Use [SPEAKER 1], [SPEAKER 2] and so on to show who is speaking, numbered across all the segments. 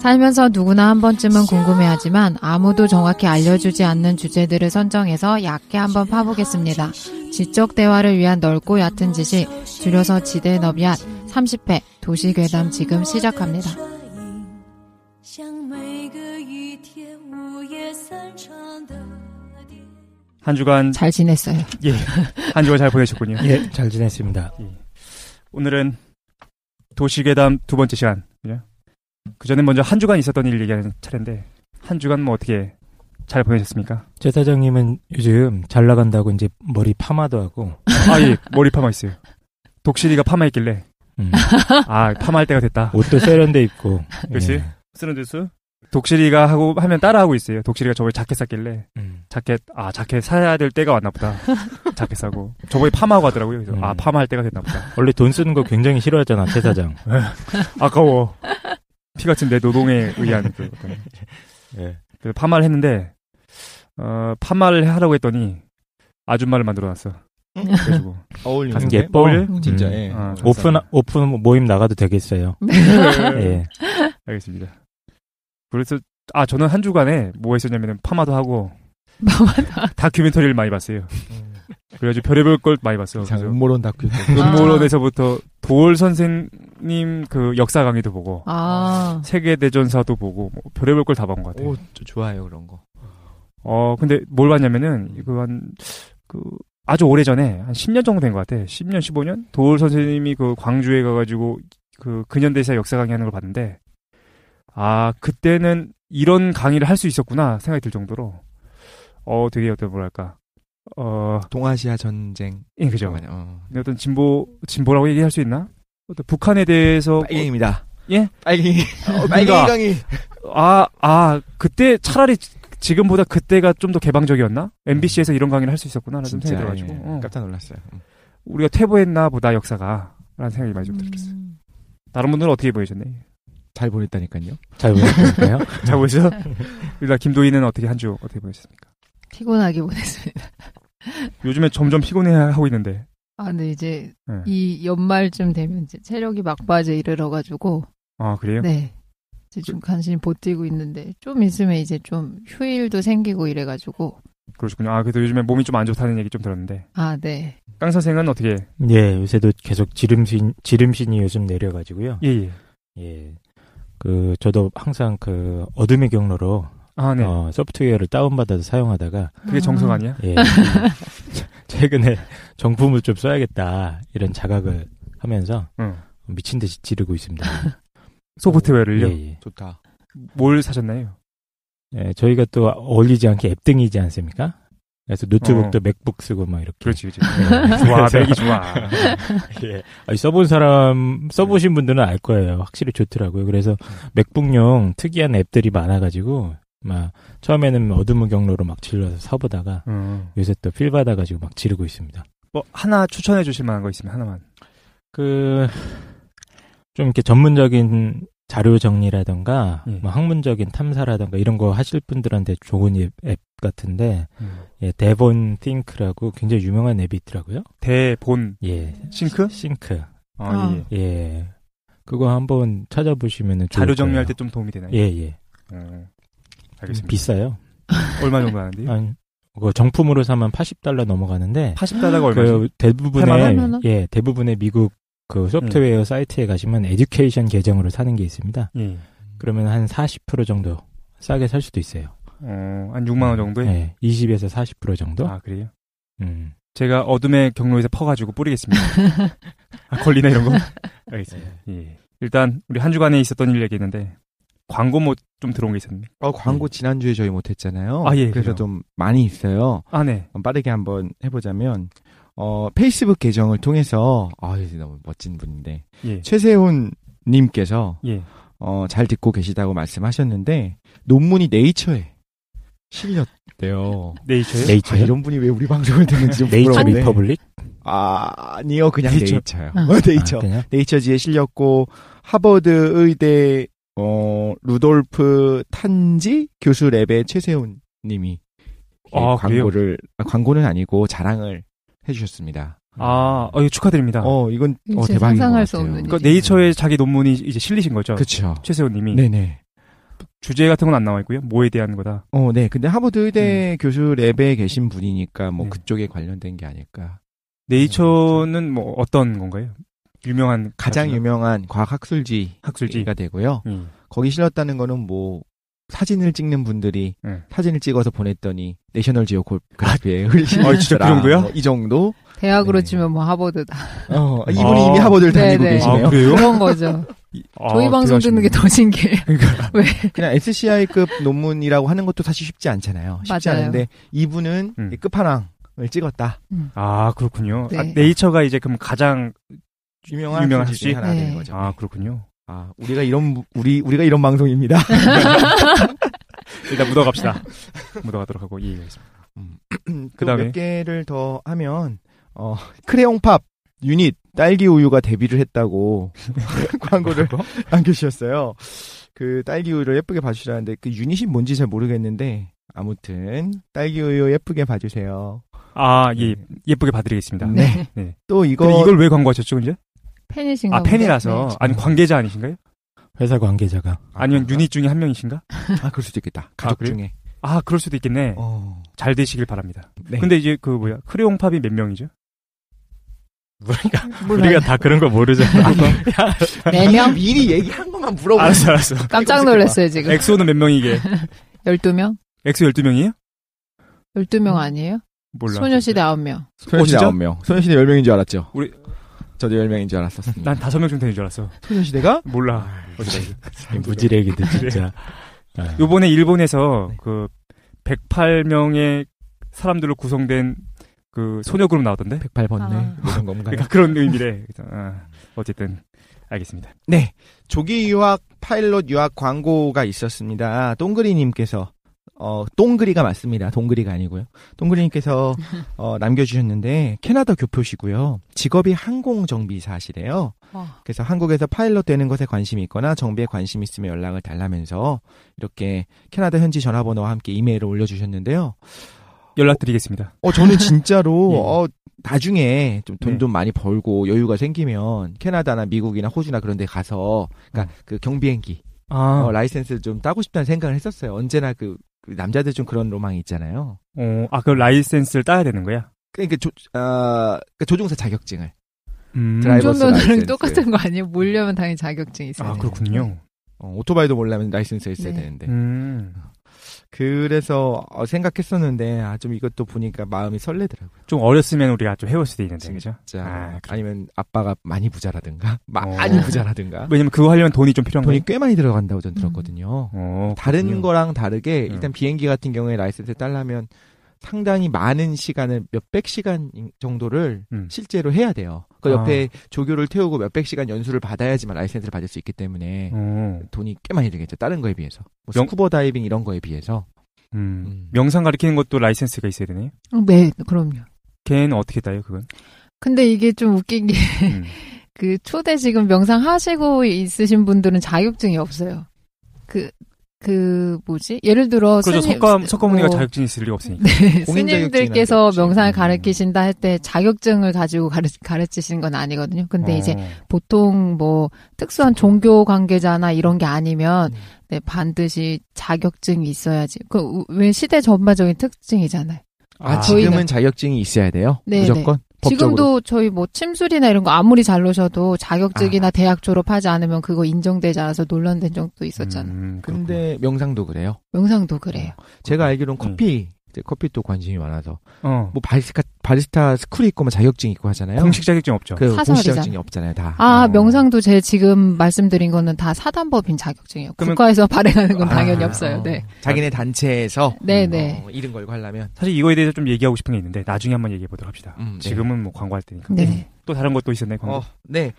[SPEAKER 1] 살면서 누구나 한 번쯤은 궁금해하지만 아무도 정확히 알려주지 않는 주제들을 선정해서 얕게 한번 파보겠습니다. 지적 대화를 위한 넓고 얕은 지식, 줄여서 지대너비앗 30회 도시괴담 지금 시작합니다.
[SPEAKER 2] 한 주간
[SPEAKER 1] 잘 지냈어요.
[SPEAKER 2] 예, 한 주간 잘 보내셨군요.
[SPEAKER 3] 예, 잘 지냈습니다.
[SPEAKER 2] 예. 오늘은 도시괴담 두 번째 시간. 그 전에 먼저 한 주간 있었던 일 얘기하는 차례인데 한 주간 뭐 어떻게 잘 보내셨습니까?
[SPEAKER 3] 제 사장님은 요즘 잘 나간다고 이제 머리 파마도 하고.
[SPEAKER 2] 아, 예, 머리 파마 있어요. 독실이가 파마했길래 아, 파마할 때가 됐다.
[SPEAKER 3] 옷도 세련돼 입고.
[SPEAKER 2] 그렇지?
[SPEAKER 3] 예.
[SPEAKER 2] 쓰는데수 독실이가 하면 따라하고 있어요. 독실이가 저번에 자켓 샀길래 자켓 사야 될 때가 왔나 보다. 자켓 사고 저번에 파마하고 하더라고요. 그래서 파마할 때가 됐나 보다.
[SPEAKER 3] 원래 돈 쓰는 거 굉장히 싫어하잖아, 최 사장.
[SPEAKER 2] 아까워. 피 같은 내 노동에 의한 그 어떤.
[SPEAKER 3] 예.
[SPEAKER 2] 그래서 파마를 했는데 파마를 하라고 했더니 아줌마를 만들어놨어. 그래가지고
[SPEAKER 3] 어울리는 게 예뻐.
[SPEAKER 2] 진짜.
[SPEAKER 3] 예. 오픈 모임 나가도 되겠어요. 예.
[SPEAKER 2] 알겠습니다. 그래서 저는 한 주간에 뭐가 있었냐면은 파마도 하고 다큐멘터리를 많이 봤어요. 그래가지고 별의별 걸 많이 봤어.
[SPEAKER 4] 음모론 다큐멘터리.
[SPEAKER 2] 음모론에서부터 도올 선생님 그 역사 강의도 보고 세계 대전사도 보고 뭐 별의별 걸 다 본 것 같아요.
[SPEAKER 4] 오, 저 좋아요 그런 거.
[SPEAKER 2] 근데 뭘 봤냐면은 이거 아주 오래 전에 한 10년 정도 된 것 같아. 10년, 15년? 도올 선생님이 그 광주에 가가지고 그 근현대사 역사 강의하는 걸 봤는데 그때는 이런 강의를 할 수 있었구나 생각이 들 정도로 되게 뭐랄까
[SPEAKER 4] 동아시아 전쟁.
[SPEAKER 2] 예, 그죠. 근데 어떤 진보라고 얘기할 수 있나? 어떤 북한에 대해서
[SPEAKER 4] 빨갱이입니다.
[SPEAKER 2] 예?
[SPEAKER 4] 빨갱이. 빨갱이 강의.
[SPEAKER 2] 그때 차라리 지금보다 그때가 좀 더 개방적이었나? MBC에서 이런 강의를 할 수 있었구나라는 생각이 들어가지고
[SPEAKER 4] 예. 깜짝 놀랐어요.
[SPEAKER 2] 우리가 퇴보했나 보다 역사가 라는 생각이 많이 좀 들었어요. 다른 분들은 어떻게 보이셨나요?
[SPEAKER 4] 잘 보냈다니까요.
[SPEAKER 3] 잘 보냈다니까요.
[SPEAKER 2] 잘 보셨어요? 일단 김도희는 어떻게 한 주 어떻게 보냈습니까?
[SPEAKER 1] 피곤하게 보냈습니다. 요즘에
[SPEAKER 2] 점점 피곤해하고 있는데.
[SPEAKER 1] 근데 이제 이 연말쯤 되면 이제 체력이 막바지에 이르러가지고.
[SPEAKER 2] 그래요?
[SPEAKER 1] 네. 이제 좀 간신히 버티고 있는데 좀 있으면 이제 좀 휴일도 생기고 이래가지고.
[SPEAKER 2] 그러시군요. 그래도 요즘에 몸이 좀 안 좋다는 얘기 좀 들었는데.
[SPEAKER 1] 네.
[SPEAKER 2] 깡 선생은 어떻게?
[SPEAKER 3] 예, 요새도 계속 지름신이 요즘 내려가지고요.
[SPEAKER 2] 예.
[SPEAKER 3] 저도 항상 어둠의 경로로
[SPEAKER 2] 네.
[SPEAKER 3] 소프트웨어를 다운받아서 사용하다가
[SPEAKER 2] 그게 정석 아니야?
[SPEAKER 3] 예. 최근에 정품을 좀 써야겠다 이런 자각을 하면서 미친 듯이 지르고 있습니다.
[SPEAKER 2] 소프트웨어를요?
[SPEAKER 3] 예.
[SPEAKER 4] 좋다.
[SPEAKER 2] 뭘 사셨나요?
[SPEAKER 3] 예, 저희가 또 어울리지 않게 앱등이지 않습니까? 그래서 노트북도 맥북 쓰고 막 이렇게.
[SPEAKER 2] 그렇지. 좋아, 맥이 좋아.
[SPEAKER 3] 예. 써보신 분들은 알 거예요. 확실히 좋더라고요. 그래서 맥북용 특이한 앱들이 많아가지고 막 처음에는 어둠의 경로로 막 질러서 사보다가 요새 또 필 받아가지고 막 지르고 있습니다.
[SPEAKER 2] 하나 추천해 주실 만한 거 있으면 하나만.
[SPEAKER 3] 좀 이렇게 전문적인 자료 정리라던가 뭐 학문적인 탐사라던가 이런 거 하실 분들한테 좋은 앱 같은데 대본 띵크라고 굉장히 유명한 앱이 있더라고요.
[SPEAKER 2] 대본?
[SPEAKER 3] 예.
[SPEAKER 2] 싱크?
[SPEAKER 3] 예. 그거 한번 찾아보시면
[SPEAKER 2] 자료 정리할 때 좀 도움이 되나요?
[SPEAKER 3] 예.
[SPEAKER 2] 알겠습니다.
[SPEAKER 3] 비싸요.
[SPEAKER 2] 얼마 정도 하는데요?
[SPEAKER 3] 그거 정품으로 사면 $80 넘어가는데
[SPEAKER 2] $80가 얼마죠?
[SPEAKER 3] 대부분의 미국 소프트웨어 사이트에 가시면 에듀케이션 계정으로 사는 게 있습니다. 그러면 한 40% 정도 싸게 살 수도 있어요.
[SPEAKER 2] 한 6만 원 정도에?
[SPEAKER 3] 네, 20에서 40% 정도?
[SPEAKER 2] 그래요? 제가 어둠의 경로에서 퍼가지고 뿌리겠습니다. 걸리나 이런 거? 알겠습니다. 예. 일단 우리 한 주간에 있었던 일 얘기했는데 광고 좀 들어온 게 있었는데.
[SPEAKER 4] 광고 지난주에 저희 못했잖아요.
[SPEAKER 2] 예.
[SPEAKER 4] 그래서 좀 많이 있어요.
[SPEAKER 2] 네.
[SPEAKER 4] 빠르게 한번 해보자면 페이스북 계정을 통해서 너무 멋진 분인데 최세훈 님께서 잘 듣고 계시다고 말씀하셨는데 논문이 네이처에 실렸대요.
[SPEAKER 2] 네이처요?
[SPEAKER 4] 이런 분이 왜 우리 방송을 듣는지 좀
[SPEAKER 3] 네이처 리퍼블릭?
[SPEAKER 4] 아니요, 그냥 네이처요.
[SPEAKER 3] 네이처.
[SPEAKER 4] 네이처지에 실렸고 하버드 의대 루돌프 탄지 교수 랩의 최세훈 님이 광고는 아니고 자랑을 해주셨습니다.
[SPEAKER 2] 이거 축하드립니다.
[SPEAKER 4] 이건 대박인 것 같아요.
[SPEAKER 1] 상상할 수 없는
[SPEAKER 2] 그러니까 네이처에 자기 논문이 이제 실리신 거죠?
[SPEAKER 4] 그렇죠.
[SPEAKER 2] 최세훈 님이.
[SPEAKER 4] 네네.
[SPEAKER 2] 주제 같은 건 안 나와 있고요. 뭐에 대한 거다.
[SPEAKER 4] 네. 근데 하버드 의대 교수 랩에 계신 분이니까 뭐
[SPEAKER 2] 네.
[SPEAKER 4] 그쪽에 관련된 게 아닐까.
[SPEAKER 2] 네이처는 뭐 어떤 건가요? 유명한
[SPEAKER 4] 가장
[SPEAKER 2] 杂誌?
[SPEAKER 4] 유명한 과학 학술지가
[SPEAKER 2] 학술지.
[SPEAKER 4] 되고요.
[SPEAKER 2] 음.
[SPEAKER 4] 거기 실렸다는 거는 뭐 사진을 찍는 분들이
[SPEAKER 2] 네.
[SPEAKER 4] 사진을 찍어서 보냈더니 내셔널 지오그래피에 흘리신
[SPEAKER 2] 진짜 그 정도야?
[SPEAKER 4] 이 정도?
[SPEAKER 1] 대학으로
[SPEAKER 4] 네.
[SPEAKER 1] 치면 뭐 하버드다.
[SPEAKER 4] 이분이 이미 하버드를 다니고
[SPEAKER 1] 네네.
[SPEAKER 4] 계시네요.
[SPEAKER 2] 아, 그래요?
[SPEAKER 1] 그런 거죠. 저희 방송 듣는 게 더 신기해요. 왜?
[SPEAKER 4] 그냥 SCI급 논문이라고 하는 것도 사실 쉽지 않잖아요. 쉽지
[SPEAKER 1] 맞아요.
[SPEAKER 4] 않은데 이분은 이 끝판왕을 찍었다.
[SPEAKER 2] 아, 그렇군요.
[SPEAKER 1] 네.
[SPEAKER 2] 아, 네이처가 이제 그럼 가장
[SPEAKER 4] 유명한
[SPEAKER 2] 유명한
[SPEAKER 4] 학술 중에
[SPEAKER 2] 학술?
[SPEAKER 4] 하나
[SPEAKER 1] 네.
[SPEAKER 4] 되는 거죠.
[SPEAKER 2] 아, 그렇군요.
[SPEAKER 4] 우리가 이런 방송입니다.
[SPEAKER 2] 일단 묻어갑시다. 묻어가도록 하고 이해하겠습니다. 그다음에?
[SPEAKER 4] 몇 개를 더 하면 크레용팝 유닛 딸기 우유가 데뷔를 했다고 광고를 남겨주셨어요. 그 딸기 우유를 예쁘게 봐주시라는데 그 유닛이 뭔지 잘 모르겠는데 아무튼 딸기 우유 예쁘게 봐주세요.
[SPEAKER 2] 아, 예. 예쁘게 봐드리겠습니다.
[SPEAKER 4] 네.
[SPEAKER 2] 네.
[SPEAKER 4] 또
[SPEAKER 2] 근데
[SPEAKER 4] 이거
[SPEAKER 2] 이걸 왜 광고하셨죠, 이제?
[SPEAKER 1] 팬이신가
[SPEAKER 2] 아, 팬이라서.
[SPEAKER 1] 네.
[SPEAKER 2] 아니, 관계자 아니신가요?
[SPEAKER 3] 회사 관계자가.
[SPEAKER 2] 아니면 유닛 중에 한 명이신가?
[SPEAKER 4] 그럴 수도 있겠다. 가족
[SPEAKER 2] 그래요?
[SPEAKER 4] 중에.
[SPEAKER 2] 아, 그럴 수도 있겠네. 잘 되시길 바랍니다.
[SPEAKER 4] 네.
[SPEAKER 2] 근데 이제 크레용팝이 몇 명이죠?
[SPEAKER 3] 우리가 다 그런 거 모르잖아.
[SPEAKER 1] 4명?
[SPEAKER 4] 미리 얘기한 것만 물어보고.
[SPEAKER 2] 알았어.
[SPEAKER 1] 깜짝 놀랐어요, 지금.
[SPEAKER 2] 엑소는 몇 명이게?
[SPEAKER 1] 12명?
[SPEAKER 2] 엑소 12명이에요?
[SPEAKER 1] 12명 아니에요?
[SPEAKER 2] 몰라.
[SPEAKER 1] 소녀시대 9명.
[SPEAKER 4] 소녀시대
[SPEAKER 2] 진짜?
[SPEAKER 4] 9명. 소녀시대 10명인 줄 알았죠.
[SPEAKER 2] 우리-
[SPEAKER 4] 저도 10명인 줄 알았었습니다.
[SPEAKER 2] 난 5명 정도 되는 줄 알았어.
[SPEAKER 4] 소녀시대가?
[SPEAKER 2] 몰라.
[SPEAKER 3] 무지래기들 진짜.
[SPEAKER 2] 요번에 일본에서 108명의 사람들로 구성된 그 소녀 그룹 나왔던데?
[SPEAKER 4] 108번네.
[SPEAKER 1] 아.
[SPEAKER 4] 이런 건가요?
[SPEAKER 2] 그러니까 그런 의미래. 그래서, 어쨌든 알겠습니다.
[SPEAKER 4] 네. 조기 유학 파일럿 유학 광고가 있었습니다. 동그리님께서 동그리가 맞습니다. 동그리가 아니고요. 동그리님께서 남겨주셨는데 캐나다 교포시고요. 직업이 항공정비사시래요. 그래서 한국에서 파일럿 되는 것에 관심이 있거나 정비에 관심 있으면 연락을 달라면서 이렇게 캐나다 현지 전화번호와 함께 이메일을 올려주셨는데요.
[SPEAKER 2] 연락드리겠습니다.
[SPEAKER 4] 저는 진짜로 나중에 좀 돈
[SPEAKER 2] 네.
[SPEAKER 4] 좀 많이 벌고 여유가 생기면 캐나다나 미국이나 호주나 그런 데 가서 그러니까 그 경비행기 라이센스를 좀 따고 싶다는 생각을 했었어요. 언제나 그 남자들 좀 그런 로망이 있잖아요.
[SPEAKER 2] 그 라이센스를 따야 되는 거야?
[SPEAKER 4] 그러니까 조종사 자격증을.
[SPEAKER 2] 음.
[SPEAKER 4] 드라이버스
[SPEAKER 1] 운전면허랑
[SPEAKER 4] 라이센스.
[SPEAKER 1] 똑같은 거 아니에요? 몰려면 당연히 자격증이 있어요.
[SPEAKER 2] 아, 그렇군요.
[SPEAKER 4] 오토바이도 몰라면 라이센스가 있어야
[SPEAKER 1] 네.
[SPEAKER 4] 되는데. 그래서 생각했었는데 좀 이것도 보니까 마음이 설레더라고요.
[SPEAKER 2] 좀 어렸으면 우리가 좀 해올 수도 있는데, 그죠?
[SPEAKER 4] 진짜 아니면 아빠가 많이 부자라든가
[SPEAKER 2] 어.
[SPEAKER 4] 많이 부자라든가
[SPEAKER 2] 왜냐면 그거 하려면 돈이 좀 필요한
[SPEAKER 4] 돈이
[SPEAKER 2] 거예요.
[SPEAKER 4] 꽤 많이 들어간다고 전 들었거든요. 다른
[SPEAKER 2] 그렇군요.
[SPEAKER 4] 거랑 다르게 일단 비행기 같은 경우에 라이센스 따려면 상당히 많은 시간을 몇백 시간 정도를 실제로 해야 돼요. 그 옆에 조교를 태우고 몇백 시간 연수를 받아야지만 라이센스를 받을 수 있기 때문에 돈이 꽤 많이 들겠죠. 다른 거에 비해서. 스쿠버 다이빙 이런 거에 비해서.
[SPEAKER 2] 명상 가리키는 것도 라이센스가 있어야 되네요.
[SPEAKER 1] 네, 그럼요.
[SPEAKER 2] 걔는 어떻게 따요, 그건?
[SPEAKER 1] 근데 이게 좀 웃긴 게, 그 초대 지금 명상 하시고 있으신 분들은 자격증이 없어요. 예를 들어.
[SPEAKER 2] 그렇죠. 석가모니가 자격증이 있을 리가 없으니까.
[SPEAKER 1] 네, 스님들께서
[SPEAKER 4] 자격증이
[SPEAKER 1] 명상을 가르치신다 할 때 자격증을 가지고 가르치시는 건 아니거든요. 근데 이제 보통 특수한 종교 관계자나 이런 게 아니면, 네, 반드시 자격증이 있어야지. 왜 시대 전반적인 특징이잖아요.
[SPEAKER 4] 지금은 자격증이 있어야 돼요?
[SPEAKER 1] 네,
[SPEAKER 4] 무조건?
[SPEAKER 1] 지금도 저희 침술이나 이런 거 아무리 잘 놓으셔도 자격증이나 대학 졸업하지 않으면 그거 인정되지 않아서 논란된 적도 있었잖아요.
[SPEAKER 4] 근데 명상도 그래요?
[SPEAKER 1] 명상도 그래요.
[SPEAKER 4] 제가 알기로는 커피도 관심이 많아서 바리스타 스쿨이 있고 자격증이 있고 하잖아요.
[SPEAKER 2] 공식 자격증 없죠.
[SPEAKER 4] 공식 자격증이 없잖아요. 다.
[SPEAKER 1] 명상도 지금 말씀드린 거는 다 사단법인 자격증이에요. 국가에서 발행하는 건 당연히 없어요. 네.
[SPEAKER 4] 자기네 단체에서
[SPEAKER 1] 네네.
[SPEAKER 4] 이런 걸 하려면
[SPEAKER 2] 사실 이거에 대해서 좀 얘기하고 싶은 게 있는데 나중에 한번 얘기해 보도록 합시다. 지금은 광고할 때니까.
[SPEAKER 1] 네.
[SPEAKER 2] 또 다른 것도 있었나요? 광고?
[SPEAKER 4] 네.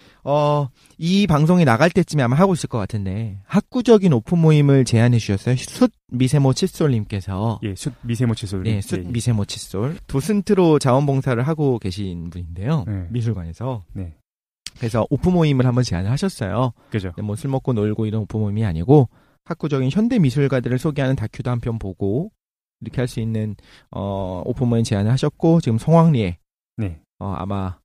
[SPEAKER 4] 이 방송이 나갈 때쯤에 아마 하고 있을 것 같은데 학구적인 오픈 모임을 제안해 주셨어요. 숫 미세모 칫솔님께서.
[SPEAKER 2] 예, 숫 미세모 칫솔.
[SPEAKER 4] 네, 숫 미세모 칫솔. 도슨트로 자원봉사를 하고 계신 분인데요. 미술관에서.
[SPEAKER 2] 네.
[SPEAKER 4] 그래서 오픈 모임을 한번 제안을 하셨어요.
[SPEAKER 2] 그죠.
[SPEAKER 4] 술 먹고 놀고 이런 오픈 모임이 아니고 학구적인 현대 미술가들을 소개하는 다큐도 한 편 보고 이렇게 할 수 있는 오픈 모임 제안을 하셨고 지금 성황리에 아마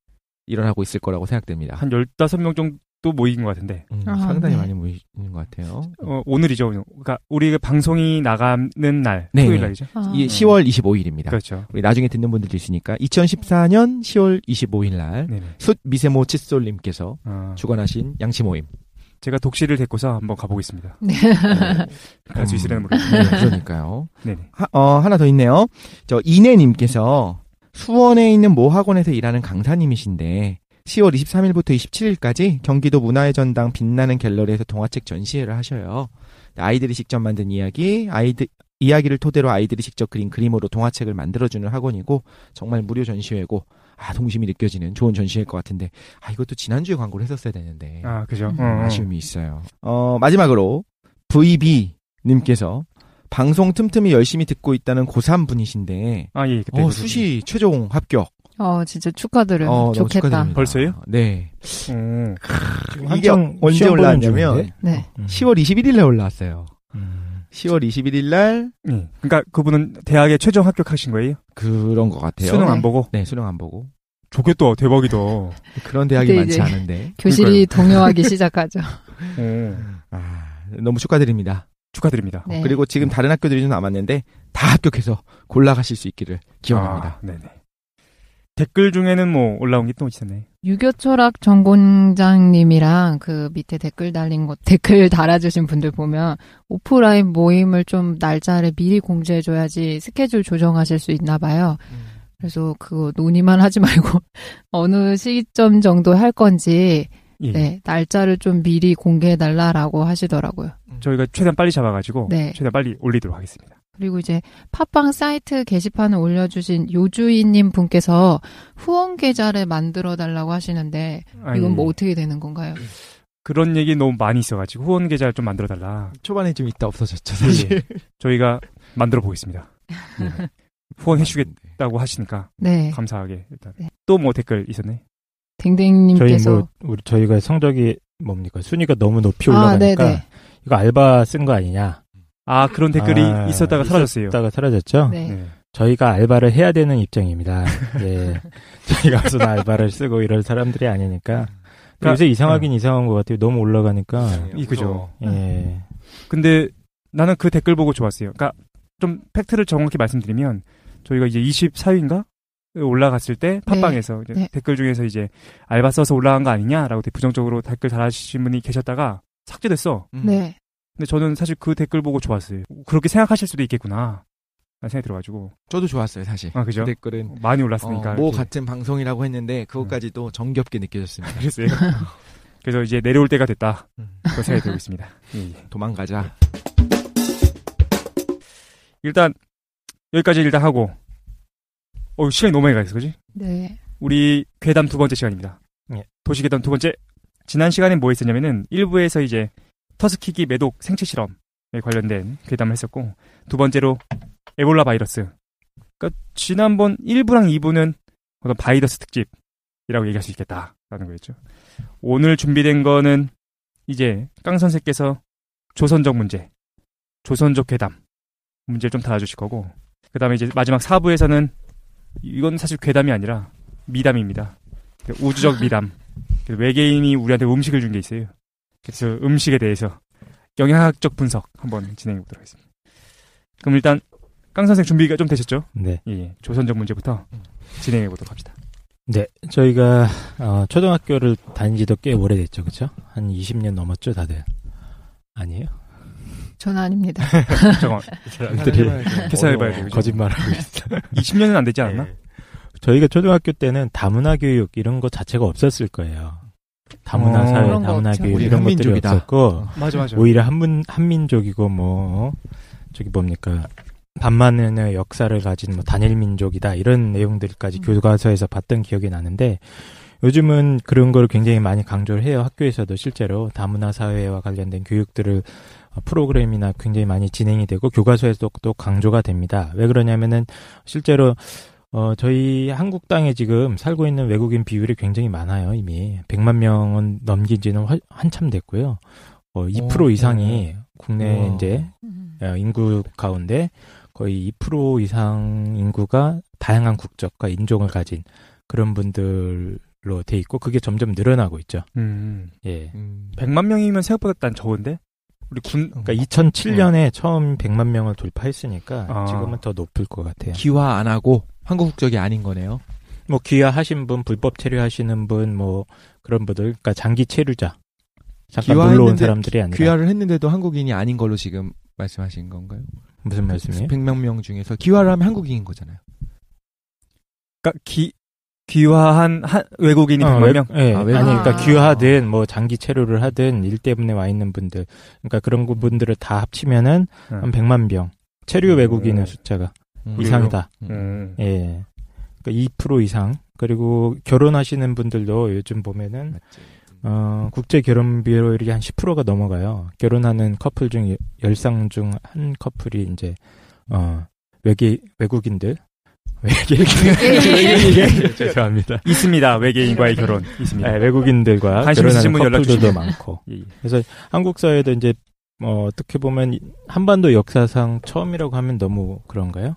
[SPEAKER 4] 일어나고 있을 거라고 생각됩니다.
[SPEAKER 2] 한 15명 정도 또 모인 것 같은데.
[SPEAKER 4] 상당히
[SPEAKER 1] 네.
[SPEAKER 4] 많이 모이는 것 같아요.
[SPEAKER 2] 오늘이죠. 그러니까 우리 방송이 나가는 날,
[SPEAKER 4] 네.
[SPEAKER 2] 토요일 날이죠.
[SPEAKER 4] 이게 10월 25일입니다.
[SPEAKER 2] 그렇죠.
[SPEAKER 4] 우리 나중에 듣는 분들도 있으니까 2014년 10월 25일 날
[SPEAKER 2] 네네.
[SPEAKER 4] 숫 미세모 칫솔님께서
[SPEAKER 2] 어,
[SPEAKER 4] 주관하신 양치 모임.
[SPEAKER 2] 제가 독실을 데리고서 한번 가보겠습니다.
[SPEAKER 1] 네.
[SPEAKER 2] 갈 수 있으려나 모르겠는데.
[SPEAKER 4] 네, 그러니까요.
[SPEAKER 2] 네네.
[SPEAKER 4] 하나 더 있네요. 이내님께서 수원에 있는 모 학원에서 일하는 강사님이신데 10월 23일부터 27일까지 경기도 문화의 전당 빛나는 갤러리에서 동화책 전시회를 하셔요. 아이들이 직접 만든 이야기를 토대로 아이들이 직접 그린 그림으로 동화책을 만들어주는 학원이고 정말 무료 전시회고 동심이 느껴지는 좋은 전시회일 것 같은데 이것도 지난주에 광고를 했었어야 되는데
[SPEAKER 2] 아, 그죠.
[SPEAKER 4] 아쉬움이 있어요. 마지막으로 VB님께서 방송 틈틈이 열심히 듣고 있다는 고3 분이신데
[SPEAKER 2] 예, 그때.
[SPEAKER 4] 수시 최종 합격.
[SPEAKER 1] 진짜 축하드려요.
[SPEAKER 4] 너무
[SPEAKER 1] 좋겠다.
[SPEAKER 4] 축하드립니다.
[SPEAKER 2] 벌써요?
[SPEAKER 4] 네.
[SPEAKER 3] 지금
[SPEAKER 4] 이게
[SPEAKER 3] 한창
[SPEAKER 4] 언제
[SPEAKER 3] 시험 보는
[SPEAKER 4] 올라왔냐면
[SPEAKER 3] 중인데?
[SPEAKER 1] 네.
[SPEAKER 4] 10월 21일에 올라왔어요. 10월 21일 날
[SPEAKER 2] 예. 그러니까 그분은 대학에 최종 합격하신 거예요?
[SPEAKER 4] 그런 것 같아요.
[SPEAKER 2] 수능 안
[SPEAKER 1] 네.
[SPEAKER 2] 보고?
[SPEAKER 4] 네, 수능 안 보고.
[SPEAKER 2] 좋겠다. 대박이다.
[SPEAKER 4] 그런 대학이
[SPEAKER 1] 그때
[SPEAKER 4] 많지
[SPEAKER 1] 이제
[SPEAKER 4] 않은데.
[SPEAKER 1] 교실이 동요하기 시작하죠.
[SPEAKER 4] 너무 축하드립니다.
[SPEAKER 2] 축하드립니다.
[SPEAKER 1] 네.
[SPEAKER 4] 그리고 지금 다른 학교들이 좀 남았는데 다 합격해서 골라가실 수 있기를 기원합니다.
[SPEAKER 2] 네네. 댓글 중에는 뭐 올라온 게 또 있었네.
[SPEAKER 1] 유교철학 전공장님이랑 그 밑에 댓글 댓글 달아주신 분들 보면 오프라인 모임을 좀 날짜를 미리 공지해줘야지 스케줄 조정하실 수 있나 봐요. 그래서 그거 논의만 하지 말고 어느 시점 정도 할 건지
[SPEAKER 2] 예.
[SPEAKER 1] 네, 날짜를 좀 미리 공개해달라라고 하시더라고요.
[SPEAKER 2] 저희가 최대한 빨리 잡아가지고
[SPEAKER 1] 네.
[SPEAKER 2] 최대한 빨리 올리도록 하겠습니다.
[SPEAKER 1] 그리고 이제 팟빵 사이트 게시판을 올려주신 요주인님 분께서 후원 계좌를 만들어달라고 하시는데 이건 뭐 어떻게 되는 건가요?
[SPEAKER 2] 그런 얘기 너무 많이 있어가지고 후원 계좌를 좀 만들어달라.
[SPEAKER 4] 초반에 좀 있다 없어졌죠, 사실.
[SPEAKER 2] 저희가 만들어 보겠습니다. 네. 후원해주겠다고 하시니까
[SPEAKER 1] 네.
[SPEAKER 2] 감사하게 일단.
[SPEAKER 1] 네.
[SPEAKER 2] 또 뭐 댓글 있었네?
[SPEAKER 1] 댕댕님께서
[SPEAKER 3] 저희가 성적이 뭡니까? 순위가 너무 높이 올라가니까
[SPEAKER 1] 네네.
[SPEAKER 3] 이거 알바 쓴 거 아니냐?
[SPEAKER 2] 그런 댓글이 있었다가 사라졌어요.
[SPEAKER 3] 있었다가 사라졌죠?
[SPEAKER 1] 네.
[SPEAKER 2] 네.
[SPEAKER 3] 저희가 알바를 해야 되는 입장입니다. 예. 저희가 무슨 알바를 쓰고 이럴 사람들이 아니니까. 요새 이상하긴 이상한 것 같아요. 너무 올라가니까.
[SPEAKER 2] 그죠.
[SPEAKER 3] 예.
[SPEAKER 2] 근데 나는 그 댓글 보고 좋았어요. 그러니까 좀 팩트를 정확히 말씀드리면 저희가 이제 24위인가? 올라갔을 때 팟빵에서 이제
[SPEAKER 1] 네.
[SPEAKER 2] 댓글 중에서 이제 알바 써서 올라간 거 아니냐라고 부정적으로 댓글 달아주신 분이 계셨다가 삭제됐어.
[SPEAKER 1] 네.
[SPEAKER 2] 근데 저는 사실 그 댓글 보고 좋았어요. 그렇게 생각하실 수도 있겠구나. 라는 생각이 들어가지고.
[SPEAKER 4] 저도 좋았어요, 사실.
[SPEAKER 2] 그죠?
[SPEAKER 4] 그 댓글은
[SPEAKER 2] 많이 올랐으니까.
[SPEAKER 4] 뭐
[SPEAKER 2] 이렇게.
[SPEAKER 4] 같은 방송이라고 했는데 그것까지도 정겹게 느껴졌습니다.
[SPEAKER 2] 그랬어요. 그래서 이제 내려올 때가 됐다. 그런 생각이 들고 있습니다. 예.
[SPEAKER 4] 도망가자.
[SPEAKER 2] 일단 여기까지 일단 하고 시간이 너무 많이 가 있어, 그지?
[SPEAKER 1] 네.
[SPEAKER 2] 우리 괴담 두 번째 시간입니다.
[SPEAKER 3] 예.
[SPEAKER 2] 도시괴담 두 번째. 지난 시간에 뭐 했었냐면은 1부에서 이제 터스키기 매독 생체 실험에 관련된 괴담을 했었고 두 번째로 에볼라 바이러스. 그러니까 지난번 1부랑 2부는 어떤 바이러스 특집이라고 얘기할 수 있겠다라는 거였죠. 오늘 준비된 거는 이제 깡 선생께서 조선적 문제, 조선적 괴담 문제를 좀 달아주실 거고 그 다음에 이제 마지막 4부에서는 이건 사실 괴담이 아니라 미담입니다. 우주적 미담. 외계인이 우리한테 음식을 준 게 있어요. 그래서 음식에 대해서 영양학적 분석 한번 진행해 보도록 하겠습니다. 그럼 일단 깡 선생 준비가 좀 되셨죠?
[SPEAKER 3] 네.
[SPEAKER 2] 예. 조선적 문제부터 진행해 보도록 합시다.
[SPEAKER 3] 네. 저희가 초등학교를 다닌 지도 꽤 오래됐죠. 그렇죠? 한 20년 넘었죠, 다들. 아니에요?
[SPEAKER 1] 전 아닙니다.
[SPEAKER 2] 잠깐만.
[SPEAKER 3] 사람들이
[SPEAKER 2] 계산해봐야 돼요.
[SPEAKER 3] 거짓말하고 있어.
[SPEAKER 2] 20년은 안 되지 않았나?
[SPEAKER 3] 네. 저희가 초등학교 때는 다문화 교육 이런 거 자체가 없었을 거예요. 다문화 사회,
[SPEAKER 1] 그런 거
[SPEAKER 3] 다문화
[SPEAKER 1] 없죠.
[SPEAKER 3] 교육
[SPEAKER 4] 우리
[SPEAKER 3] 이런 것들이
[SPEAKER 4] 한민족이다.
[SPEAKER 3] 없었고
[SPEAKER 2] 맞아.
[SPEAKER 3] 오히려 한민족이고 저기 뭡니까 반만의 역사를 가진 단일 민족이다 이런 내용들까지 교과서에서 봤던 기억이 나는데 요즘은 그런 걸 굉장히 많이 강조를 해요. 학교에서도 실제로 다문화 사회와 관련된 교육들을 프로그램이나 굉장히 많이 진행이 되고 교과서에서도 또 강조가 됩니다. 왜 그러냐면은 실제로 저희 한국 땅에 지금 살고 있는 외국인 비율이 굉장히 많아요, 이미. 100만 명은 넘긴 지는 한참 됐고요. 2% 이상이 국내 이제 인구 가운데 거의 2% 이상 인구가 다양한 국적과 인종을 가진 그런 분들이 걸로 돼 있고 그게 점점 늘어나고 있죠. 예.
[SPEAKER 2] 100만 명이면 생각보다 난 적은데? 우리
[SPEAKER 3] 그러니까 2007년에 처음 100만 명을 돌파했으니까 지금은 더 높을 것 같아요.
[SPEAKER 4] 귀화 안 하고 한국 국적이 아닌 거네요.
[SPEAKER 3] 뭐 귀화하신 분, 불법 체류하시는 분, 뭐 그런 분들, 그러니까 장기 체류자, 잠깐 놀러 온 사람들이 아니라
[SPEAKER 4] 귀화를 했는데도 한국인이 아닌 걸로 지금 말씀하신 건가요?
[SPEAKER 3] 무슨 말씀이에요?
[SPEAKER 4] 100만 명 중에서 귀화를 하면 한국인인 거잖아요.
[SPEAKER 2] 그러니까 귀화한 외국인이 100만 명?
[SPEAKER 3] 예.
[SPEAKER 4] 아,
[SPEAKER 3] 그러니까 귀화하든 뭐 장기 체류를 하든 일 때문에 와 있는 분들, 그러니까 그런 분들을 다 합치면은 한 100만 명 체류 외국인의 숫자가 이상이다. 예. 그러니까 2% 이상. 그리고 결혼하시는 분들도 요즘 보면은 국제 결혼 비율이 한 10%가 넘어가요. 결혼하는 커플 중 10쌍 중 한 커플이 이제 외국인들. 죄송합니다.
[SPEAKER 2] 있습니다. 외계인과의 결혼 있습니다.
[SPEAKER 3] 네, 외국인들과
[SPEAKER 2] 관심 있으신 분 연락
[SPEAKER 3] 커플들도
[SPEAKER 2] 주시면.
[SPEAKER 3] 많고.
[SPEAKER 2] 예.
[SPEAKER 3] 그래서 한국 사회도 이제 어떻게 보면 한반도 역사상 처음이라고 하면 너무 그런가요?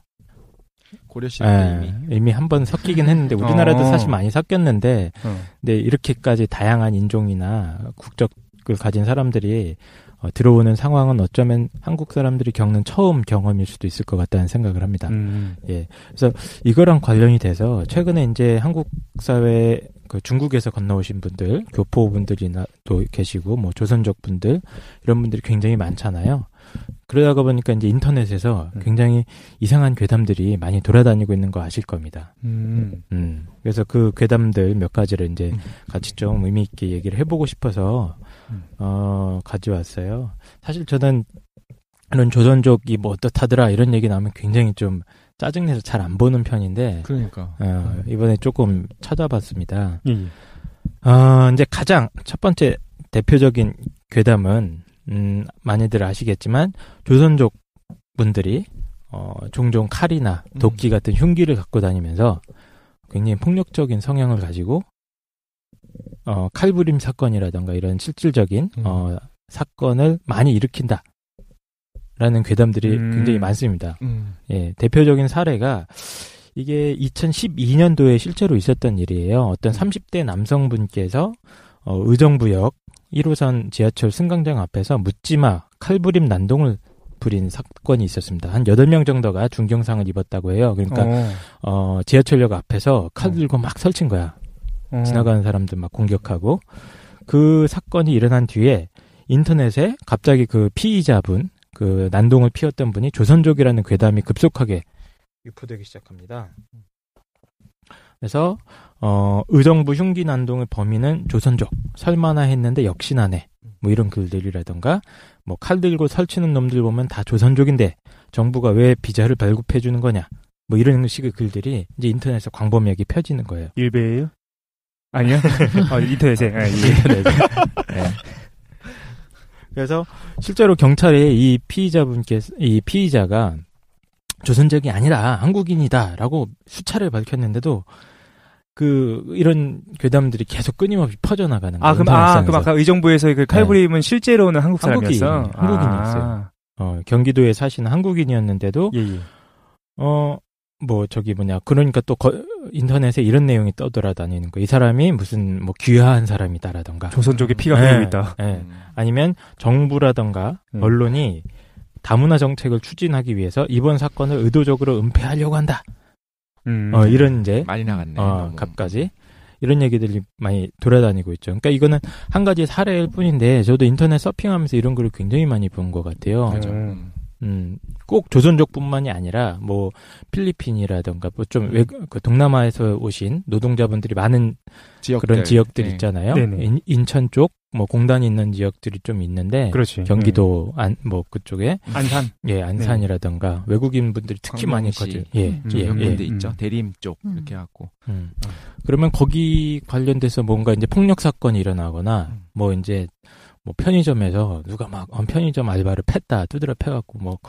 [SPEAKER 4] 고려시대
[SPEAKER 3] 이미 한 번 섞이긴 했는데 우리나라도 사실 많이 섞였는데 근데 이렇게까지 다양한 인종이나 국적을 가진 사람들이 들어오는 상황은 어쩌면 한국 사람들이 겪는 처음 경험일 수도 있을 것 같다는 생각을 합니다. 예. 그래서 이거랑 관련이 돼서 최근에 이제 한국 사회 그 중국에서 건너오신 분들, 교포분들이나 또 계시고 뭐 조선족 분들 이런 분들이 굉장히 많잖아요. 그러다가 보니까 이제 인터넷에서 굉장히 이상한 괴담들이 많이 돌아다니고 있는 거 아실 겁니다. 그래서 그 괴담들 몇 가지를 이제 같이 좀 의미 있게 얘기를 해보고 싶어서 가져왔어요. 사실 저는 이런 조선족이 뭐 어떻다더라 이런 얘기 나오면 굉장히 좀 짜증내서 잘 안 보는 편인데,
[SPEAKER 4] 그러니까
[SPEAKER 3] 이번에 조금 찾아봤습니다. 이제 가장 첫 번째 대표적인 괴담은 많이들 아시겠지만 조선족 분들이 종종 칼이나 도끼 같은 흉기를 갖고 다니면서 굉장히 폭력적인 성향을 가지고 칼부림 사건이라던가 이런 실질적인 사건을 많이 일으킨다. 라는 괴담들이 굉장히 많습니다. 예, 대표적인 사례가 이게 2012년도에 실제로 있었던 일이에요. 어떤 30대 남성분께서 의정부역 1호선 지하철 승강장 앞에서 묻지마 칼부림 난동을 부린 사건이 있었습니다. 한 8명 정도가 중경상을 입었다고 해요. 그러니까 지하철역 앞에서 칼 들고 막 설친 거야. 지나가는 사람들 막 공격하고. 그 사건이 일어난 뒤에 인터넷에 갑자기 그 피의자분, 그 난동을 피웠던 분이 조선족이라는 괴담이 급속하게 유포되기 시작합니다. 그래서 의정부 흉기 난동의 범인은 조선족, 설마나 했는데 역시나네. 뭐 이런 글들이라던가 뭐 칼 들고 설치는 놈들 보면 다 조선족인데 정부가 왜 비자를 발급해 주는 거냐. 뭐 이런 식의 글들이 이제 인터넷에서 광범위하게 펴지는 거예요.
[SPEAKER 2] 일베예요? 아니요. 인터넷에.
[SPEAKER 3] 인터넷에. 네. 그래서 실제로 경찰이 이 피의자가 조선족이 아니라 한국인이다라고 수차례 밝혔는데도 이런 괴담들이 계속 끊임없이 퍼져나가는 거예요.
[SPEAKER 2] 그럼 아까 의정부에서의 그 칼부림은 실제로는 한국 사람이었어?
[SPEAKER 3] 한국인이었어요. 경기도에 사시는 한국인이었는데도 그러니까 또 인터넷에 이런 내용이 떠돌아다니는 거. 이 사람이 무슨 뭐 귀화한 사람이다라던가.
[SPEAKER 2] 조선족의 피가 흐르고 있다.
[SPEAKER 3] 아니면 정부라던가 언론이 다문화 정책을 추진하기 위해서 이번 사건을 의도적으로 은폐하려고 한다. 이런 이제
[SPEAKER 4] 많이 나갔네.
[SPEAKER 3] 갑까지 이런 얘기들이 많이 돌아다니고 있죠. 그러니까 이거는 한 가지 사례일 뿐인데 저도 인터넷 서핑하면서 이런 글을 굉장히 많이 본 것 같아요. 꼭 조선족뿐만이 아니라 뭐 필리핀이라던가 뭐 좀 그 동남아에서 오신 노동자분들이 많은 그런 지역들 있잖아요. 인천 쪽 뭐 공단이 있는 지역들이 좀 있는데,
[SPEAKER 2] 그렇지.
[SPEAKER 3] 경기도 뭐 그쪽에
[SPEAKER 2] 안산,
[SPEAKER 3] 안산이라던가 외국인 분들이 특히 많이 거죠.
[SPEAKER 4] 이런 분들 있죠. 대림 쪽 이렇게 갖고.
[SPEAKER 3] 그러면 거기 관련돼서 뭔가 이제 폭력 사건이 일어나거나 뭐 이제 뭐 편의점에서 누가 막 편의점 알바를 팼다 두드려 패갖고 뭐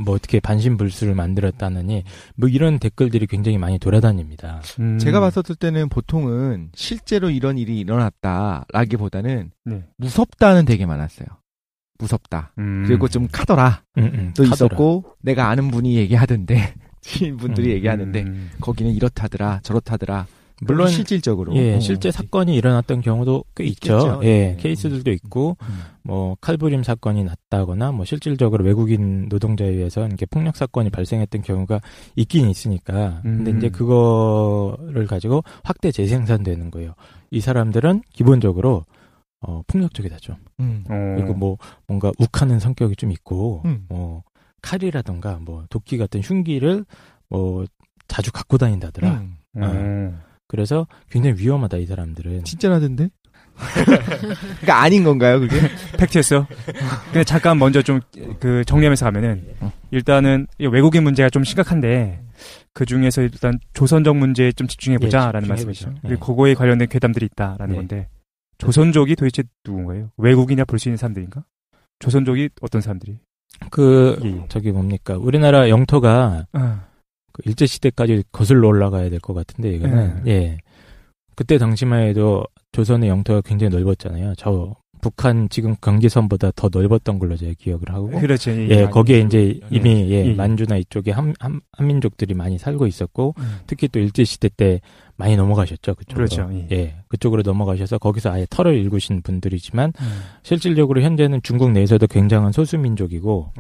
[SPEAKER 3] 어떻게 반신불수를 만들었다느니 뭐 이런 댓글들이 굉장히 많이 돌아다닙니다.
[SPEAKER 4] 제가 봤었을 때는 보통은 실제로 이런 일이 일어났다라기보다는 무섭다는 되게 많았어요. 무섭다. 그리고 좀 카더라. 또 있었고 내가 아는 분이 얘기하던데 지인분들이 얘기하는데 거기는 이렇다더라 저렇다더라.
[SPEAKER 3] 물론
[SPEAKER 4] 실질적으로
[SPEAKER 3] 실제 사건이 일어났던 경우도 꽤 있죠.
[SPEAKER 4] 있겠죠.
[SPEAKER 3] 예, 케이스들도 있고 뭐 칼부림 사건이 났다거나 뭐 실질적으로 외국인 노동자에 의해서 이렇게 폭력 사건이 발생했던 경우가 있긴 있으니까. 근데 이제 그거를 가지고 확대 재생산되는 거예요. 이 사람들은 기본적으로 폭력적이다 좀. 그리고 뭐 뭔가 욱하는 성격이 좀 있고 뭐 칼이라던가 뭐 도끼 같은 흉기를 뭐 자주 갖고 다닌다더라. 그래서 굉장히 위험하다 이 사람들은.
[SPEAKER 4] 진짜라던데? 그러니까 아닌 건가요, 그게?
[SPEAKER 2] 팩트였어. 근데 잠깐 먼저 좀 그 정리하면서 가면은 일단은 외국인 문제가 좀 심각한데 그 중에서 일단 조선족 문제에 좀 집중해보자라는 말씀이죠. 그리고 그거에 관련된 괴담들이 있다라는 건데 조선족이 도대체 누군가요? 외국인이라 볼 수 있는 사람들인가? 조선족이 어떤 사람들이?
[SPEAKER 3] 저기 뭡니까? 우리나라 영토가 그 일제시대까지 거슬러 올라가야 될 것 같은데, 이거는. 예. 그때 당시만 해도 조선의 영토가 굉장히 넓었잖아요. 저 북한 지금 경계선보다 더 넓었던 걸로 제가 기억을 하고.
[SPEAKER 2] 그렇죠.
[SPEAKER 3] 예, 거기에 이제 이미 만주나 이쪽에 한민족들이 많이 살고 있었고, 특히 또 일제시대 때 많이 넘어가셨죠. 그쪽으로.
[SPEAKER 2] 그렇죠.
[SPEAKER 3] 예, 그쪽으로 넘어가셔서 거기서 아예 털을 일구신 분들이지만, 실질적으로 현재는 중국 내에서도 굉장한 소수민족이고,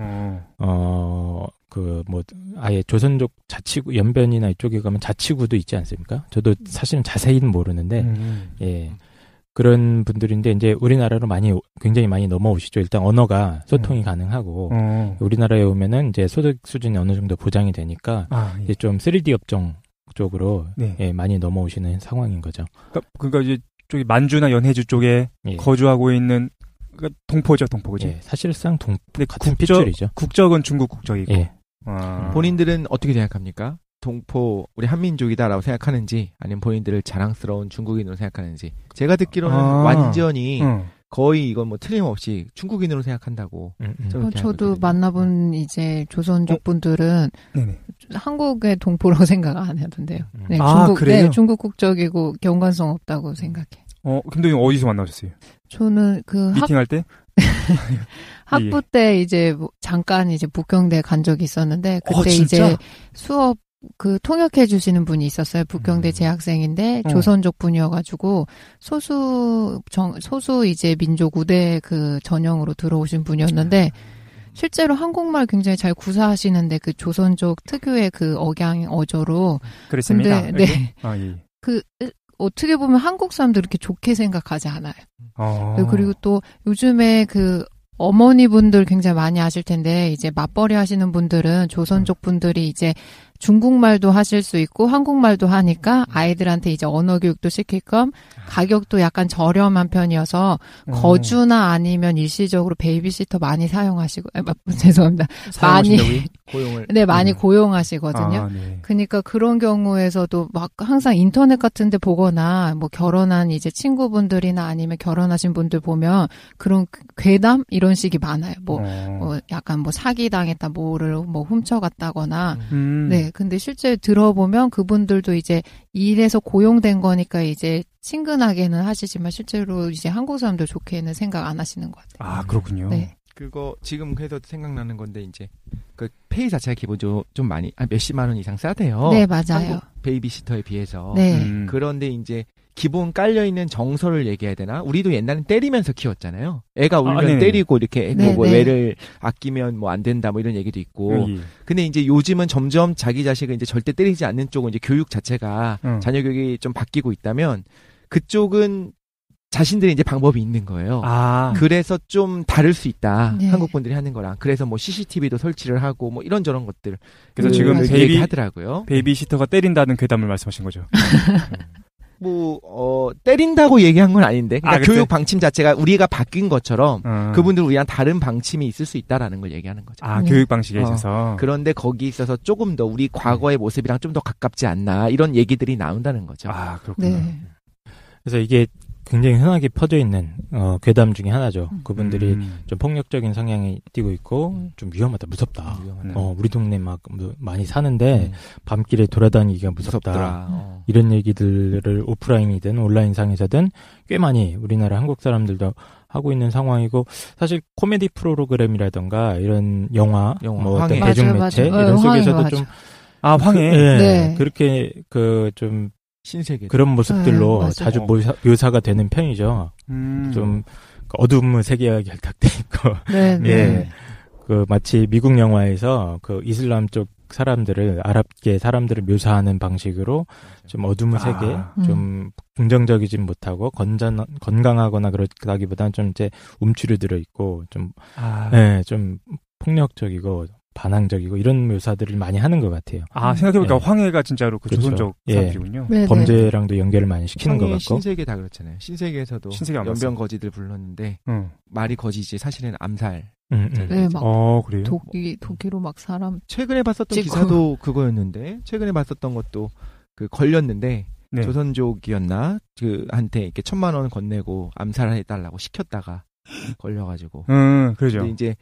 [SPEAKER 3] 아예 조선족 자치구, 연변이나 이쪽에 가면 자치구도 있지 않습니까? 저도 사실은 자세히는 모르는데, 예. 그런 분들인데, 이제 우리나라로 굉장히 많이 넘어오시죠. 일단 언어가 소통이 가능하고, 우리나라에 오면은 이제 소득 수준이 어느 정도 보장이 되니까, 이제 좀 3D 업종 쪽으로, 많이 넘어오시는 상황인 거죠.
[SPEAKER 2] 그러니까 이제 저기 만주나 연해주 쪽에 거주하고 있는, 그러니까 동포죠, 그지?
[SPEAKER 3] 예, 사실상 같은 핏줄이죠.
[SPEAKER 2] 국적은 중국 국적이고.
[SPEAKER 3] 예.
[SPEAKER 4] 본인들은 어떻게 생각합니까? 동포 우리 한민족이다라고 생각하는지 아니면 본인들을 자랑스러운 중국인으로 생각하는지. 제가 듣기로는 완전히 거의 이건 뭐 틀림없이 중국인으로 생각한다고.
[SPEAKER 1] 저도 만나본 이제 조선족 분들은 한국의 동포라고 생각 안 하던데요. 네,
[SPEAKER 2] 그래요?
[SPEAKER 1] 중국 국적이고 연관성 없다고 생각해.
[SPEAKER 2] 김도영 어디서 만나셨어요?
[SPEAKER 1] 저는
[SPEAKER 2] 미팅할 때?
[SPEAKER 1] 학부 때 이제 잠깐 이제 북경대 간 적이 있었는데 그때
[SPEAKER 2] 진짜?
[SPEAKER 1] 이제 수업 통역해 주시는 분이 있었어요. 북경대 재학생인데 조선족 분이어가지고 소수 이제 민족 우대 전형으로 들어오신 분이었는데 실제로 한국말 굉장히 잘 구사하시는데 그 조선족 특유의 억양 어조로.
[SPEAKER 2] 그렇습니다.
[SPEAKER 1] 근데 어떻게 보면 한국 사람들 이렇게 좋게 생각하지 않아요. 그리고 또 요즘에 어머니분들 굉장히 많이 하실 텐데 이제 맞벌이 하시는 분들은 조선족 분들이 이제 중국말도 하실 수 있고 한국말도 하니까 아이들한테 이제 언어 교육도 시킬 겸 가격도 약간 저렴한 편이어서 거주나 아니면 일시적으로 베이비시터 많이 사용하시고 죄송합니다. 많이 고용하시거든요. 그러니까 그런 경우에서도 막 항상 인터넷 같은 데 보거나 뭐 결혼한 이제 친구분들이나 아니면 결혼하신 분들 보면 그런 괴담 이런 식이 많아요. 뭐 약간 뭐 사기당했다 뭐를 뭐 훔쳐갔다거나 네. 근데 실제 들어보면 그분들도 이제 일에서 고용된 거니까 이제 친근하게는 하시지만 실제로 이제 한국 사람들 좋게는 생각 안 하시는 것 같아요.
[SPEAKER 2] 그렇군요.
[SPEAKER 1] 네.
[SPEAKER 4] 그거 지금 해서 생각나는 건데 이제 그 페이 자체가 기본적으로 좀 많이 몇십만 원 이상 싸대요.
[SPEAKER 1] 네, 맞아요.
[SPEAKER 4] 베이비시터에 비해서.
[SPEAKER 1] 네.
[SPEAKER 4] 그런데 이제 기본 깔려있는 정서를 얘기해야 되나? 우리도 옛날엔 때리면서 키웠잖아요. 애가 울면 때리고 이렇게 뭐 애를 아끼면 뭐 안 된다 뭐 이런 얘기도 있고. 근데 이제 요즘은 점점 자기 자식을 이제 절대 때리지 않는 쪽은 이제 교육 자체가 자녀 교육이 좀 바뀌고 있다면 그쪽은 자신들이 이제 방법이 있는 거예요. 그래서 좀 다를 수 있다.
[SPEAKER 1] 네.
[SPEAKER 4] 한국 분들이 하는 거랑. 그래서 뭐 CCTV도 설치를 하고 뭐 이런저런 것들.
[SPEAKER 2] 그래서 지금
[SPEAKER 4] 얘기하더라고요.
[SPEAKER 2] 베이비시터가 때린다는 괴담을 말씀하신 거죠.
[SPEAKER 4] 때린다고 얘기한 건 아닌데. 그러니까 교육 방침 자체가 우리가 바뀐 것처럼 그분들 우리랑 다른 방침이 있을 수 있다라는 걸 얘기하는 거죠.
[SPEAKER 2] 교육 방식에 있어서.
[SPEAKER 4] 그런데 거기 있어서 조금 더 우리 과거의 모습이랑 좀 더 가깝지 않나 이런 얘기들이 나온다는 거죠.
[SPEAKER 2] 그렇구나.
[SPEAKER 1] 네.
[SPEAKER 3] 그래서 이게 굉장히 흔하게 퍼져 있는 괴담 중에 하나죠. 그분들이 좀 폭력적인 성향이 띠고 있고 좀 위험하다, 무섭다. 우리 동네 막 많이 사는데 밤길에 돌아다니기가 무섭다. 이런 얘기들을 오프라인이든 온라인상에서든 꽤 많이 우리나라 한국 사람들도 하고 있는 상황이고 사실 코미디 프로그램이라던가 이런 영화 뭐 어떤 대중매체 이런 속에서도 좀
[SPEAKER 2] 황해.
[SPEAKER 3] 네. 그렇게 좀
[SPEAKER 4] 신세계.
[SPEAKER 3] 그런 모습들로
[SPEAKER 1] 맞아요.
[SPEAKER 3] 자주 묘사가 되는 편이죠. 좀 어두운 세계가 결탁돼 있고.
[SPEAKER 1] 네, 네.
[SPEAKER 3] 예. 그 마치 미국 영화에서 그 이슬람 쪽 사람들을 아랍계 사람들을 묘사하는 방식으로 좀 어두운 세계, 좀 긍정적이진 못하고 건강하거나 그러다기보다는 좀 이제 움츠려 들어 있고 좀 예, 좀 폭력적이고 반항적이고 이런 묘사들을 많이 하는 것 같아요.
[SPEAKER 2] 생각해보니까
[SPEAKER 3] 예.
[SPEAKER 2] 황해가 진짜로 그
[SPEAKER 3] 그렇죠.
[SPEAKER 2] 조선족
[SPEAKER 3] 예.
[SPEAKER 2] 사람들이군요.
[SPEAKER 1] 네, 네.
[SPEAKER 3] 범죄랑도 연결을 많이 시키는 것
[SPEAKER 4] 황해
[SPEAKER 3] 같고.
[SPEAKER 4] 신세계 다 그렇잖아요. 신세계에서도
[SPEAKER 2] 신세계 안 봤어.
[SPEAKER 4] 연변 거지들 불렀는데 말이 거지지 사실은 암살.
[SPEAKER 1] 네, 막
[SPEAKER 2] 그래요?
[SPEAKER 1] 도끼로 막 사람
[SPEAKER 4] 최근에 봤었던
[SPEAKER 1] 찍고.
[SPEAKER 4] 기사도 그거였는데 최근에 봤었던 것도 그 걸렸는데
[SPEAKER 2] 네.
[SPEAKER 4] 조선족이었나 그한테 이렇게 1,000만 원 건네고 암살해달라고 시켰다가 걸려가지고.
[SPEAKER 2] 그러죠.
[SPEAKER 4] 근데 이제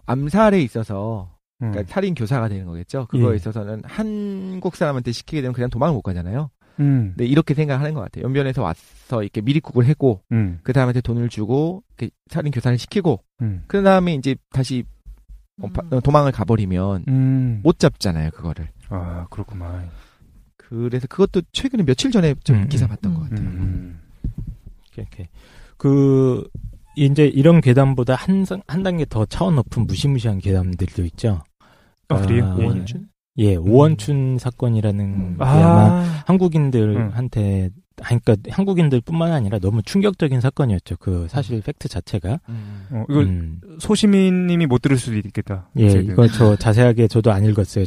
[SPEAKER 4] 암살에 있어서 그러니까 살인 교사가 되는 거겠죠. 그거에
[SPEAKER 3] 예.
[SPEAKER 4] 있어서는 한국 사람한테 시키게 되면 그냥 도망을 못 가잖아요.
[SPEAKER 2] 네,
[SPEAKER 4] 근데 이렇게 생각하는 것 같아요. 연변에서 와서 이렇게 미리국을 해고 그 사람한테 돈을 주고 이렇게 살인 교사를 시키고 그 다음에 이제 다시 도망을 가버리면 못 잡잖아요. 그거를.
[SPEAKER 2] 그렇구만.
[SPEAKER 4] 그래서 그것도 최근에 며칠 전에 좀 기사 봤던 것 같아요.
[SPEAKER 3] 이렇게 이제 이런 괴담보다 한 단계 더 차원 높은 무시무시한 괴담들도 있죠.
[SPEAKER 2] 그래요?
[SPEAKER 4] 오원춘?
[SPEAKER 3] 예, 오원춘 사건이라는 게 아마 한국인들한테, 그러니까 한국인들뿐만 아니라 너무 충격적인 사건이었죠. 그 사실 팩트 자체가.
[SPEAKER 2] 이거 소시민님이 못 들을 수도 있겠다.
[SPEAKER 3] 예, 이거 저 자세하게 저도 안 읽었어요.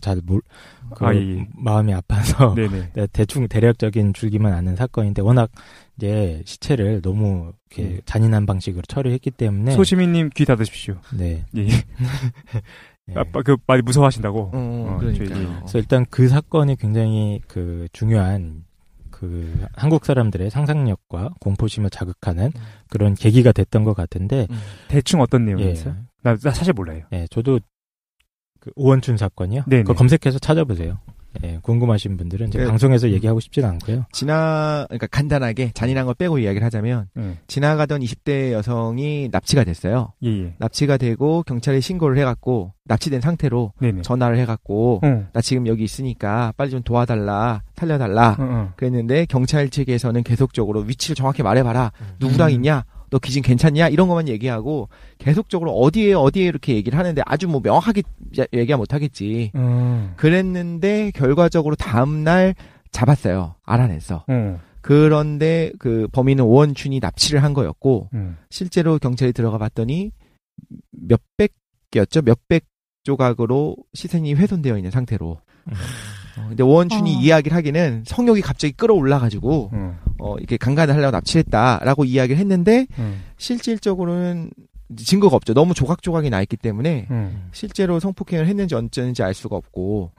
[SPEAKER 2] 예.
[SPEAKER 3] 마음이 아파서
[SPEAKER 2] 네네.
[SPEAKER 3] 대충 대략적인 줄기만 아는 사건인데 워낙 이제 시체를 너무 이렇게 잔인한 방식으로 처리했기 때문에
[SPEAKER 2] 소시민님 귀 닫으십시오.
[SPEAKER 3] 네.
[SPEAKER 2] 예.
[SPEAKER 3] 예.
[SPEAKER 2] 많이 무서워하신다고.
[SPEAKER 4] 그러니까요.
[SPEAKER 3] 그래서 일단 그 사건이 굉장히 그 중요한 그 한국 사람들의 상상력과 공포심을 자극하는 그런 계기가 됐던 것 같은데
[SPEAKER 2] 대충 어떤 내용이었어요? 나 사실 몰라요.
[SPEAKER 3] 예, 저도 그 오원춘 사건이요.
[SPEAKER 2] 네네.
[SPEAKER 3] 그거 검색해서 찾아보세요. 예, 궁금하신 분들은 이제 방송에서 얘기하고 싶지는 않고요.
[SPEAKER 4] 그러니까 간단하게 잔인한 거 빼고 이야기를 하자면 지나가던 20대 여성이 납치가 됐어요.
[SPEAKER 2] 예.
[SPEAKER 4] 납치가 되고 경찰에 신고를 해갖고 납치된 상태로
[SPEAKER 2] 네네.
[SPEAKER 4] 전화를 해갖고 나 지금 여기 있으니까 빨리 좀 도와달라, 살려달라 그랬는데 경찰 측에서는 계속적으로 위치를 정확히 말해봐라. 누구랑 있냐? 너 기진 괜찮냐? 이런 것만 얘기하고 계속적으로 어디에 이렇게 얘기를 하는데 아주 뭐 명확하게 얘기は못하겠지. 그랬는데 결과적으로 다음날 잡았어요. 알아냈어. 그런데 그 범인은 오원춘이 납치를 한 거였고 실제로 경찰이 들어가 봤더니 몇백 개였죠. 몇백 조각으로 시선이 훼손되어 있는 상태로. 근데 오원춘이 이야기를 하기는 성욕이 갑자기 끌어올라가지고 이렇게 강간을 하려고 납치했다라고 이야기를 했는데 실질적으로는 증거가 없죠. 너무 조각조각이 나 있기 때문에 실제로 성폭행을 했는지 어쩐지 알 수가 없고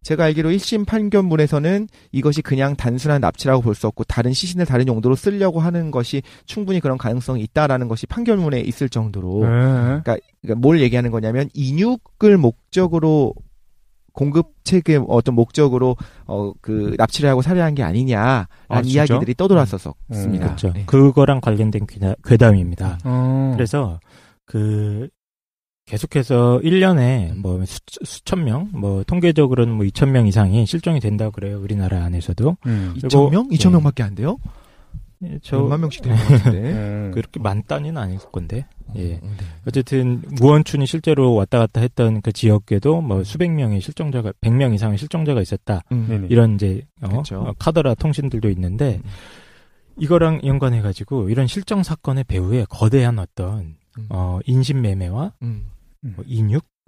[SPEAKER 4] 제가 알기로 1심 판결문에서는 이것이 그냥 단순한 납치라고 볼 수 없고 다른 시신을 다른 용도로 쓰려고 하는 것이 충분히 그런 가능성이 있다라는 것이 판결문에 있을 정도로 그러니까 뭘 얘기하는 거냐면 인육을 목적으로 공급책의 어떤 목적으로 그 납치를 하고 살해한 게 아니냐라는 이야기들이 떠돌았었습니다.
[SPEAKER 3] 그렇죠.
[SPEAKER 4] 네.
[SPEAKER 3] 그거랑 관련된 괴담입니다. 그래서 그 계속해서 1년에 뭐 수천 명, 뭐 통계적으로는 뭐 2,000명 이상이 실종이 된다고 그래요. 우리나라 안에서도.
[SPEAKER 4] 2,000명? 2,000명밖에 안 돼요? 몇만 명씩 되는 것 같은데.
[SPEAKER 3] 그렇게 많다는 아닐 건데. 예. 어쨌든 우원춘이 실제로 왔다 갔다 했던 그 지역에도 뭐 수백 명의 실종자가 100명 이상의 실종자가 있었다. 이런 이제 카더라 통신들도 있는데 이거랑 연관해 가지고 이런 실종 사건의 배후에 거대한 어떤 인신매매와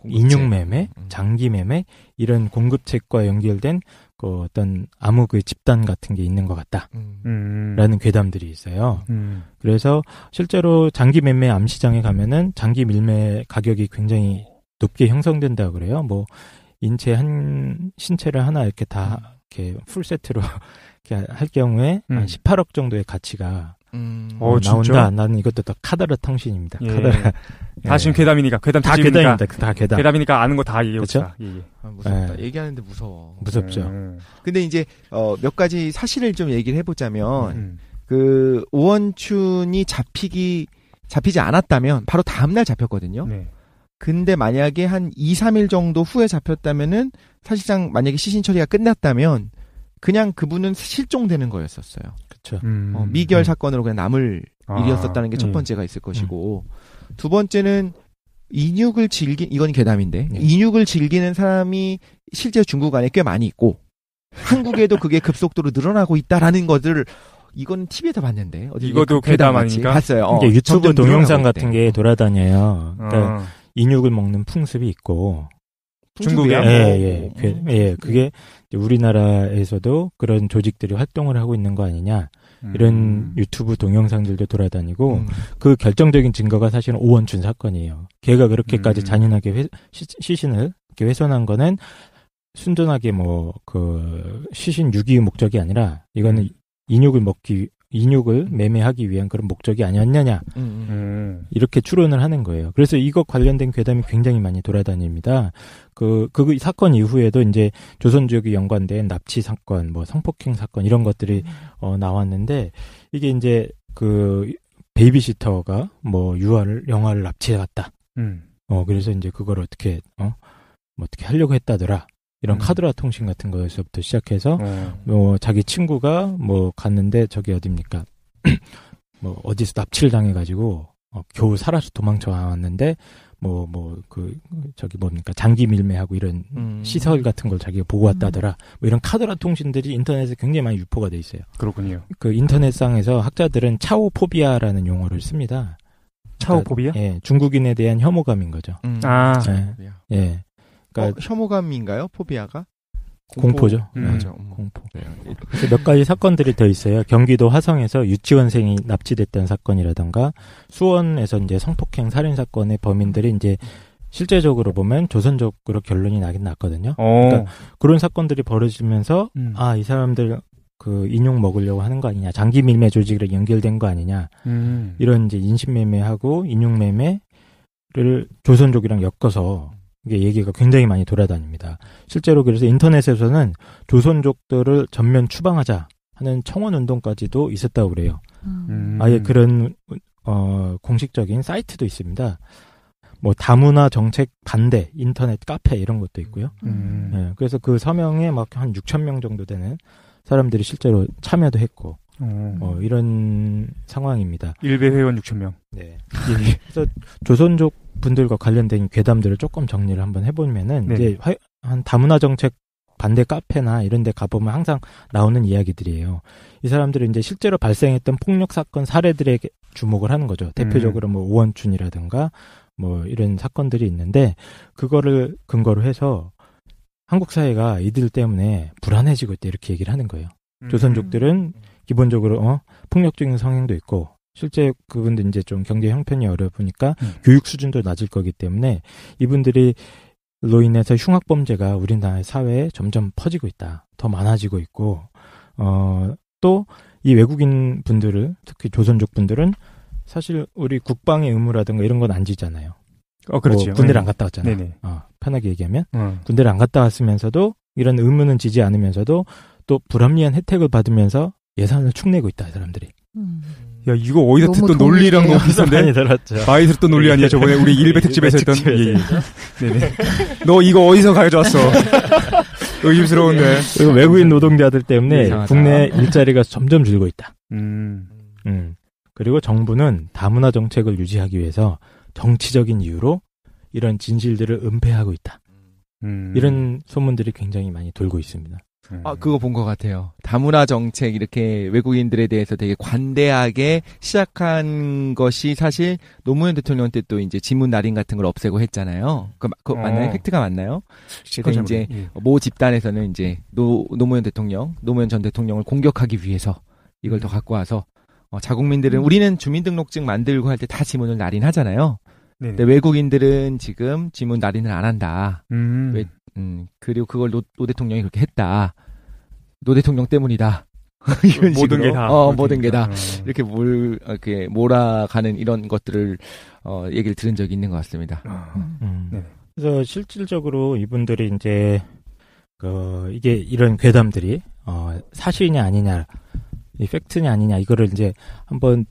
[SPEAKER 3] 인육매매, 장기매매 이런 공급책과 연결된 그 어떤 암흑의 집단 같은 게 있는 것 같다라는 괴담들이 있어요. 그래서 실제로 장기 매매 암 시장에 가면은 장기 밀매 가격이 굉장히 높게 형성된다 그래요. 뭐 신체를 하나 이렇게 다 이렇게 풀 세트로 이렇게 할 경우에 한 18억 정도의 가치가 나온다. 나는 이것도 더 카더라 통신입니다.
[SPEAKER 2] 예.
[SPEAKER 3] 카더라.
[SPEAKER 2] 다 지금 괴담이니까
[SPEAKER 3] 다 괴담입니다. 다 괴담.
[SPEAKER 2] 괴담이니까 아는 거 다 얘기해봅시다.
[SPEAKER 3] 그렇죠?
[SPEAKER 4] 무섭다. 얘기하는데 무서워.
[SPEAKER 3] 무섭죠.
[SPEAKER 4] 근데 이제 몇 가지 사실을 좀 얘기를 해보자면 그 오원춘이 잡히지 않았다면 바로 다음날 잡혔거든요.
[SPEAKER 2] 네.
[SPEAKER 4] 근데 만약에 한 2, 3일 정도 후에 잡혔다면은 사실상 만약에 시신 처리가 끝났다면 그냥 그분은 실종되는 거였었어요.
[SPEAKER 3] 그렇죠.
[SPEAKER 4] 미결 사건으로 그냥 남을
[SPEAKER 2] 아,
[SPEAKER 4] 일이었었다는 게 첫 번째가 있을 것이고, 두 번째는 인육을 이건 괴담인데,
[SPEAKER 3] 네.
[SPEAKER 4] 인육을 즐기는 사람이 실제 중국 안에 꽤 많이 있고, 한국에도 그게 급속도로 늘어나고 있다라는 것을, 이건 TV에서 봤는데, 어디
[SPEAKER 2] 이것도
[SPEAKER 4] 괴담
[SPEAKER 2] 괴담
[SPEAKER 4] 같이
[SPEAKER 2] 아닙니까?
[SPEAKER 4] 봤어요.
[SPEAKER 3] 이게 유튜브
[SPEAKER 4] 점점
[SPEAKER 3] 동영상
[SPEAKER 4] 늘어나고
[SPEAKER 3] 같은
[SPEAKER 4] 있대.
[SPEAKER 3] 게 돌아다녀요. 그러니까
[SPEAKER 2] 어.
[SPEAKER 3] 인육을 먹는 풍습이 있고,
[SPEAKER 2] 중국에?
[SPEAKER 4] 풍습이야?
[SPEAKER 3] 그게 이제 우리나라에서도 그런 조직들이 활동을 하고 있는 거 아니냐, 이런 유튜브 동영상들도 돌아다니고, 그 결정적인 증거가 사실은 오원춘 사건이에요. 걔가 그렇게까지 잔인하게 시신을 이렇게 훼손한 거는 순전하게 시신 유기의 목적이 아니라, 이거는 인육을 매매하기 위한 그런 목적이 아니었느냐, 이렇게 추론을 하는 거예요. 그래서 이거 관련된 괴담이 굉장히 많이 돌아다닙니다. 그 사건 이후에도 이제 조선 지역에 연관된 납치 사건, 성폭행 사건 이런 것들이 나왔는데, 이게 이제 베이비시터가 영아를 납치해갔다. 그래서 이제 그걸 어떻게 하려고 했다더라. 이런 카드라 통신 같은 거에서부터 시작해서 자기 친구가 갔는데 저기 어딥니까? 어디서 납치를 당해가지고 겨우 살아서 도망쳐 왔는데 장기 밀매하고 이런 시설 같은 걸 자기가 보고 왔다더라. 이런 카드라 통신들이 인터넷에 굉장히 많이 유포가 돼 있어요.
[SPEAKER 2] 그렇군요.
[SPEAKER 3] 그 인터넷상에서 학자들은 차오포비아라는 용어를 씁니다.
[SPEAKER 2] 차오포비아?
[SPEAKER 3] 그러니까, 예, 중국인에 대한 혐오감인 거죠. 예. 그러니까
[SPEAKER 4] 혐오감인가요? 포비아가?
[SPEAKER 3] 공포죠.
[SPEAKER 4] 맞아.
[SPEAKER 3] 공포. 그래서 몇 가지 사건들이 더 있어요. 경기도 화성에서 유치원생이 납치됐던 사건이라던가, 수원에서 이제 성폭행 살인 사건의 범인들이 이제 실제적으로 보면 조선족으로 결론이 나긴 났거든요. 그러니까 그런 사건들이 벌어지면서 이 사람들 인용 먹으려고 하는 거 아니냐, 장기 밀매 조직이랑 연결된 거 아니냐, 이런 이제 인신매매하고 인용매매를 조선족이랑 엮어서 이게 얘기가 굉장히 많이 돌아다닙니다. 실제로 그래서 인터넷에서는 조선족들을 전면 추방하자 하는 청원 운동까지도 있었다고 그래요. 아예 그런 공식적인 사이트도 있습니다. 다문화 정책 반대 인터넷 카페 이런 것도 있고요. 예, 그래서 그 서명에 막 한 6,000명 정도 되는 사람들이 실제로 참여도 했고, 이런 상황입니다.
[SPEAKER 2] 일베 회원 6,000명.
[SPEAKER 3] 네. 그래서 조선족 분들과 관련된 괴담들을 조금 정리를 한번 해보면은,
[SPEAKER 2] 네.
[SPEAKER 3] 이제 한 다문화 정책 반대 카페나 이런 데 가보면 항상 나오는 이야기들이에요. 이 사람들은 이제 실제로 발생했던 폭력 사건 사례들에 주목을 하는 거죠. 대표적으로 오원춘이라든가 이런 사건들이 있는데, 그거를 근거로 해서 한국 사회가 이들 때문에 불안해지고 있다 이렇게 얘기를 하는 거예요. 조선족들은 기본적으로 폭력적인 성향도 있고, 실제 그분들 이제 좀 경제 형편이 어려우니까 교육 수준도 낮을 거기 때문에 이분들로 인해서 흉악범죄가 우리나라 사회에 점점 퍼지고 있다. 더 많아지고 있고, 또 이 외국인 분들을, 특히 조선족 분들은 사실 우리 국방의 의무라든가 이런 건 안 지잖아요.
[SPEAKER 2] 그렇죠.
[SPEAKER 3] 군대를 안 갔다 왔잖아요.
[SPEAKER 2] 네네.
[SPEAKER 3] 편하게 얘기하면. 군대를 안 갔다 왔으면서도 이런 의무는 지지 않으면서도 또 불합리한 혜택을 받으면서 예산을 축내고 있다, 이 사람들이.
[SPEAKER 2] 야, 이거 어디서
[SPEAKER 1] 너무
[SPEAKER 2] 듣던 논리랑 너무 비슷한데?
[SPEAKER 3] 많이 들었죠.
[SPEAKER 2] 많이 들었던 논리 아니야? 저번에 우리 일베 특집에서 했던. 예. 네네. 너 이거 어디서 가져왔어? 의심스러운데.
[SPEAKER 3] 그리고 외국인 노동자들 때문에
[SPEAKER 4] 이상하다.
[SPEAKER 3] 국내 일자리가 점점 줄고 있다.
[SPEAKER 2] 음.
[SPEAKER 3] 그리고 정부는 다문화 정책을 유지하기 위해서 정치적인 이유로 이런 진실들을 은폐하고 있다. 이런 소문들이 굉장히 많이 돌고 있습니다.
[SPEAKER 4] 그거 본 것 같아요. 다문화 정책 이렇게 외국인들에 대해서 되게 관대하게 시작한 것이 사실 노무현 대통령 때 또 이제 지문 날인 같은 걸 없애고 했잖아요. 그거 맞나요? 팩트가 맞나요? 그래서 이제 모 집단에서는 이제 노무현 전 대통령을 공격하기 위해서 이걸 더 갖고 와서 자국민들은 우리는 주민등록증 만들고 할 때 다 지문을 날인하잖아요. 근데 외국인들은 지금 지문 날인을 안 한다. 그리고 그걸 노 대통령이 그렇게 했다. 노 대통령 때문이다. 이런
[SPEAKER 2] 모든
[SPEAKER 4] 식으로.
[SPEAKER 2] 게 다.
[SPEAKER 4] 모든 게 다. 이렇게 이렇게 몰아가는 이런 것들을, 얘기를 들은 적이 있는 것 같습니다.
[SPEAKER 2] 네.
[SPEAKER 3] 그래서 실질적으로 이분들이 이제, 이게 이런 괴담들이, 사실이냐 아니냐, 이 팩트냐 아니냐, 이거를 이제 한번,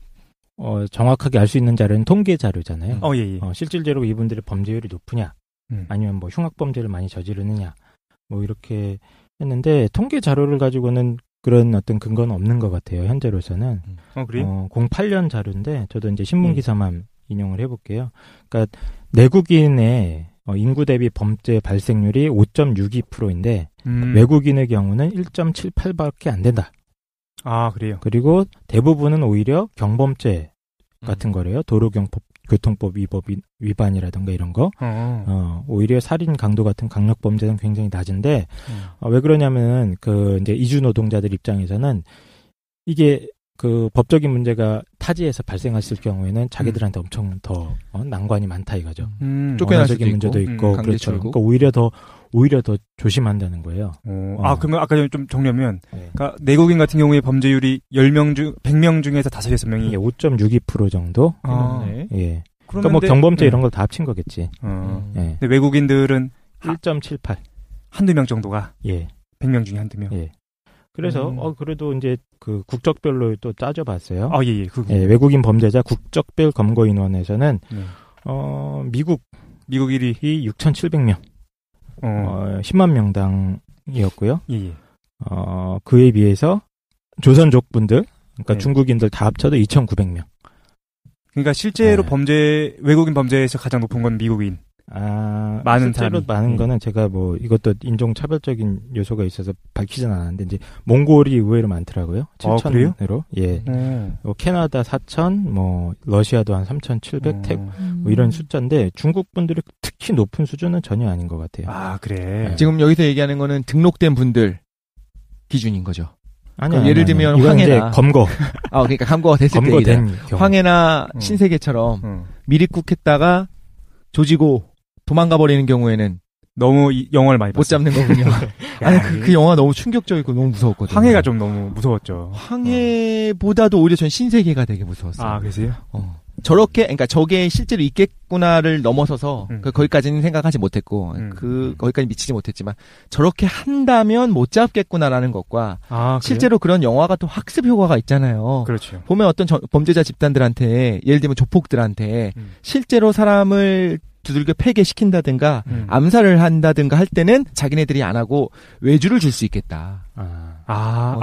[SPEAKER 3] 정확하게 알 수 있는 자료는 통계 자료잖아요.
[SPEAKER 2] 예.
[SPEAKER 3] 실질적으로 이분들의 범죄율이 높으냐, 아니면 흉악범죄를 많이 저지르느냐, 이렇게 했는데 통계 자료를 가지고는 그런 어떤 근거는 없는 것 같아요. 현재로서는.
[SPEAKER 2] 그래요?
[SPEAKER 3] 08년 자료인데 저도 이제 신문 기사만 인용을 해볼게요. 그러니까 내국인의 인구 대비 범죄 발생률이 5.62%인데 외국인의 경우는 1.78밖에 안 된다.
[SPEAKER 2] 아, 그래요?
[SPEAKER 3] 그리고 대부분은 오히려 경범죄 같은 거래요. 교통법 위반이라든가 이런 거. 오히려 살인 강도 같은 강력 범죄는 굉장히 낮은데 왜 그러냐면은 이제 이주 노동자들 입장에서는 이게 그 법적인 문제가 타지에서 발생했을 경우에는 자기들한테 엄청 더 난관이 많다 이거죠.
[SPEAKER 4] 쫓겨날 수도
[SPEAKER 3] 문제도 있고
[SPEAKER 4] 강제
[SPEAKER 3] 그렇죠.
[SPEAKER 4] 출국.
[SPEAKER 3] 그러니까 오히려 더 조심한다는 거예요.
[SPEAKER 2] 그러면 아까 좀 정리하면
[SPEAKER 3] 네.
[SPEAKER 2] 그러니까 내국인 같은 경우에 범죄율이 100명 중에서 5-6명이
[SPEAKER 3] 5.62% 정도.
[SPEAKER 4] 네.
[SPEAKER 3] 예. 그러니까 뭐 경범죄 이런 걸 다 합친 거겠지. 예.
[SPEAKER 2] 근데 외국인들은
[SPEAKER 3] 1.78.
[SPEAKER 2] 한두 명 정도가
[SPEAKER 3] 예.
[SPEAKER 2] 100명 중에 한두 명.
[SPEAKER 3] 예. 그래서 그래도 이제 그 국적별로 또 따져봤어요.
[SPEAKER 2] 예.
[SPEAKER 3] 외국인 범죄자 국적별 검거 인원에서는 미국 1위 6,700명, 10만 명당이었고요.
[SPEAKER 2] 예.
[SPEAKER 3] 그에 비해서 조선족 분들, 그러니까 중국인들 다 합쳐도 2,900명.
[SPEAKER 2] 그러니까 실제로 외국인 범죄에서 가장 높은 건 미국인. 많은
[SPEAKER 3] 실제로
[SPEAKER 2] 사람이.
[SPEAKER 3] 많은 거는 제가 뭐 이것도 인종 차별적인 요소가 있어서 밝히진 않았는데 이제 몽골이 의외로 많더라고요. 7,000으로. 예. 캐나다 4,000, 뭐 러시아도 한 3,700, 태국 뭐 이런 숫자인데 중국 분들이 특히 높은 수준은 전혀 아닌 것 같아요.
[SPEAKER 2] 아, 그래.
[SPEAKER 3] 네.
[SPEAKER 4] 지금 여기서 얘기하는 거는 등록된 분들 기준인 거죠.
[SPEAKER 3] 아니,
[SPEAKER 4] 예를 들면
[SPEAKER 3] 이건
[SPEAKER 4] 황해나
[SPEAKER 3] 이제 검거.
[SPEAKER 4] 그러니까 검거가 됐을 때
[SPEAKER 3] 검거된 경우.
[SPEAKER 4] 황해나 신세계처럼 미리국했다가 조지고 도망가 버리는 경우에는
[SPEAKER 2] 너무 영화를 많이
[SPEAKER 4] 못
[SPEAKER 2] 봤어요.
[SPEAKER 4] 잡는 거군요. 아니 그 영화 너무 충격적이고 너무 무서웠거든요.
[SPEAKER 2] 황해가 좀 너무 무서웠죠.
[SPEAKER 4] 황해보다도 오히려 전 신세계가 되게 무서웠어요.
[SPEAKER 2] 아, 그러세요?
[SPEAKER 4] 저렇게, 그러니까 저게 실제로 있겠구나를 넘어서서 거기까지는 생각하지 못했고 거기까지 미치지 못했지만 저렇게 한다면 못 잡겠구나라는 것과 실제로 그런 영화가 또 학습 효과가 있잖아요.
[SPEAKER 2] 그렇죠.
[SPEAKER 4] 보면 어떤 범죄자 집단들한테 예를 들면 조폭들한테 실제로 사람을 두들겨 폐괴시킨다든가 암살을 한다든가 할 때는 자기네들이 안 하고 외주를 줄 수 있겠다.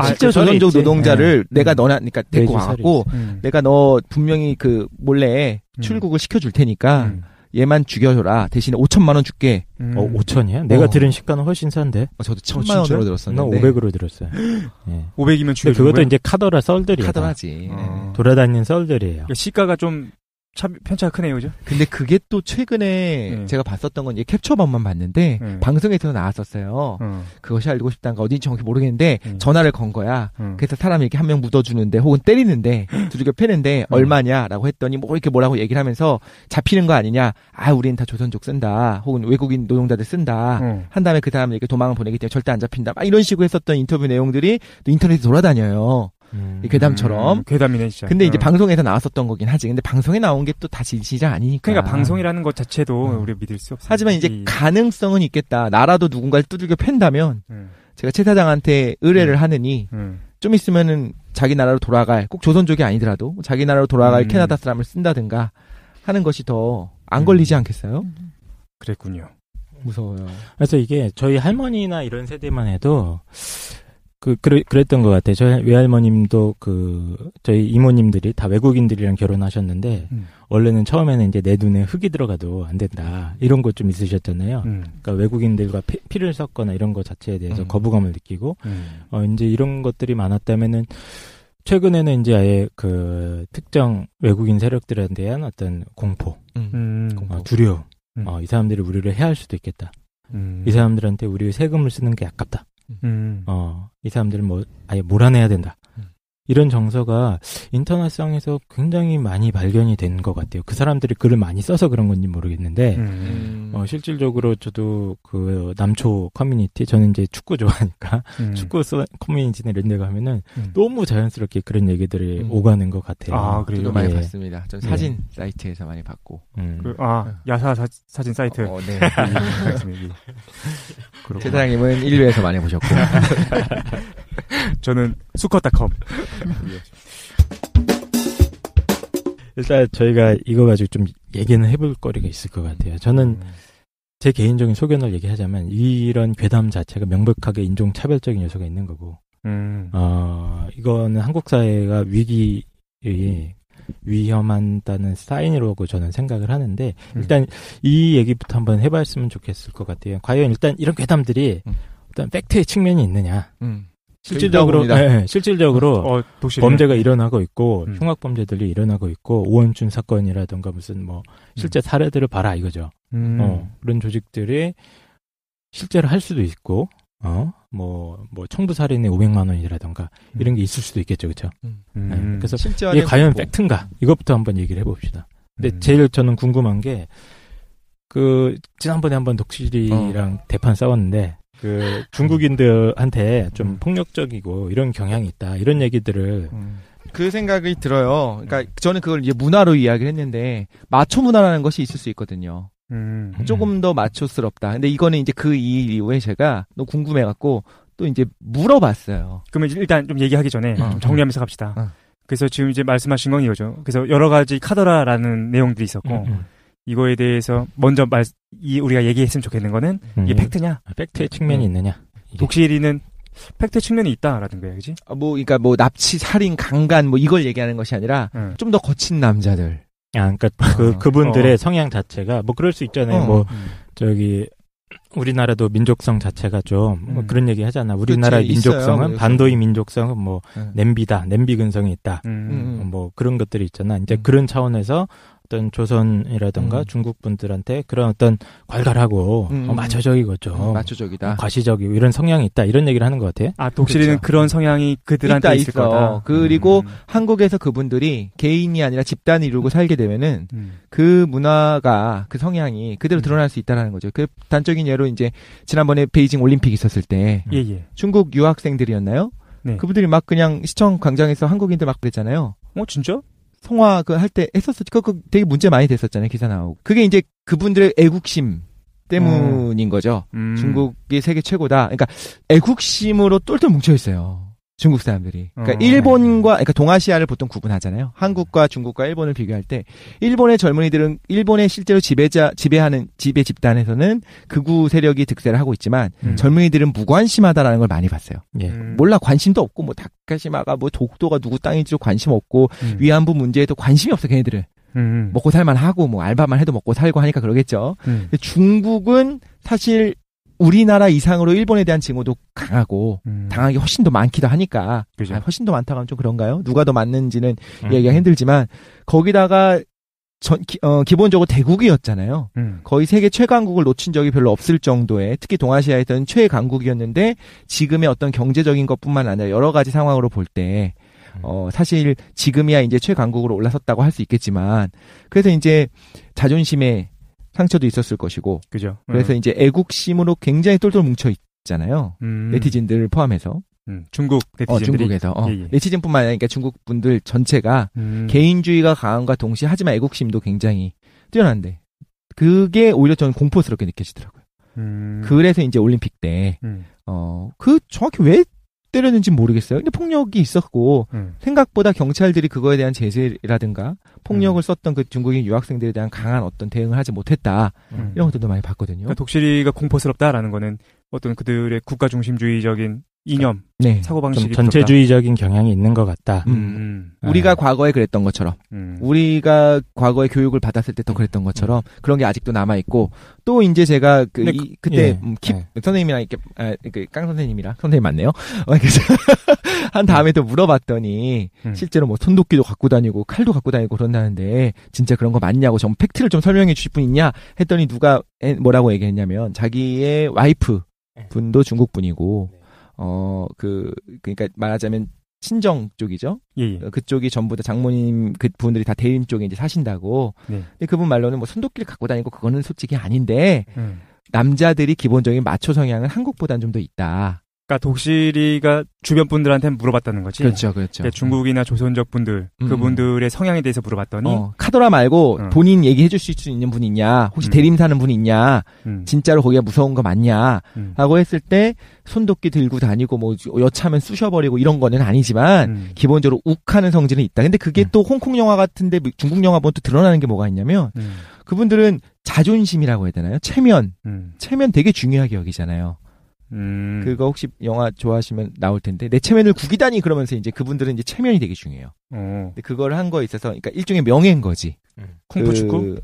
[SPEAKER 4] 실제로 조선족 노동자를 내가 그러니까 데리고 와갖고 내가 너 분명히 그 몰래 출국을 시켜줄 테니까 얘만 죽여줘라. 대신에 5,000만 원 줄게.
[SPEAKER 3] 5,000이야? 내가 들은 시가는 훨씬 싼데.
[SPEAKER 4] 저도 1,000만 원으로 들었었는데.
[SPEAKER 3] 난 500으로 들었어요. 예.
[SPEAKER 2] 500이면 죽여주는
[SPEAKER 3] 그것도
[SPEAKER 2] 거야?
[SPEAKER 3] 이제 카더라 썰들이에요.
[SPEAKER 4] 카더라지.
[SPEAKER 3] 돌아다니는 썰들이에요.
[SPEAKER 2] 그러니까 시가가 좀 편차가 크네요, 그죠?
[SPEAKER 4] 근데 그게 또 최근에 제가 봤었던 건 캡처본만 봤는데 방송에서 나왔었어요. 그것이 알고 싶다는가 어딘지 정확히 모르겠는데 전화를 건 거야. 그래서 사람이 이렇게 한 명 묻어주는데 혹은 때리는데 두들겨 패는데 얼마냐라고 했더니 뭐 이렇게 뭐라고 얘기를 하면서 잡히는 거 아니냐. 우린 다 조선족 쓴다. 혹은 외국인 노동자들 쓴다. 한 다음에 그 사람을 이렇게 도망을 보내기 때문에 절대 안 잡힌다. 막 이런 식으로 했었던 인터뷰 내용들이 또 인터넷에 돌아다녀요. 이 괴담처럼.
[SPEAKER 2] 괴담이네, 진짜.
[SPEAKER 4] 근데 이제 방송에서 나왔었던 거긴 하지. 근데 방송에 나온 게 또 다 진실이 아니니까.
[SPEAKER 2] 그러니까 방송이라는 것 자체도 우리가 믿을 수 없어.
[SPEAKER 4] 하지만 이제 가능성은 있겠다. 나라도 누군가를 두들겨 팬다면 제가 최 사장한테 의뢰를 하느니 좀 있으면은 자기 나라로 돌아갈, 꼭 조선족이 아니더라도 자기 나라로 돌아갈 캐나다 사람을 쓴다든가 하는 것이 더 안 걸리지 않겠어요?
[SPEAKER 2] 그랬군요.
[SPEAKER 4] 무서워요.
[SPEAKER 3] 그래서 이게 저희 할머니나 이런 세대만 해도 그랬던 것 같아요. 저희 외할머님도 저희 이모님들이 다 외국인들이랑 결혼하셨는데, 원래는 처음에는 이제 내 눈에 흙이 들어가도 안 된다. 이런 것 좀 있으셨잖아요. 그러니까 외국인들과 피를 섞거나 이런 것 자체에 대해서 거부감을 느끼고, 이제 이런 것들이 많았다면은, 최근에는 이제 아예 특정 외국인 세력들에 대한 어떤 공포, 두려움, 이 사람들이 우리를 해할 수도 있겠다. 이 사람들한테 우리 세금을 쓰는 게 아깝다. 이 사람들은 아예 몰아내야 된다. 이런 정서가 인터넷상에서 굉장히 많이 발견이 된 것 같아요. 그 사람들이 글을 많이 써서 그런 건지 모르겠는데, 실질적으로 저도 남초 커뮤니티, 저는 이제 축구 좋아하니까, 축구 커뮤니티나 이런 데 가면은 너무 자연스럽게 그런 얘기들이 오가는 것 같아요.
[SPEAKER 4] 그래요? 저도 많이 봤습니다. 전 사진 사이트에서 많이 봤고.
[SPEAKER 2] 야사 사진 사이트.
[SPEAKER 4] 네.
[SPEAKER 2] 최
[SPEAKER 4] 사장님은 1회에서 많이 보셨고.
[SPEAKER 2] 저는 수컷닷컴.
[SPEAKER 3] 일단 저희가 이거 가지고 좀 얘기는 해볼 거리가 있을 것 같아요. 저는 제 개인적인 소견을 얘기하자면 이런 괴담 자체가 명백하게 인종차별적인 요소가 있는 거고, 이거는 한국 사회가 위험한다는 사인이라고 저는 생각을 하는데, 일단 이 얘기부터 한번 해봤으면 좋겠을 것 같아요. 과연 일단 이런 괴담들이 어떤 팩트의 측면이 있느냐. 실질적으로 범죄가 일어나고 있고, 흉악범죄들이 일어나고 있고, 오원춘 사건이라던가 무슨 뭐 실제 사례들을 봐라 이거죠. 그런 조직들이 실제로 할 수도 있고, 뭐 청부 살인에 500만 원이라던가 이런 게 있을 수도 있겠죠, 그렇죠? 그래서 이게 과연 팩트인가? 이것부터 한번 얘기를 해봅시다. 근데 제일 저는 궁금한 게 지난번에 한번 독실이랑 대판 싸웠는데 중국인들한테 좀 폭력적이고 이런 경향이 있다 이런 얘기들을
[SPEAKER 4] 그 생각이 들어요. 그러니까 저는 그걸 이제 문화로 이야기를 했는데 마초 문화라는 것이 있을 수 있거든요. 조금 더 마초스럽다. 근데 이거는 이제 그 이후에 제가 너무 궁금해갖고 또 이제 물어봤어요.
[SPEAKER 2] 그러면 일단 좀 얘기하기 전에 좀 정리하면서 갑시다. 그래서 지금 이제 말씀하신 건 이거죠. 그래서 여러 가지 카더라라는 내용들이 있었고 이거에 대해서 먼저 우리가 얘기했으면 좋겠는 거는 이게 팩트냐?
[SPEAKER 3] 팩트의 측면이 있느냐?
[SPEAKER 2] 독실이는 팩트 측면이 있다라는 거예요, 그지?
[SPEAKER 4] 그러니까 납치, 살인, 강간 이걸 얘기하는 것이 아니라 좀 더 거친 남자들.
[SPEAKER 3] 그러니까 그분들의 성향 자체가 그럴 수 있잖아요. 우리나라도 민족성 자체가 좀 그런 얘기 하잖아. 우리나라의 민족성은 있어요. 반도의 민족성은 냄비다, 냄비 근성이 있다. 그런 것들이 있잖아. 이제 그런 차원에서 어떤 조선이라든가 중국 분들한테 그런 어떤 괄괄하고 마초적이겠죠.
[SPEAKER 4] 마초적이다.
[SPEAKER 3] 과시적이고 이런 성향이 있다. 이런 얘기를 하는 것 같아요.
[SPEAKER 2] 독실이는
[SPEAKER 4] 그렇죠.
[SPEAKER 2] 그런 성향이 그들한테 있을 거다.
[SPEAKER 4] 그리고 한국에서 그분들이 개인이 아니라 집단을 이루고 살게 되면은 그 문화가 그 성향이 그대로 드러날 수 있다라는 거죠. 그 단적인 예로 이제 지난번에 베이징 올림픽 있었을 때 중국 유학생들이었나요?
[SPEAKER 2] 네.
[SPEAKER 4] 그분들이 막 그냥 시청 광장에서 한국인들 막 그랬잖아요.
[SPEAKER 2] 진짜?
[SPEAKER 4] 성화 할 때 했었었지. 그거 되게 문제 많이 됐었잖아요. 기사 나오고. 그게 이제 그분들의 애국심 때문인 거죠. 중국이 세계 최고다. 그러니까 애국심으로 똘똘 뭉쳐 있어요. 중국 사람들이. 그러니까 그러니까 동아시아를 보통 구분하잖아요. 한국과 중국과 일본을 비교할 때 일본의 젊은이들은 일본의 실제로 지배 집단에서는 극우 세력이 득세를 하고 있지만 젊은이들은 무관심하다라는 걸 많이 봤어요. 몰라, 관심도 없고 다카시마가 독도가 누구 땅인지도 관심 없고 위안부 문제에도 관심이 없어 걔네들은. 먹고 살만 하고 알바만 해도 먹고 살고 하니까 그러겠죠. 근데 중국은 사실 우리나라 이상으로 일본에 대한 증오도 강하고 당하기 훨씬 더 많기도 하니까.
[SPEAKER 2] 그죠.
[SPEAKER 4] 훨씬 더 많다고 하면 좀 그런가요? 누가 더 많는지는 얘기가 힘들지만 거기다가 기본적으로 대국이었잖아요. 거의 세계 최강국을 놓친 적이 별로 없을 정도의, 특히 동아시아에서는 최강국이었는데 지금의 어떤 경제적인 것뿐만 아니라 여러 가지 상황으로 볼 때 사실 지금이야 이제 최강국으로 올라섰다고 할 수 있겠지만, 그래서 이제 자존심에 상처도 있었을 것이고,
[SPEAKER 2] 그죠.
[SPEAKER 4] 그래서 이제 애국심으로 굉장히 똘똘 뭉쳐 있잖아요. 네티즌들을 포함해서.
[SPEAKER 2] 중국 네티즌들이.
[SPEAKER 4] 중국에서. 네티즌뿐만 아니라 그러니까 중국 분들 전체가 개인주의가 강함과 동시에 하지만 애국심도 굉장히 뛰어난데, 그게 오히려 저는 공포스럽게 느껴지더라고요. 그래서 이제 올림픽 때, 정확히 왜 때렸는지 모르겠어요. 근데 폭력이 있었고, 생각보다 경찰들이 그거에 대한 제재라든가 폭력을 썼던 그 중국인 유학생들에 대한 강한 어떤 대응을 하지 못했다. 이런 것들도 많이 봤거든요.
[SPEAKER 2] 그러니까 독실이가 공포스럽다라는 거는 어떤 그들의 국가 중심주의적인 이념, 사고방식이
[SPEAKER 3] 전체주의적인 경향이 있는 것 같다.
[SPEAKER 4] 우리가 과거에 그랬던 것처럼, 우리가 과거에 교육을 받았을 때 더 그랬던 것처럼 그런 게 아직도 남아 있고, 또 이제 제가 그때 선생님이랑 이렇게 깡 선생님이랑 선생님 맞네요. 그래서 한 다음에 또 물어봤더니 실제로 손도끼도 갖고 다니고 칼도 갖고 다니고 그런다는데 진짜 그런 거 맞냐고, 좀 팩트를 좀 설명해 주실 분 있냐 했더니 누가 뭐라고 얘기했냐면, 자기의 와이프 분도 중국 분이고. 그러니까 말하자면 친정 쪽이죠. 그쪽이 전부 다 장모님 그 분들이 다 대림 쪽에 이제 사신다고. 근데 그분 말로는 손도끼를 갖고 다니고 그거는 솔직히 아닌데 남자들이 기본적인 마초 성향은 한국보다는 좀 더 있다.
[SPEAKER 2] 그러니까 독실이가 주변 분들한테 물어봤다는 거지.
[SPEAKER 4] 그렇죠.
[SPEAKER 2] 그러니까 중국이나 조선족 분들, 그분들의 성향에 대해서 물어봤더니
[SPEAKER 4] 카더라 말고 본인 얘기해 줄 수 있는 분 있냐, 혹시 대림 사는 분 있냐, 진짜로 거기가 무서운 거 맞냐 라고 했을 때 손도끼 들고 다니고 여차하면 쑤셔버리고 이런 거는 아니지만 기본적으로 욱하는 성질은 있다. 근데 그게 또 홍콩 영화 같은데 중국 영화 보면 또 드러나는 게 뭐가 있냐면 그분들은 자존심이라고 해야 되나요? 체면 되게 중요하게 여기잖아요. 그거 혹시 영화 좋아하시면 나올 텐데 내 체면을 구기다니 그러면서 이제 그분들은 이제 체면이 되게 중요해요. 근데 그걸 한 거에 있어서 그러니까 일종의 명예인 거지.
[SPEAKER 2] 쿵푸 축구?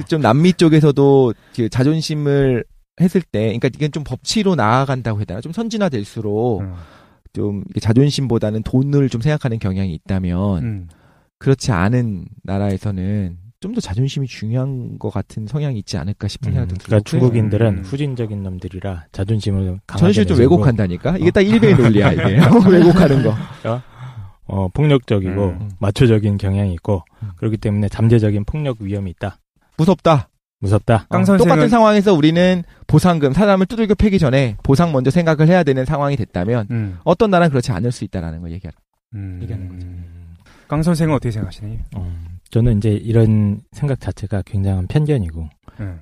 [SPEAKER 4] 좀 남미 쪽에서도 그 자존심을 했을 때, 그러니까 이게 좀 법치로 나아간다고 해야 되나? 좀 선진화될수록 좀 자존심보다는 돈을 좀 생각하는 경향이 있다면 그렇지 않은 나라에서는 좀 더 자존심이 중요한 것 같은 성향이 있지 않을까 싶은 생각도 들고.
[SPEAKER 3] 그러니까 중국인들은 후진적인 놈들이라 자존심을 강하게
[SPEAKER 4] 자존심을 좀 왜곡한다니까? 이게 딱 일베의 논리야, 이게. 왜곡하는 거.
[SPEAKER 3] 폭력적이고 마초적인 경향이 있고 그렇기 때문에 잠재적인 폭력 위험이 있다.
[SPEAKER 4] 무섭다. 똑같은 상황에서 우리는 보상금, 사람을 두들겨 패기 전에 보상 먼저 생각을 해야 되는 상황이 됐다면 어떤 나라는 그렇지 않을 수 있다라는 걸 얘기하는 거죠.
[SPEAKER 2] 강 선생은 어떻게 생각하시나요?
[SPEAKER 3] 저는 이제 이런 생각 자체가 굉장한 편견이고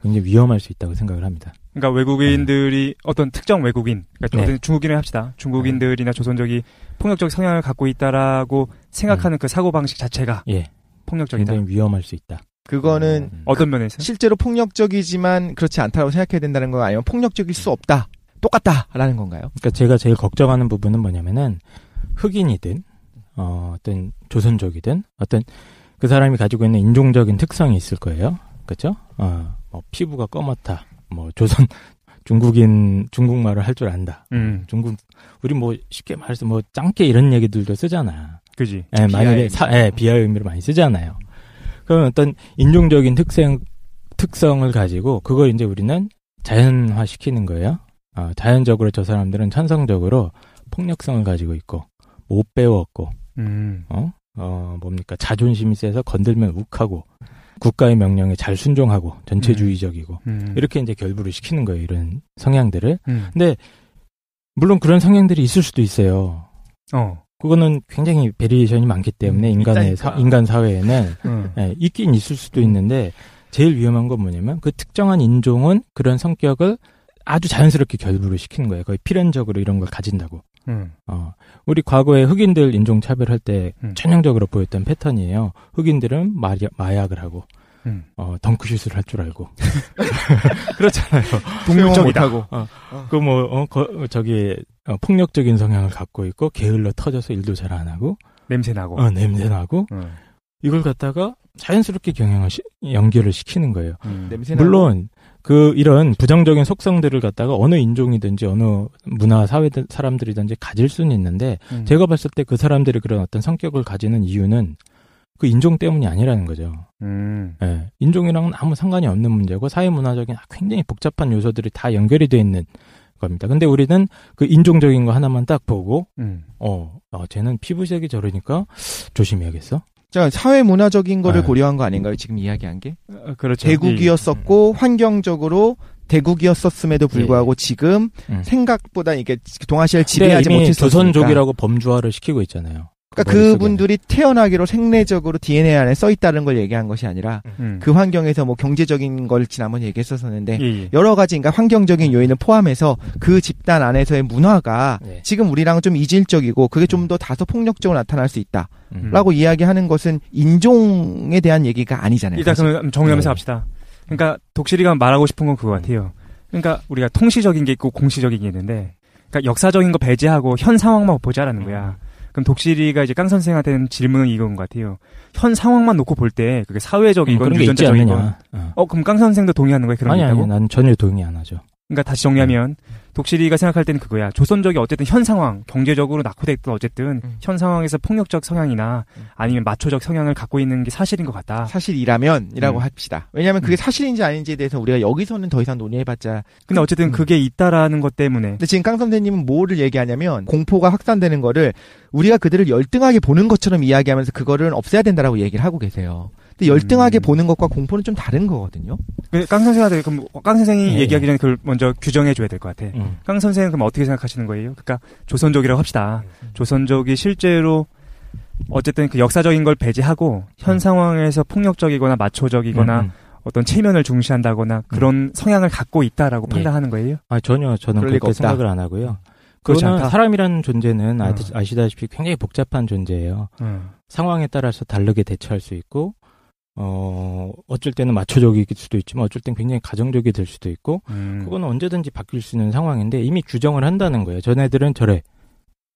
[SPEAKER 3] 굉장히 위험할 수 있다고 생각을 합니다.
[SPEAKER 2] 그러니까 외국인들이 어떤 특정 외국인, 그러니까 어떤 중국인을 합시다. 중국인들이나 조선족이 폭력적 성향을 갖고 있다라고 생각하는 그 사고방식 자체가 폭력적이다.
[SPEAKER 3] 굉장히 위험할 수 있다.
[SPEAKER 4] 그거는
[SPEAKER 2] 어떤 면에서?
[SPEAKER 4] 실제로 폭력적이지만 그렇지 않다고 생각해야 된다는 거 아니면 폭력적일 수 없다. 똑같다라는 건가요?
[SPEAKER 3] 그러니까 제가 제일 걱정하는 부분은 뭐냐면은 흑인이든 어떤 조선족이든 어떤 그 사람이 가지고 있는 인종적인 특성이 있을 거예요. 그렇죠? 뭐 피부가 검었다. 뭐 중국말을 할 줄 안다. 우리 뭐 쉽게 말해서 뭐 짱깨 이런 얘기들도 쓰잖아.
[SPEAKER 2] 그지?
[SPEAKER 3] 만약에 비하의 의미로 많이 쓰잖아요. 그러면 어떤 인종적인 특성을 가지고 그걸 이제 우리는 자연화 시키는 거예요. 자연적으로 저 사람들은 천성적으로 폭력성을 가지고 있고 못 배웠고 뭡니까 자존심이 세서 건들면 욱하고 국가의 명령에 잘 순종하고 전체주의적이고 이렇게 이제 결부를 시키는 거예요. 이런 성향들을. 근데 물론 그런 성향들이 있을 수도 있어요. 그거는 굉장히 베리에이션이 많기 때문에 인간 사회에는 있긴 있을 수도 있는데 제일 위험한 건 뭐냐면 그 특정한 인종은 그런 성격을 아주 자연스럽게 결부를 시키는 거예요. 거의 필연적으로 이런 걸 가진다고. 우리 과거에 흑인들 인종차별할 때 전형적으로 보였던 패턴이에요. 흑인들은 마약을 하고 덩크슛을 할 줄 알고 그렇잖아요.
[SPEAKER 2] 동물적이다.
[SPEAKER 3] 폭력적인 성향을 갖고 있고 게을러 터져서 일도 잘 안 하고 냄새 나고 이걸 갖다가 자연스럽게 연결을 시키는 거예요. 물론 이런 부정적인 속성들을 갖다가 어느 인종이든지 어느 문화 사회 사람들이든지 가질 수는 있는데 제가 봤을 때 그 사람들이 그런 어떤 성격을 가지는 이유는 그 인종 때문이 아니라는 거죠. 인종이랑은 아무 상관이 없는 문제고 사회문화적인 굉장히 복잡한 요소들이 다 연결이 돼 있는 겁니다. 근데 우리는 그 인종적인 거 하나만 딱 보고 쟤는 피부색이 저러니까 조심해야겠어.
[SPEAKER 4] 자, 사회 문화적인 거를 고려한 거 아닌가요? 지금 이야기한 게?
[SPEAKER 2] 그렇죠.
[SPEAKER 4] 대국이었었고 환경적으로 대국이었었음에도 불구하고 지금 생각보다 이게 동아시아를 지배하지 못했었으니까
[SPEAKER 3] 조선족이라고 범주화를 시키고 있잖아요.
[SPEAKER 4] 그러니까 그분들이 태어나기로 생내적으로 DNA 안에 써 있다는 걸 얘기한 것이 아니라 그 환경에서 뭐 경제적인 걸 지난번 얘기했었는데 여러 가지 그러니까 환경적인 요인을 포함해서 그 집단 안에서의 문화가 지금 우리랑은 좀 이질적이고 그게 좀 더 다소 폭력적으로 나타날 수 있다라고 이야기하는 것은 인종에 대한 얘기가 아니잖아요.
[SPEAKER 2] 일단 그럼 정리하면서 합시다. 그러니까 독실이가 말하고 싶은 건 그거 같아요. 그러니까 우리가 통시적인 게 있고 공시적인 게 있는데 그러니까 역사적인 거 배제하고 현 상황만 보자라는 거야. 그럼 독실이가 이제 깡 선생한테는 질문은 이건 것 같아요. 현 상황만 놓고 볼 때 그게 사회적이건 유전자적이건 그럼 깡 선생도 동의하는 거예요? 그런 게 있다고?
[SPEAKER 3] 아니, 난 전혀 동의 안 하죠.
[SPEAKER 2] 그러니까 다시 정리하면 독실이가 생각할 때는 그거야. 조선족이 어쨌든 현 상황, 경제적으로 낙후됐든 어쨌든 현 상황에서 폭력적 성향이나 아니면 마초적 성향을 갖고 있는 게 사실인 것 같다.
[SPEAKER 4] 사실이라면이라고 합시다. 왜냐하면 그게 사실인지 아닌지에 대해서 우리가 여기서는 더 이상 논의해봤자.
[SPEAKER 2] 근데 어쨌든 그게 있다라는 것 때문에.
[SPEAKER 4] 근데 지금 깡 선생님은 뭐를 얘기하냐면 공포가 확산되는 거를 우리가 그들을 열등하게 보는 것처럼 이야기하면서 그거를 없애야 된다라고 얘기를 하고 계세요. 근데 열등하게 보는 것과 공포는 좀 다른 거거든요.
[SPEAKER 2] 깡 선생한테 그럼 깡 선생이 얘기하기 전에 그걸 먼저 규정해 줘야 될 것 같아. 깡 선생은 그럼 어떻게 생각하시는 거예요? 그러니까 조선족이라고 합시다. 조선족이 실제로 어쨌든 그 역사적인 걸 배제하고 현 상황에서 폭력적이거나 마초적이거나 어떤 체면을 중시한다거나 그런 성향을 갖고 있다라고 판단하는 거예요?
[SPEAKER 3] 전혀 저는 그렇게 생각을 안 하고요. 그거는 사람이라는 존재는 아시다시피 굉장히 복잡한 존재예요. 상황에 따라서 다르게 대처할 수 있고 어쩔 때는 마초적일 수도 있지만 어쩔 땐 굉장히 가정적이 될 수도 있고 그거는 언제든지 바뀔 수 있는 상황인데 이미 규정을 한다는 거예요. 전애들은 저래.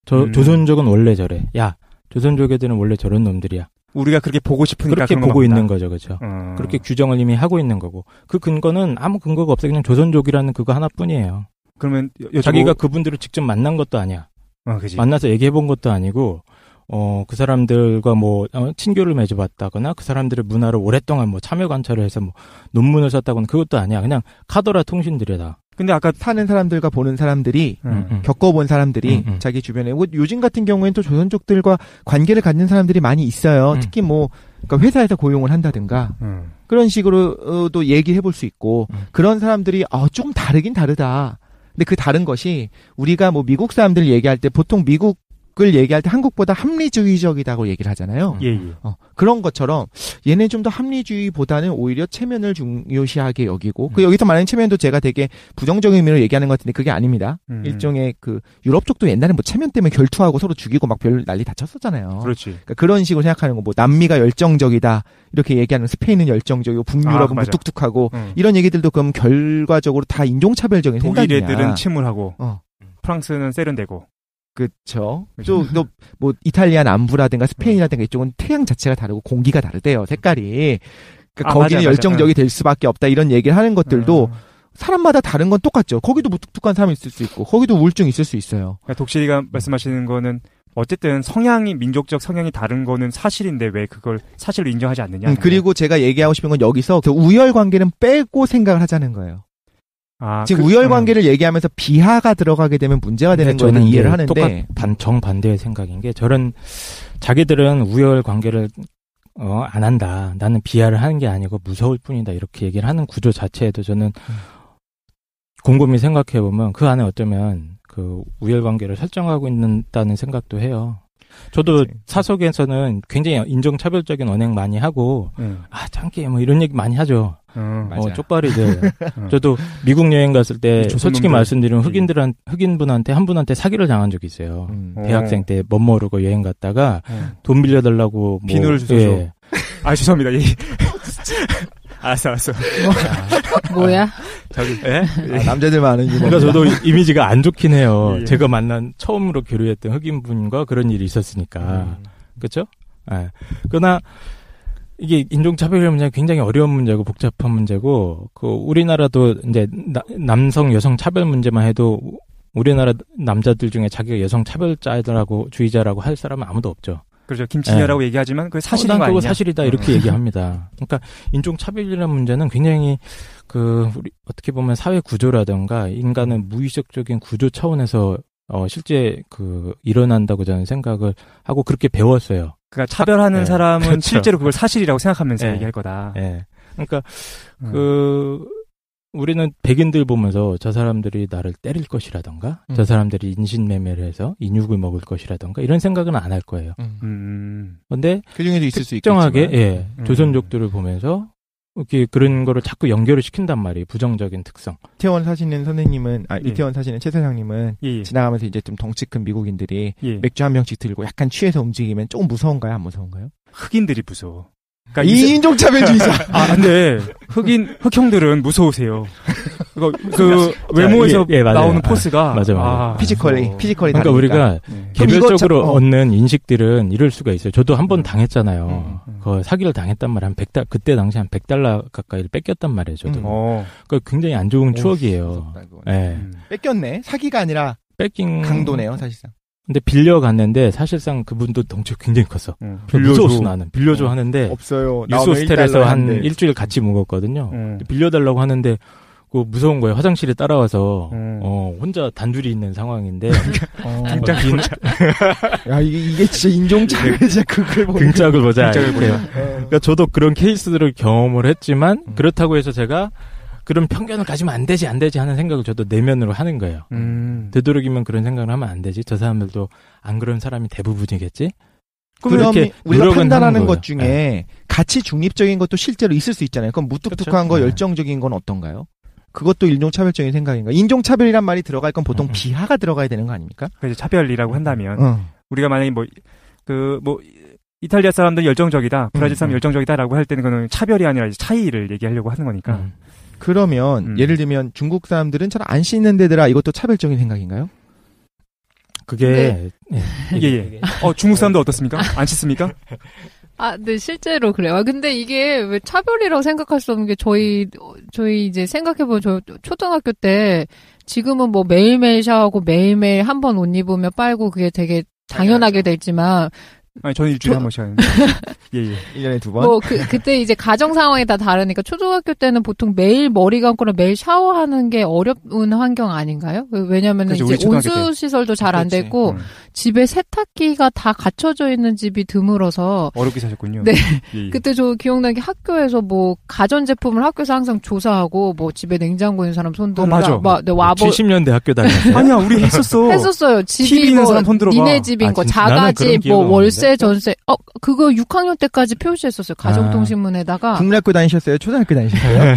[SPEAKER 3] 조선족은 원래 저래. 야, 조선족 애들은 원래 저런 놈들이야.
[SPEAKER 2] 우리가 그렇게 보고 싶으니까
[SPEAKER 3] 그렇게
[SPEAKER 2] 그런
[SPEAKER 3] 보고
[SPEAKER 2] 겁니다.
[SPEAKER 3] 있는 거죠. 그렇죠. 그렇게 규정을 이미 하고 있는 거고 그 근거는 아무 근거가 없어요. 그냥 조선족이라는 그거 하나뿐이에요.
[SPEAKER 2] 그러면
[SPEAKER 3] 자기가 그분들을 직접 만난 것도 아니야.
[SPEAKER 2] 그치.
[SPEAKER 3] 만나서 얘기해 본 것도 아니고 그 사람들과 친교를 맺어봤다거나 그 사람들의 문화를 오랫동안 참여 관찰을 해서 논문을 썼다거나 그것도 아니야. 그냥 카더라 통신들이다.
[SPEAKER 4] 근데 아까 사는 사람들과 보는 사람들이 겪어본 사람들이 자기 주변에 요즘 같은 경우에는 또 조선족들과 관계를 갖는 사람들이 많이 있어요. 특히 그러니까 회사에서 고용을 한다든가 그런 식으로도 얘기해 볼 수 있고 그런 사람들이 조금 다르긴 다르다. 근데 그 다른 것이 우리가 미국 사람들 얘기할 때 보통 미국을 얘기할 때 한국보다 합리주의적이라고 얘기를 하잖아요.
[SPEAKER 2] 예.
[SPEAKER 4] 그런 것처럼 얘는 좀 더 합리주의보다는 오히려 체면을 중요시하게 여기고 여기서 말하는 체면도 제가 되게 부정적인 의미로 얘기하는 것 같은데 그게 아닙니다. 일종의 유럽 쪽도 옛날에 체면 때문에 결투하고 서로 죽이고 막 별 난리 다 쳤었잖아요.
[SPEAKER 2] 그렇지.
[SPEAKER 4] 그러니까 그런 식으로 생각하는 거 남미가 열정적이다 이렇게 얘기하는 스페인은 열정적이고 북유럽은 무뚝뚝하고 이런 얘기들도 그럼 결과적으로 다 인종차별적인 생각이냐.
[SPEAKER 2] 독일 애들은 침울하고 프랑스는 세련되고
[SPEAKER 4] 그쵸. 또 이탈리아 남부라든가 스페인이라든가 이쪽은 태양 자체가 다르고 공기가 다르대요. 색깔이. 그러니까 거기는
[SPEAKER 2] 맞아.
[SPEAKER 4] 열정적이 될 수밖에 없다. 이런 얘기를 하는 것들도 사람마다 다른 건 똑같죠. 거기도 무뚝뚝한 사람이 있을 수 있고 거기도 우울증 있을 수 있어요.
[SPEAKER 2] 그러니까 독실이가 말씀하시는 거는 어쨌든 민족적 성향이 다른 거는 사실인데 왜 그걸 사실로 인정하지 않느냐.
[SPEAKER 4] 그리고 제가 얘기하고 싶은 건 여기서 그 우열 관계는 빼고 생각을 하자는 거예요. 지금 우열 관계를 얘기하면서 비하가 들어가게 되면 문제가 되는 거는 이해를 하는데
[SPEAKER 3] 정반대의 생각인 게 자기들은 우열 관계를 안 한다. 나는 비하를 하는 게 아니고 무서울 뿐이다. 이렇게 얘기를 하는 구조 자체에도 저는 곰곰이 생각해 보면 그 안에 어쩌면 그 우열 관계를 설정하고 있다는 생각도 해요. 저도 사석에서는 굉장히 인종차별적인 언행 많이 하고 짱깨 이런 얘기 많이 하죠. 쪽발이들. 저도 미국 여행 갔을 때 솔직히 말씀드리면 흑인분한테 한 분한테 사기를 당한 적이 있어요. 대학생 때 멋 모르고 여행 갔다가 돈 빌려달라고
[SPEAKER 2] 비누를 주셔서.
[SPEAKER 3] 예.
[SPEAKER 2] 죄송합니다. 알았어.
[SPEAKER 1] 뭐야?
[SPEAKER 4] 남자들만 아는
[SPEAKER 3] 그러니까 저도 이미지가 안 좋긴 해요. 예. 제가 만난 처음으로 교류했던 흑인분과 그런 일이 있었으니까. 그렇죠? 그러나 이게 인종차별 문제가 굉장히 어려운 문제고 복잡한 문제고 우리나라도 이제 남성 여성 차별 문제만 해도 우리나라 남자들 중에 자기가 여성 차별자라고 주의자라고 할 사람은 아무도 없죠.
[SPEAKER 2] 그렇죠. 김치녀라고 얘기하지만 그게 사실인 거 아니냐.
[SPEAKER 3] 그거 사실이다 이렇게 얘기합니다. 그러니까 인종차별이라는 문제는 굉장히 우리 어떻게 보면 사회 구조라든가 인간의 무의식적인 구조 차원에서 실제 일어난다고 저는 생각을 하고 그렇게 배웠어요.
[SPEAKER 2] 그러니까 차별하는 사람은 그렇죠. 실제로 그걸 사실이라고 생각하면서 얘기할 거다.
[SPEAKER 3] 그러니까 우리는 백인들 보면서 저 사람들이 나를 때릴 것이라던가 저 사람들이 인신매매를 해서 인육을 먹을 것이라던가 이런 생각은 안 할 거예요. 그런데
[SPEAKER 4] 그중에도 있을 수 있겠지만
[SPEAKER 3] 특정하게 조선족들을 보면서 이렇게 그런 거를 자꾸 연결을 시킨단 말이에요. 부정적인 특성.
[SPEAKER 4] 이태원 사시는 선생님은 이태원 사시는 최 사장님은 지나가면서 이제 좀 덩치 큰 미국인들이 맥주 한 병씩 들고 약간 취해서 움직이면 조금 무서운가요? 안 무서운가요?
[SPEAKER 2] 흑인들이 무서워.
[SPEAKER 4] 그러니까 인종차별주의자.
[SPEAKER 2] 근데 흑형들은 무서우세요. 외모에서 나오는 포스가
[SPEAKER 3] 맞아.
[SPEAKER 4] 피지컬이
[SPEAKER 3] 그러니까
[SPEAKER 4] 다르니까.
[SPEAKER 3] 우리가 개별적으로 얻는 인식들은 이럴 수가 있어요. 저도 한 번 당했잖아요. 사기를 당했단 말이에요. 그때 당시 한 $100 가까이를 뺏겼단 말이에요. 저도. 그러니까 굉장히 안 좋은 추억이에요.
[SPEAKER 4] 뺏겼네. 사기가 아니라 뺏긴 강도네요, 사실상.
[SPEAKER 3] 근데 빌려갔는데 사실상 그분도 덩치가 굉장히 컸어. 무서웠어 나는. 빌려줘 하는데
[SPEAKER 4] 없어요.
[SPEAKER 3] 유스 호스텔에서 한 일주일 같이 묵었거든요. 빌려달라고 하는데 무서운 거예요. 화장실에 따라와서 혼자 단둘이 있는 상황인데
[SPEAKER 4] 야 이게 진짜 인종차별이야. 그걸 보면
[SPEAKER 3] 등짝을 보자. 그러니까 저도 그런 케이스들을 경험을 했지만 그렇다고 해서 제가 그런 편견을 가지면 안 되지 하는 생각을 저도 내면으로 하는 거예요. 되도록이면 그런 생각을 하면 안 되지. 저 사람들도 안 그런 사람이 대부분이겠지.
[SPEAKER 4] 그럼 우리가 판단하는 것 중에 가치 중립적인 것도 실제로 있을 수 있잖아요. 그럼 무뚝뚝한 거 열정적인 건 어떤가요? 그것도 인종차별적인 생각인가? 인종차별이란 말이 들어갈 건 보통 비하가 들어가야 되는 거 아닙니까?
[SPEAKER 2] 그래서 차별이라고 한다면 우리가 만약에 이탈리아 사람들은 열정적이다, 브라질 사람 열정적이다라고 할 때는 그거는 차별이 아니라 이제 차이를 얘기하려고 하는 거니까.
[SPEAKER 4] 그러면 예를 들면 중국 사람들은 잘 안 씻는 데더라 이것도 차별적인 생각인가요?
[SPEAKER 3] 그게
[SPEAKER 2] 예. 중국 사람도 어떻습니까? 안 씻습니까?
[SPEAKER 1] 네, 실제로 그래요. 근데 이게 왜 차별이라고 생각할 수 없는 게 저희 이제 생각해보면 저 초등학교 때 지금은 뭐 매일매일 샤워하고 매일매일 한 번 옷 입으면 빨고 그게 되게 당연하게 됐지만
[SPEAKER 2] 아니, 저는 일주일에 한 번씩 하는데. 예.
[SPEAKER 4] 1년에 2번?
[SPEAKER 1] 그때 이제 가정 상황이 다 다르니까 초등학교 때는 보통 매일 머리 감거나 매일 샤워하는 게 어려운 환경 아니인가요? 왜냐면은
[SPEAKER 2] 그치,
[SPEAKER 1] 이제 온수시설도 잘 안 됐고, 집에 세탁기가 다 갖춰져 있는 집이 드물어서.
[SPEAKER 2] 어렵게 사셨군요.
[SPEAKER 1] 네.
[SPEAKER 2] 예.
[SPEAKER 1] 그때 저 기억나는 게 학교에서 뭐, 가전제품을 학교에서 항상 조사하고, 뭐, 집에 냉장고 있는 사람 손들어.
[SPEAKER 2] 맞아.
[SPEAKER 3] 70년대 학교 다녔어요.
[SPEAKER 2] 아니야, 우리 했었어.
[SPEAKER 1] 했었어요. 집이
[SPEAKER 2] TV 있는
[SPEAKER 1] 뭐,
[SPEAKER 2] 사람 손 들어봐.
[SPEAKER 1] 니네 집인 거,
[SPEAKER 3] 진짜? 나는 그런
[SPEAKER 1] 자가집, 뭐,
[SPEAKER 3] 기억은
[SPEAKER 1] 월세, 전세. 그거 6학년 때까지 표시했었어요. 가정통신문에다가.
[SPEAKER 4] 국민학교 다니셨어요? 초등학교 다니셨어요?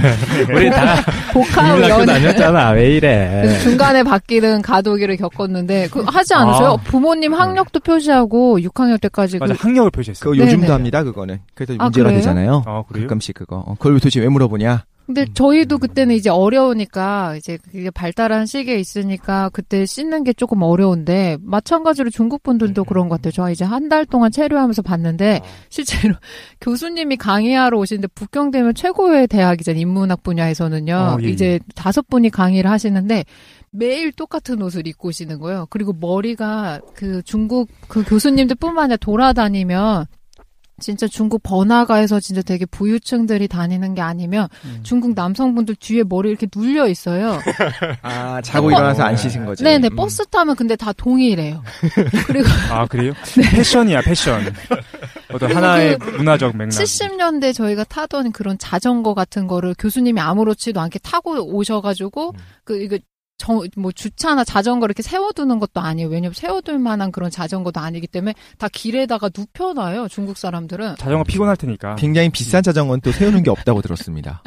[SPEAKER 3] 우리 다
[SPEAKER 1] 복합
[SPEAKER 3] 국민학교 다녔잖아. 왜 이래?
[SPEAKER 1] 그래서 중간에 바뀌는 가도기를 겪었는데 하지 않으세요? 부모님 학력도 표시하고 6학년 때까지
[SPEAKER 2] 맞아, 학력을 표시했어요.
[SPEAKER 4] 그거 요즘도
[SPEAKER 1] 네네.
[SPEAKER 4] 합니다. 그거는. 그래서 문제가
[SPEAKER 1] 그래요?
[SPEAKER 4] 되잖아요.
[SPEAKER 2] 그래요?
[SPEAKER 4] 가끔씩 그거. 그걸 도대체 왜 물어보냐?
[SPEAKER 1] 근데 저희도 그때는 이제 어려우니까 이제 그게 발달한 시기에 있으니까 그때 씻는 게 조금 어려운데 마찬가지로 중국 분들도 그런 것 같아요. 저 이제 한 달 동안 체류하면서 봤는데 실제로 교수님이 강의하러 오시는데 북경대면 최고의 대학이잖아요. 인문학 분야에서는요.
[SPEAKER 2] 예.
[SPEAKER 1] 이제 5분이 강의를 하시는데 매일 똑같은 옷을 입고 오시는 거예요. 그리고 머리가 그 중국 그 교수님들뿐만 아니라 돌아다니면 진짜 중국 번화가에서 진짜 되게 부유층들이 다니는 게 아니면 중국 남성분들 뒤에 머리 이렇게 눌려 있어요.
[SPEAKER 4] 자고 일어나서 안 씻은 거지.
[SPEAKER 1] 네네, 버스 타면 근데 다 동일해요. 그리고.
[SPEAKER 2] 그래요? 패션이야, 패션. 어떤 하나의 문화적 맥락.
[SPEAKER 1] 70년대 저희가 타던 그런 자전거 같은 거를 교수님이 아무렇지도 않게 타고 오셔가지고, 뭐 주차나 자전거 이렇게 세워두는 것도 아니에요. 왜냐면 세워둘 만한 그런 자전거도 아니기 때문에 다 길에다가 눕혀놔요. 중국 사람들은.
[SPEAKER 2] 자전거 피곤할 테니까.
[SPEAKER 4] 굉장히 비싼 자전거는 또 세우는 게 없다고 들었습니다.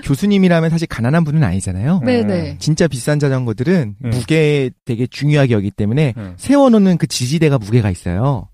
[SPEAKER 4] 교수님이라면 사실 가난한 분은 아니잖아요.
[SPEAKER 1] 네네.
[SPEAKER 4] 진짜 비싼 자전거들은 무게 되게 중요하게 여기기 때문에 세워놓는 그 지지대가 무게가 있어요.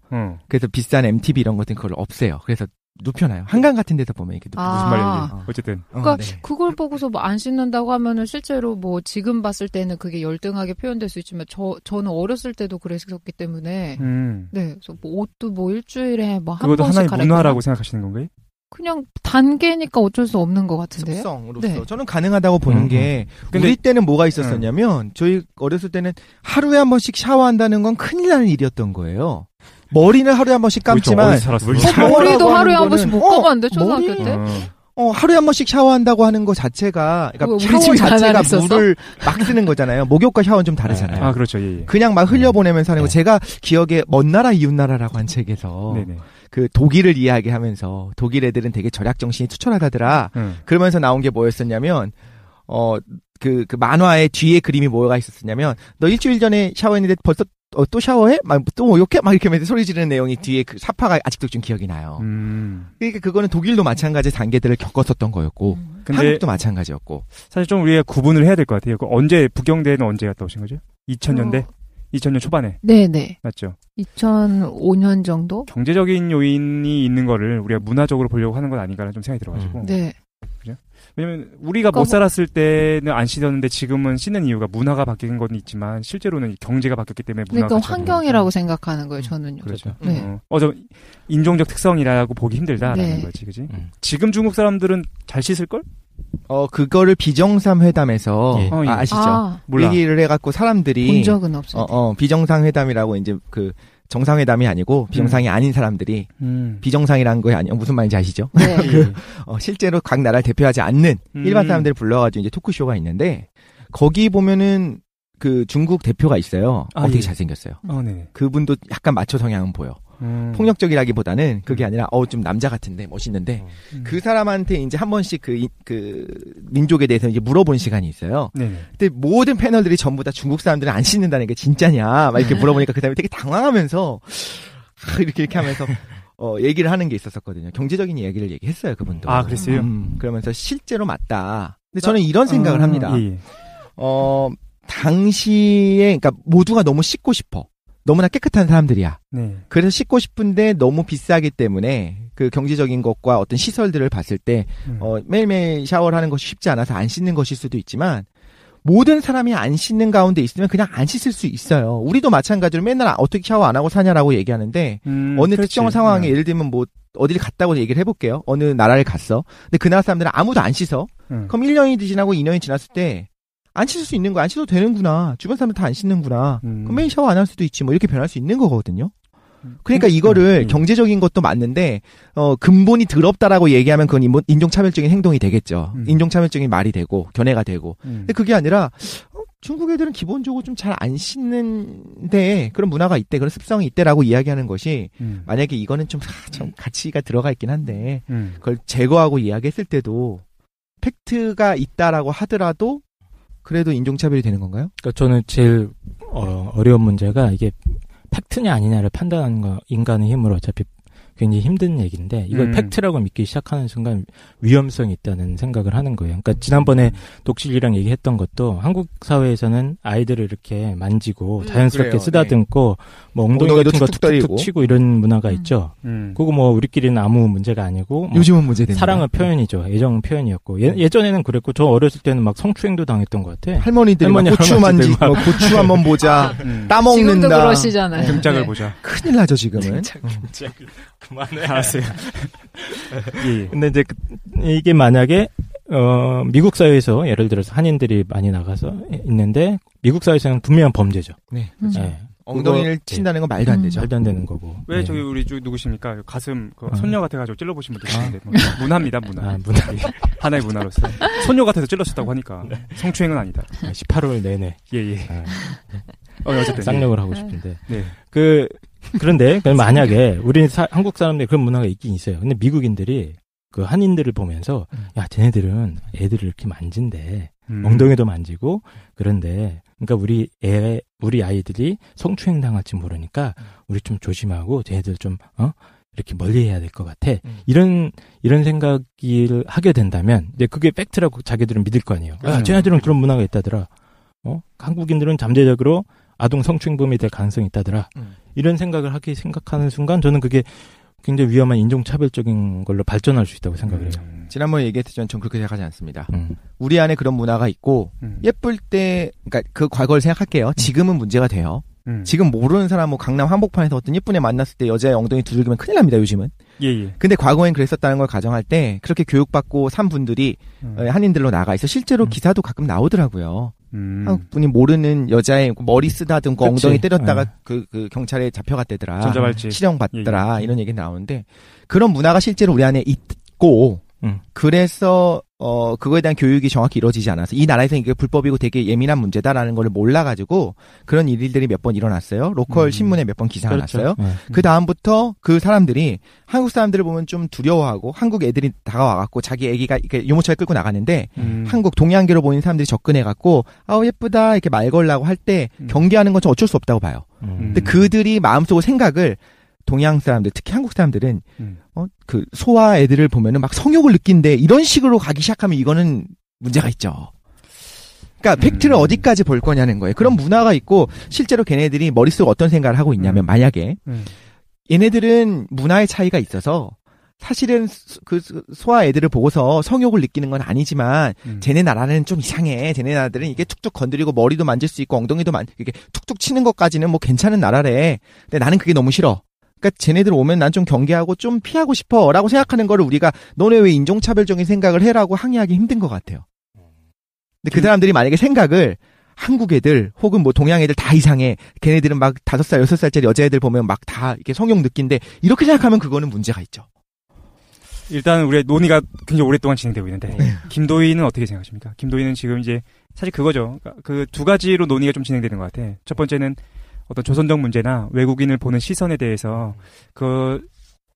[SPEAKER 4] 그래서 비싼 MTB 이런 것들은 그걸 없애요. 그래서 눕혀놔요. 한강 같은 데서 보면 이렇게 눕혀놔요.
[SPEAKER 2] 무슨 말인지. 어쨌든.
[SPEAKER 1] 그러니까 그걸 보고서 뭐 안 씻는다고 하면은 실제로 뭐 지금 봤을 때는 그게 열등하게 표현될 수 있지만 저는 어렸을 때도 그랬었기 때문에 네, 그래서 뭐 옷도 뭐 일주일에 뭐 한 번씩
[SPEAKER 2] 그것도 하나의
[SPEAKER 1] 갈아입거나.
[SPEAKER 2] 문화라고 생각하시는 건가요?
[SPEAKER 1] 그냥 단계니까 어쩔 수 없는 것 같은데요.
[SPEAKER 4] 습성으로서
[SPEAKER 1] 네.
[SPEAKER 4] 저는 가능하다고 보는 게 우리 때는 뭐가 있었었냐면 저희 어렸을 때는 하루에 한 번씩 샤워한다는 건 큰일 나는 일이었던 거예요. 머리는 하루에 한 번씩 감지만
[SPEAKER 1] 머리도 하루에 한 번씩 못 감았는데 초등학교
[SPEAKER 4] 머리?
[SPEAKER 1] 때.
[SPEAKER 4] 하루에 한 번씩 샤워한다고 하는 거 자체가 그러니까
[SPEAKER 1] 샤워
[SPEAKER 4] 샤워 자체가
[SPEAKER 1] 잘했었어?
[SPEAKER 4] 물을 막 쓰는 거잖아요. 목욕과 샤워는 좀 다르잖아요.
[SPEAKER 2] 그렇죠. 예.
[SPEAKER 4] 그냥 막 흘려보내면서 하는 거. 제가 기억에 먼 나라 이웃 나라라고 한 책에서
[SPEAKER 2] 네네.
[SPEAKER 4] 그 독일을 이야기하면서 독일 애들은 되게 절약 정신이 투철하다더라. 그러면서 나온 게 뭐였었냐면 그 만화의 뒤에 그림이 뭐가 있었냐면 너 일주일 전에 샤워했는데 벌써 또 샤워해? 또 목욕해? 막 이렇게 하면서 소리 지르는 내용이 뒤에 그 사파가 아직도 좀 기억이 나요. 그러니까 그거는 독일도 마찬가지 단계들을 겪었었던 거였고
[SPEAKER 2] 근데
[SPEAKER 4] 한국도 마찬가지였고
[SPEAKER 2] 사실 좀 우리가 구분을 해야 될 것 같아요. 언제 북경대는 언제 갔다 오신 거죠? 2000년대? 2000년 초반에.
[SPEAKER 1] 네네.
[SPEAKER 2] 맞죠?
[SPEAKER 1] 2005년 정도?
[SPEAKER 2] 경제적인 요인이 있는 거를 우리가 문화적으로 보려고 하는 건 아닌가라는 좀 생각이 들어가지고.
[SPEAKER 1] 네.
[SPEAKER 2] 그죠? 왜냐면 우리가 못 살았을 때는 안 씻었는데 지금은 씻는 이유가 문화가 바뀐 건 있지만 실제로는 경제가 바뀌었기 때문에 문화가
[SPEAKER 1] 그러니까 환경이라고 생각하는 거예요, 저는요.
[SPEAKER 2] 그렇죠.
[SPEAKER 1] 네.
[SPEAKER 2] 좀 인종적 특성이라고 보기 힘들다라는 거지, 그지? 지금 중국 사람들은 잘 씻을 걸?
[SPEAKER 4] 그거를 비정상회담에서 아시죠?
[SPEAKER 2] 몰라.
[SPEAKER 4] 얘기를 해갖고 사람들이
[SPEAKER 1] 본 적은 없어요.
[SPEAKER 4] 비정상회담이라고 이제 그 정상회담이 아니고 비정상이 아닌 사람들이 비정상이라는 거에 아니요 무슨 말인지 아시죠?
[SPEAKER 1] 네.
[SPEAKER 4] 실제로 각 나라를 대표하지 않는 일반 사람들을 불러가지고 이제 토크쇼가 있는데 거기 보면은 그 중국 대표가 있어요. 되게 잘생겼어요.
[SPEAKER 2] 네.
[SPEAKER 4] 그분도 약간 마초 성향은 보여. 폭력적이라기보다는 그게 아니라 좀 남자 같은데 멋있는데 그 사람한테 이제 한 번씩 그 민족에 대해서 이제 물어본 시간이 있어요.
[SPEAKER 2] 네네.
[SPEAKER 4] 근데 모든 패널들이 전부 다 중국 사람들은 안 씻는다는 게 진짜냐 막 이렇게 물어보니까 그 사람이 되게 당황하면서 이렇게 하면서 얘기를 하는 게 있었거든요. 경제적인 얘기를 얘기했어요 그분도.
[SPEAKER 2] 그랬어요?
[SPEAKER 4] 그러면서 실제로 맞다. 근데 저는 이런 생각을 합니다.
[SPEAKER 2] 예.
[SPEAKER 4] 당시에 그러니까 모두가 너무 씻고 싶어. 너무나 깨끗한 사람들이야.
[SPEAKER 2] 네.
[SPEAKER 4] 그래서 씻고 싶은데 너무 비싸기 때문에 그 경제적인 것과 어떤 시설들을 봤을 때 매일매일 샤워를 하는 것이 쉽지 않아서 안 씻는 것일 수도 있지만 모든 사람이 안 씻는 가운데 있으면 그냥 안 씻을 수 있어요. 우리도 마찬가지로 맨날 어떻게 샤워 안 하고 사냐라고 얘기하는데 어느
[SPEAKER 2] 그렇지.
[SPEAKER 4] 특정 상황에 예를 들면 뭐 어디를 갔다고 얘기를 해볼게요. 어느 나라를 갔어. 근데 그 나라 사람들은 아무도 안 씻어. 그럼 1년이 지나고 2년이 지났을 때 안 씻을 수 있는 거야. 안 씻어도 되는구나. 주변 사람들 다 안 씻는구나. 그럼 매일 샤워 안 할 수도 있지. 뭐 이렇게 변할 수 있는 거거든요. 그러니까 이거를 경제적인 것도 맞는데 근본이 더럽다라고 얘기하면 그건 인종차별적인 행동이 되겠죠. 인종차별적인 말이 되고 견해가 되고. 근데 그게 아니라 중국 애들은 기본적으로 좀 잘 안 씻는데 그런 문화가 있대, 그런 습성이 있대라고 이야기하는 것이 만약에 이거는 좀 가치가 들어가 있긴 한데 그걸 제거하고 이야기했을 때도 팩트가 있다라고 하더라도 그래도 인종차별이 되는 건가요?
[SPEAKER 3] 그러니까 저는 제일 어려운 문제가 이게 팩트냐 아니냐를 판단하는 거, 인간의 힘으로 어차피 굉장히 힘든 얘기인데 이걸 팩트라고 믿기 시작하는 순간 위험성이 있다는 생각을 하는 거예요. 그러니까 지난번에 독실이랑 얘기했던 것도 한국 사회에서는 아이들을 이렇게 만지고 자연스럽게
[SPEAKER 4] 그래요.
[SPEAKER 3] 쓰다듬고 뭐 엉덩이 같은 거
[SPEAKER 4] 툭툭 때리고.
[SPEAKER 3] 툭툭 치고 이런 문화가 있죠. 그거 뭐 우리끼리는 아무 문제가 아니고 뭐
[SPEAKER 4] 요즘은 문제됩니다.
[SPEAKER 3] 사랑은 표현이죠. 애정은 표현이었고 예전에는 그랬고 저 어렸을 때는 막 성추행도 당했던 것 같아.
[SPEAKER 4] 할머니들이 막 고추 만지, 고추 한번 보자, 따먹는다.
[SPEAKER 1] 지금도 그러시잖아요.
[SPEAKER 2] 등짝을
[SPEAKER 1] 네.
[SPEAKER 2] 보자.
[SPEAKER 4] 큰일 나죠 지금은.
[SPEAKER 3] 그만해.
[SPEAKER 2] 알았어요. 예.
[SPEAKER 3] 근데 이제 이게 만약에 미국 사회에서 예를 들어서 한인들이 많이 나가서 있는데 미국 사회에서는 분명한 범죄죠.
[SPEAKER 4] 네.
[SPEAKER 3] 네.
[SPEAKER 4] 엉덩이를 친다는 건 말도 안 되죠.
[SPEAKER 3] 말도 안 되는 거고.
[SPEAKER 2] 왜
[SPEAKER 3] 네.
[SPEAKER 2] 저기 우리 누구십니까? 가슴 손녀 같아가지고 찔러보신 분들 계신데 문화입니다, 문화.
[SPEAKER 3] 아, 문화.
[SPEAKER 2] 하나의 문화로서 손녀 같아서 찔러셨다고 하니까 성추행은 아니다.
[SPEAKER 3] 18월 내내.
[SPEAKER 2] 예예.
[SPEAKER 3] 아,
[SPEAKER 2] 어쨌든
[SPEAKER 3] 쌍욕을 하고 싶은데.
[SPEAKER 2] 네.
[SPEAKER 3] 그런데 만약에 우리 한국 사람들이 그런 문화가 있긴 있어요. 근데 미국인들이 그 한인들을 보면서 야, 쟤네들은 애들을 이렇게 만진대. 엉덩이도 만지고 그런데 그러니까 우리 아이들이 성추행 당할지 모르니까 우리 좀 조심하고 쟤네들 좀 이렇게 멀리해야 될 것 같아. 이런 생각을 하게 된다면 이제 그게 팩트라고 자기들은 믿을 거 아니에요. 야, 쟤네들은 그런 문화가 있다더라. 한국인들은 잠재적으로 아동 성추행범이 될 가능성이 있다더라. 이런 생각을 생각하는 순간 저는 그게 굉장히 위험한 인종차별적인 걸로 발전할 수 있다고 생각을 해요.
[SPEAKER 4] 지난번에 얘기했지만 전 그렇게 생각하지 않습니다. 우리 안에 그런 문화가 있고 예쁠 때, 그러니까 그 과거를 생각할게요. 지금은 문제가 돼요. 지금 모르는 사람 뭐 강남 한복판에서 어떤 예쁜 애 만났을 때 여자의 엉덩이 두들기면 큰일 납니다, 요즘은.
[SPEAKER 2] 예예.
[SPEAKER 4] 근데 과거엔 그랬었다는 걸 가정할 때 그렇게 교육받고 산 분들이 한인들로 나가 있어 실제로 기사도 가끔 나오더라고요. 한국 분이 모르는 여자의 머리 쓰다듬고 엉덩이 때렸다가 그 경찰에 잡혀갔대더라.
[SPEAKER 2] 전자발찌.
[SPEAKER 4] 실형 받더라. 이런 얘기 나오는데 그런 문화가 실제로 우리 안에 있고 그래서 그거에 대한 교육이 정확히 이루어지지 않아서 이 나라에서 이게 불법이고 되게 예민한 문제다라는 걸 몰라가지고 그런 일들이 몇 번 일어났어요. 로컬 신문에 몇 번 기사가
[SPEAKER 3] 그렇죠.
[SPEAKER 4] 났어요.
[SPEAKER 3] 네.
[SPEAKER 4] 그 다음부터 그 사람들이 한국 사람들을 보면 좀 두려워하고 한국 애들이 다가와갖고 자기 애기가 이렇게 유모차에 끌고 나가는데 한국 동양계로 보이는 사람들이 접근해갖고 아우 예쁘다 이렇게 말 걸라고 할 때 경계하는 건 좀 어쩔 수 없다고 봐요. 근데 그들이 마음속으로 생각을 동양 사람들, 특히 한국 사람들은, 그, 소아 애들을 보면은 막 성욕을 느낀대, 이런 식으로 가기 시작하면 이거는 문제가 있죠. 그러니까 팩트를 어디까지 볼 거냐는 거예요. 그런 문화가 있고, 실제로 걔네들이 머릿속에 어떤 생각을 하고 있냐면, 만약에, 얘네들은 문화의 차이가 있어서, 사실은 그 소아 애들을 보고서 성욕을 느끼는 건 아니지만, 쟤네 나라는 좀 이상해. 쟤네 나라들은 이게 툭툭 건드리고 머리도 만질 수 있고 엉덩이도 이게 툭툭 치는 것까지는 뭐 괜찮은 나라래. 근데 나는 그게 너무 싫어. 그러니까 쟤네들 오면 난 좀 경계하고 좀 피하고 싶어 라고 생각하는 거를 우리가 너네 왜 인종차별적인 생각을 해라고 항의하기 힘든 것 같아요. 근데 그 사람들이 만약에 생각을 한국 애들 혹은 뭐 동양 애들 다 이상해. 걔네들은 막 5살, 6살짜리 여자애들 보면 막 다 이렇게 성욕 느낀데 이렇게 생각하면 그거는 문제가 있죠.
[SPEAKER 2] 일단 우리의 논의가 굉장히 오랫동안 진행되고 있는데 김도희는 어떻게 생각하십니까? 김도희는 지금 이제 사실 그거죠. 그 두 가지로 논의가 좀 진행되는 것 같아. 첫 번째는 어떤 조선적 문제나 외국인을 보는 시선에 대해서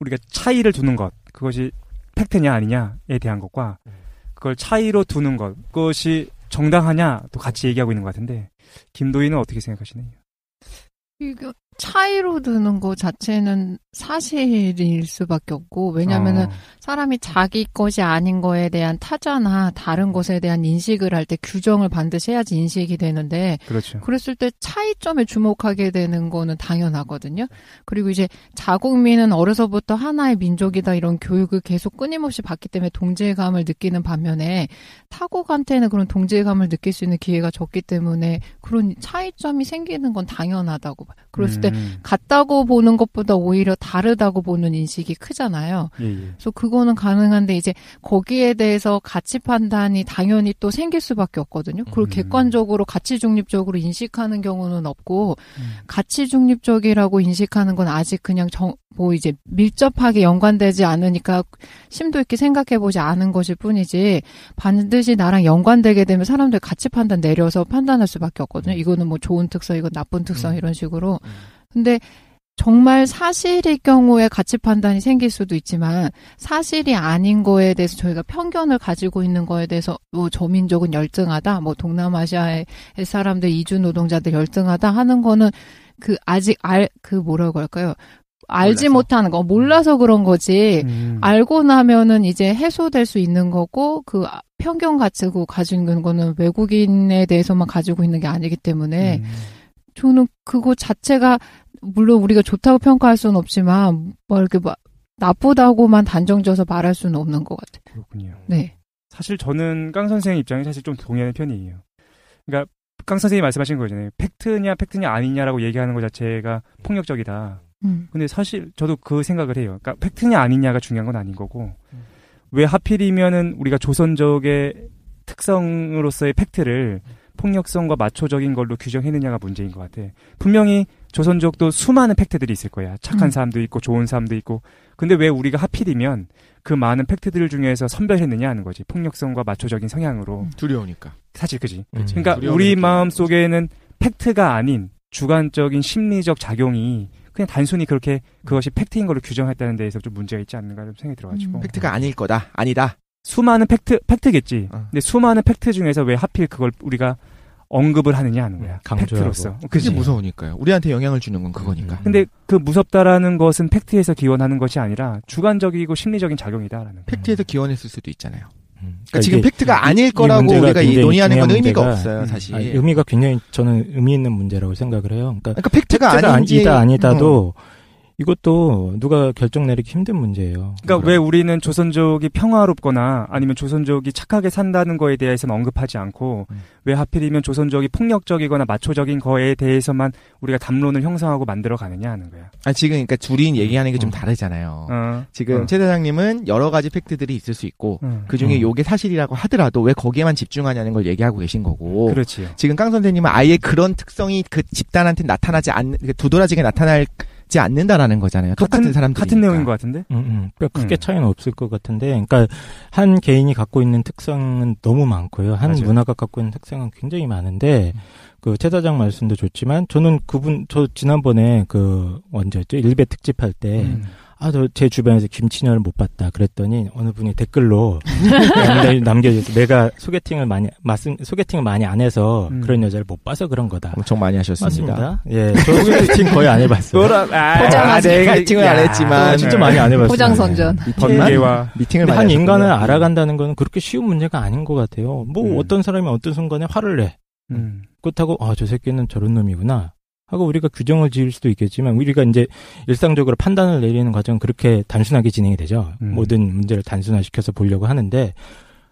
[SPEAKER 2] 우리가 차이를 두는 것, 그것이 팩트냐 아니냐에 대한 것과 그걸 차이로 두는 것, 그것이 정당하냐 또 같이 얘기하고 있는 것 같은데 김도희는 어떻게 생각하시나요?
[SPEAKER 1] 이거 차이로 드는 거 자체는 사실일 수밖에 없고, 왜냐면은 사람이 자기 것이 아닌 거에 대한 타자나 다른 것에 대한 인식을 할 때 규정을 반드시 해야지 인식이 되는데,
[SPEAKER 2] 그렇죠.
[SPEAKER 1] 그랬을 때 차이점에 주목하게 되는 거는 당연하거든요. 그리고 이제 자국민은 어려서부터 하나의 민족이다 이런 교육을 계속 끊임없이 받기 때문에 동질감을 느끼는 반면에 타국한테는 그런 동질감을 느낄 수 있는 기회가 적기 때문에 그런 차이점이 생기는 건 당연하다고 봐요. 그랬을 때 같다고 보는 것보다 오히려 다르다고 보는 인식이 크잖아요.
[SPEAKER 2] 예.
[SPEAKER 1] 그래서 그거는 가능한데 이제 거기에 대해서 가치 판단이 당연히 또 생길 수밖에 없거든요. 그걸 객관적으로 가치 중립적으로 인식하는 경우는 없고 가치 중립적이라고 인식하는 건 아직 그냥 이제 밀접하게 연관되지 않으니까 심도 있게 생각해보지 않은 것일 뿐이지 반드시 나랑 연관되게 되면 사람들 가치 판단 내려서 판단할 수밖에 없거든요. 이거는 뭐 좋은 특성, 이건 나쁜 특성 이런 식으로. 근데 정말 사실일 경우에 가치 판단이 생길 수도 있지만 사실이 아닌 거에 대해서 저희가 편견을 가지고 있는 거에 대해서 뭐 저 민족은 열등하다, 뭐 동남아시아의 사람들 이주 노동자들 열등하다 하는 거는 아직 뭐라고 할까요? 알지 못하는 거, 몰라서 그런 거지. 알고 나면은 이제 해소될 수 있는 거고, 편견 가지고 가지는 거는 외국인에 대해서만 가지고 있는 게 아니기 때문에, 저는 그거 자체가, 물론 우리가 좋다고 평가할 수는 없지만, 나쁘다고만 단정져서 말할 수는 없는 것 같아요.
[SPEAKER 2] 그렇군요.
[SPEAKER 1] 네.
[SPEAKER 2] 사실 저는 깡 선생의 입장에 사실 좀 동의하는 편이에요. 그러니까, 깡 선생님이 말씀하신 거잖아요. 팩트냐 아니냐라고 얘기하는 것 자체가 폭력적이다. 근데 사실 저도 그 생각을 해요. 그러니까 팩트냐 아니냐가 중요한 건 아닌 거고 왜 하필이면은 우리가 조선족의 특성으로서의 팩트를 폭력성과 마초적인 걸로 규정했느냐가 문제인 것 같아. 분명히 조선족도 수많은 팩트들이 있을 거야. 착한 사람도 있고 좋은 사람도 있고. 근데 왜 우리가 하필이면 그 많은 팩트들 중에서 선별했느냐 하는 거지. 폭력성과 마초적인 성향으로.
[SPEAKER 4] 두려우니까.
[SPEAKER 2] 사실 그지. 그러니까 우리 마음 속에는 팩트가 아닌 주관적인 심리적 작용이 그냥 단순히 그렇게 그것이 팩트인 걸로 규정했다는 데에서 좀 문제가 있지 않는가 좀 생각이 들어가지고.
[SPEAKER 4] 팩트가 아닐 거다. 아니다.
[SPEAKER 2] 수많은 팩트겠지. 근데 수많은 팩트 중에서 왜 하필 그걸 우리가 언급을 하느냐 하는 거야. 팩트로서.
[SPEAKER 4] 그게 무서우니까요. 우리한테 영향을 주는 건 그거니까.
[SPEAKER 2] 근데 그 무섭다라는 것은 팩트에서 기원하는 것이 아니라 주관적이고 심리적인 작용이다라는.
[SPEAKER 4] 팩트에서 기원했을 수도 있잖아요. 그러니까 지금 팩트가 아닐 거라고 우리가 논의하는 건 의미가 없어요, 사실.
[SPEAKER 3] 의미가 굉장히 저는 의미 있는 문제라고 생각을 해요. 그러니까
[SPEAKER 4] 팩트가
[SPEAKER 3] 아니다도 이것도 누가 결정 내리기 힘든 문제예요.
[SPEAKER 2] 그러니까 왜 우리는 조선족이 평화롭거나 아니면 조선족이 착하게 산다는 거에 대해서는 언급하지 않고 왜 하필이면 조선족이 폭력적이거나 마초적인 거에 대해서만 우리가 담론을 형성하고 만들어 가느냐 하는 거야.
[SPEAKER 4] 지금 그러니까 둘이 얘기하는 게 좀 다르잖아요. 지금 최 사장님은 여러 가지 팩트들이 있을 수 있고 그중에 요게 사실이라고 하더라도 왜 거기에만 집중하냐는 걸 얘기하고 계신 거고.
[SPEAKER 2] 그렇지요.
[SPEAKER 4] 지금 깡 선생님은 아예 그런 특성이 그 집단한테 나타나지 않는, 두드러지게 나타나지 않는다라는 거잖아요. 똑같은 사람들.
[SPEAKER 2] 같은 내용인 것 같은데?
[SPEAKER 3] 크게 차이는 없을 것 같은데, 그러니까 한 개인이 갖고 있는 특성은 너무 많고요. 한
[SPEAKER 2] 맞아요.
[SPEAKER 3] 문화가 갖고 있는 특성은 굉장히 많은데, 최 사장 말씀도 좋지만, 저 지난번에 언제였죠? 일베 특집할 때, 제 주변에서 김치녀를 못 봤다. 그랬더니 어느 분이 댓글로 남겨줘서 내가 소개팅을 많이 안 해서 그런 여자를 못 봐서 그런 거다.
[SPEAKER 4] 엄청 많이 하셨습니다.
[SPEAKER 3] 맞습니다. 예, 저 소개팅 거의 안 해봤어요.
[SPEAKER 4] 내가 미팅을 안 했지만
[SPEAKER 3] 진짜 많이 안 해봤어요.
[SPEAKER 1] 포장선전.
[SPEAKER 4] 미팅을 많이
[SPEAKER 3] 한 인간을 알아간다는 거는 그렇게 쉬운 문제가 아닌 것 같아요. 어떤 사람이 어떤 순간에 화를 내. 그렇다고 저 새끼는 저런 놈이구나 하고 우리가 규정을 지을 수도 있겠지만 우리가 이제 일상적으로 판단을 내리는 과정은 그렇게 단순하게 진행이 되죠. 모든 문제를 단순화시켜서 보려고 하는데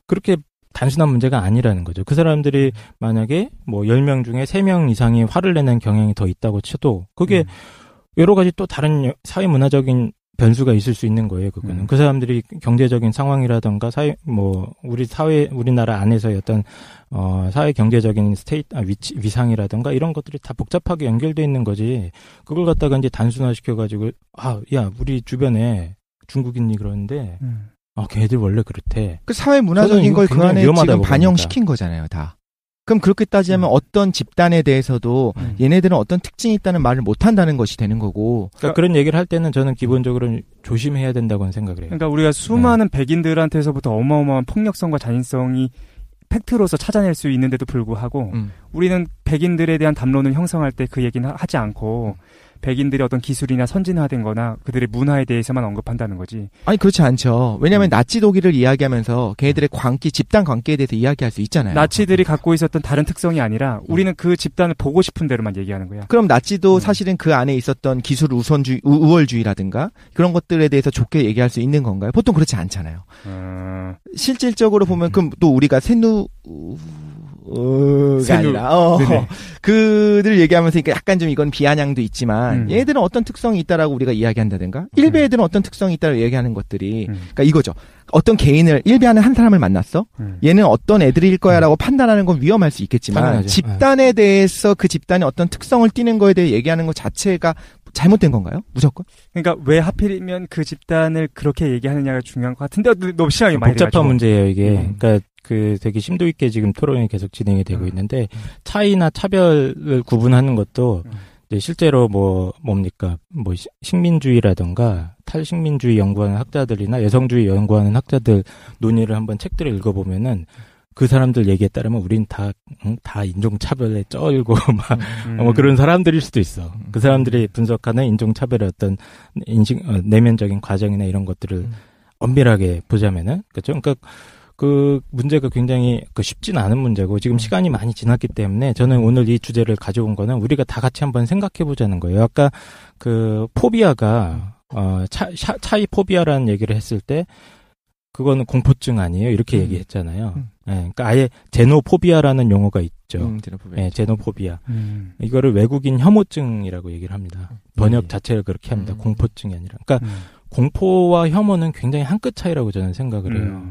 [SPEAKER 3] 그렇게 단순한 문제가 아니라는 거죠. 그 사람들이 만약에 10명 중에 3명 이상이 화를 내는 경향이 더 있다고 쳐도 그게 여러 가지 또 다른 사회 문화적인 변수가 있을 수 있는 거예요, 그거는. 그 사람들이 경제적인 상황이라던가 우리나라 안에서의 어떤, 사회 경제적인 위상이라던가 이런 것들이 다 복잡하게 연결되어 있는 거지. 그걸 갖다가 이제 단순화시켜가지고, 우리 주변에 중국인이 그러는데, 걔들 원래 그렇대.
[SPEAKER 4] 그 사회 문화적인 걸 그 안에 지금 반영시킨 거잖아요, 다. 그럼 그렇게 따지자면 어떤 집단에 대해서도 얘네들은 어떤 특징이 있다는 말을 못 한다는 것이 되는 거고.
[SPEAKER 3] 그러니까 그런 얘기를 할 때는 저는 기본적으로 조심해야 된다고는 생각을 해요.
[SPEAKER 2] 그러니까 우리가 수많은 백인들한테서부터 어마어마한 폭력성과 잔인성이 팩트로서 찾아낼 수 있는데도 불구하고 우리는 백인들에 대한 담론을 형성할 때 그 얘기는 하지 않고 백인들의 어떤 기술이나 선진화된 거나 그들의 문화에 대해서만 언급한다는 거지.
[SPEAKER 4] 아니 그렇지 않죠. 왜냐하면 나치 독일을 이야기하면서 걔네들의 광기, 집단 관계에 대해서 이야기할 수 있잖아요.
[SPEAKER 2] 나치들이 갖고 있었던 다른 특성이 아니라 우리는 그 집단을 보고 싶은 대로만 얘기하는 거야.
[SPEAKER 4] 그럼 나치도 사실은 그 안에 있었던 기술 우월주의라든가 그런 것들에 대해서 좋게 얘기할 수 있는 건가요? 보통 그렇지 않잖아요. 실질적으로 보면 그럼 또 우리가 아니라 그들 얘기하면서 약간 좀 이건 비아냥도 있지만 얘들은 어떤 특성이 있다라고 우리가 이야기한다든가 일베 애들은 어떤 특성이 있다라고 얘기하는 것들이 그러니까 이거죠. 어떤 개인을 일베하는 한 사람을 만났어. 얘는 어떤 애들일 거야라고 판단하는 건 위험할 수 있겠지만
[SPEAKER 3] 당연하죠.
[SPEAKER 4] 집단에 대해서 그 집단의 어떤 특성을 띠는 거에 대해 얘기하는 것 자체가 잘못된 건가요? 무조건?
[SPEAKER 2] 그러니까 왜 하필이면 그 집단을 그렇게 얘기하느냐가 중요한 것 같은데 너무 시간이 많이
[SPEAKER 3] 복잡한
[SPEAKER 2] 돼가지고.
[SPEAKER 3] 문제예요 이게. 그러니까 그 되게 심도 있게 지금 토론이 계속 진행이 되고 있는데 차이나 차별을 구분하는 것도 이제 실제로 뭡니까 식민주의라던가 탈식민주의 연구하는 학자들이나 여성주의 연구하는 학자들 논의를 한번 책들을 읽어보면은 그 사람들 얘기에 따르면 우린 다 인종차별에 쩔고 뭐 그런 사람들일 수도 있어. 그 사람들이 분석하는 인종차별의 어떤 내면적인 과정이나 이런 것들을 엄밀하게 보자면은 그렇죠. 그러니까 그 문제가 굉장히 쉽진 않은 문제고 지금 시간이 많이 지났기 때문에 저는 오늘 이 주제를 가져온 거는 우리가 다 같이 한번 생각해 보자는 거예요. 아까 그 포비아가 차이 포비아라는 얘기를 했을 때 그거는 공포증 아니에요? 이렇게 얘기했잖아요. 네, 그러니까 아예 제노포비아라는 용어가 있죠. 네, 제노포비아. 이거를 외국인 혐오증이라고 얘기를 합니다. 번역 자체를 그렇게 합니다. 공포증이 아니라. 그러니까 공포와 혐오는 굉장히 한 끗 차이라고 저는 생각을 해요.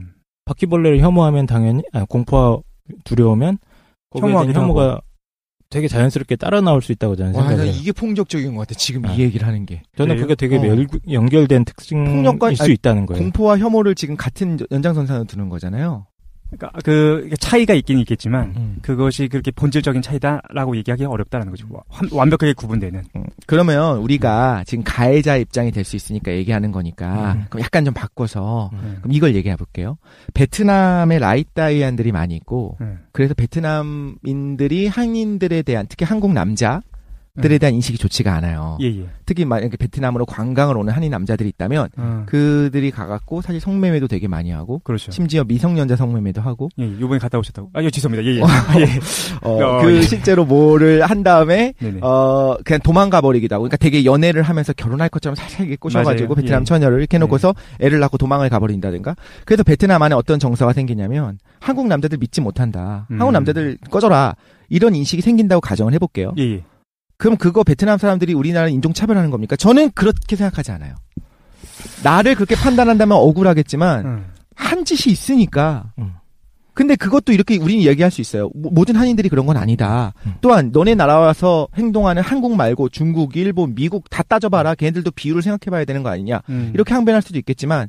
[SPEAKER 3] 바퀴벌레를 혐오하면 당연히 공포와 두려우면 혐오가 되게 자연스럽게 따라 나올 수 있다고 저는 생각해요.
[SPEAKER 4] 이게 폭력적인 것 같아. 지금 이 얘기를 하는 게.
[SPEAKER 3] 저는 그게 되게 연결된 특징일 수 있다는 거예요.
[SPEAKER 4] 공포와 혐오를 지금 같은 연장선상으로 두는 거잖아요.
[SPEAKER 2] 그러니까 그 차이가 있긴 있겠지만 그것이 그렇게 본질적인 차이다라고 얘기하기가 어렵다는 거죠. 완벽하게 구분되는.
[SPEAKER 4] 그러면 우리가 지금 가해자 입장이 될 수 있으니까 얘기하는 거니까 그럼 약간 좀 바꿔서 그럼 이걸 얘기해 볼게요. 베트남에 라이따이안들이 많이 있고 그래서 베트남인들이 한인들에 대한 특히 한국 남자 들에 대한 인식이 좋지가 않아요.
[SPEAKER 2] 예.
[SPEAKER 4] 특히 만약에 베트남으로 관광을 오는 한인 남자들이 있다면 그들이 가갖고 사실 성매매도 되게 많이 하고
[SPEAKER 2] 그렇죠.
[SPEAKER 4] 심지어 미성년자 성매매도 하고
[SPEAKER 2] 이번에 갔다 오셨다고? 죄송합니다.
[SPEAKER 4] 실제로 뭐를 한 다음에
[SPEAKER 2] 네네.
[SPEAKER 4] 그냥 도망가 버리기도 하고 그러니까 되게 연애를 하면서 결혼할 것처럼 살살 꼬셔가지고 베트남 처녀를 이렇게 해놓고서 애를 낳고 도망을 가버린다든가. 그래서 베트남 안에 어떤 정서가 생기냐면 한국 남자들 믿지 못한다. 한국 남자들 꺼져라. 이런 인식이 생긴다고 가정을 해볼게요.
[SPEAKER 2] 예.
[SPEAKER 4] 그럼 그거 베트남 사람들이 우리나라를 인종차별하는 겁니까? 저는 그렇게 생각하지 않아요. 나를 그렇게 판단한다면 억울하겠지만 한 짓이 있으니까. 근데 그것도 이렇게 우리는 얘기할 수 있어요. 모든 한인들이 그런 건 아니다. 또한 너네 나라 와서 행동하는 한국 말고 중국, 일본, 미국 다 따져봐라. 걔네들도 비율을 생각해봐야 되는 거 아니냐. 이렇게 항변할 수도 있겠지만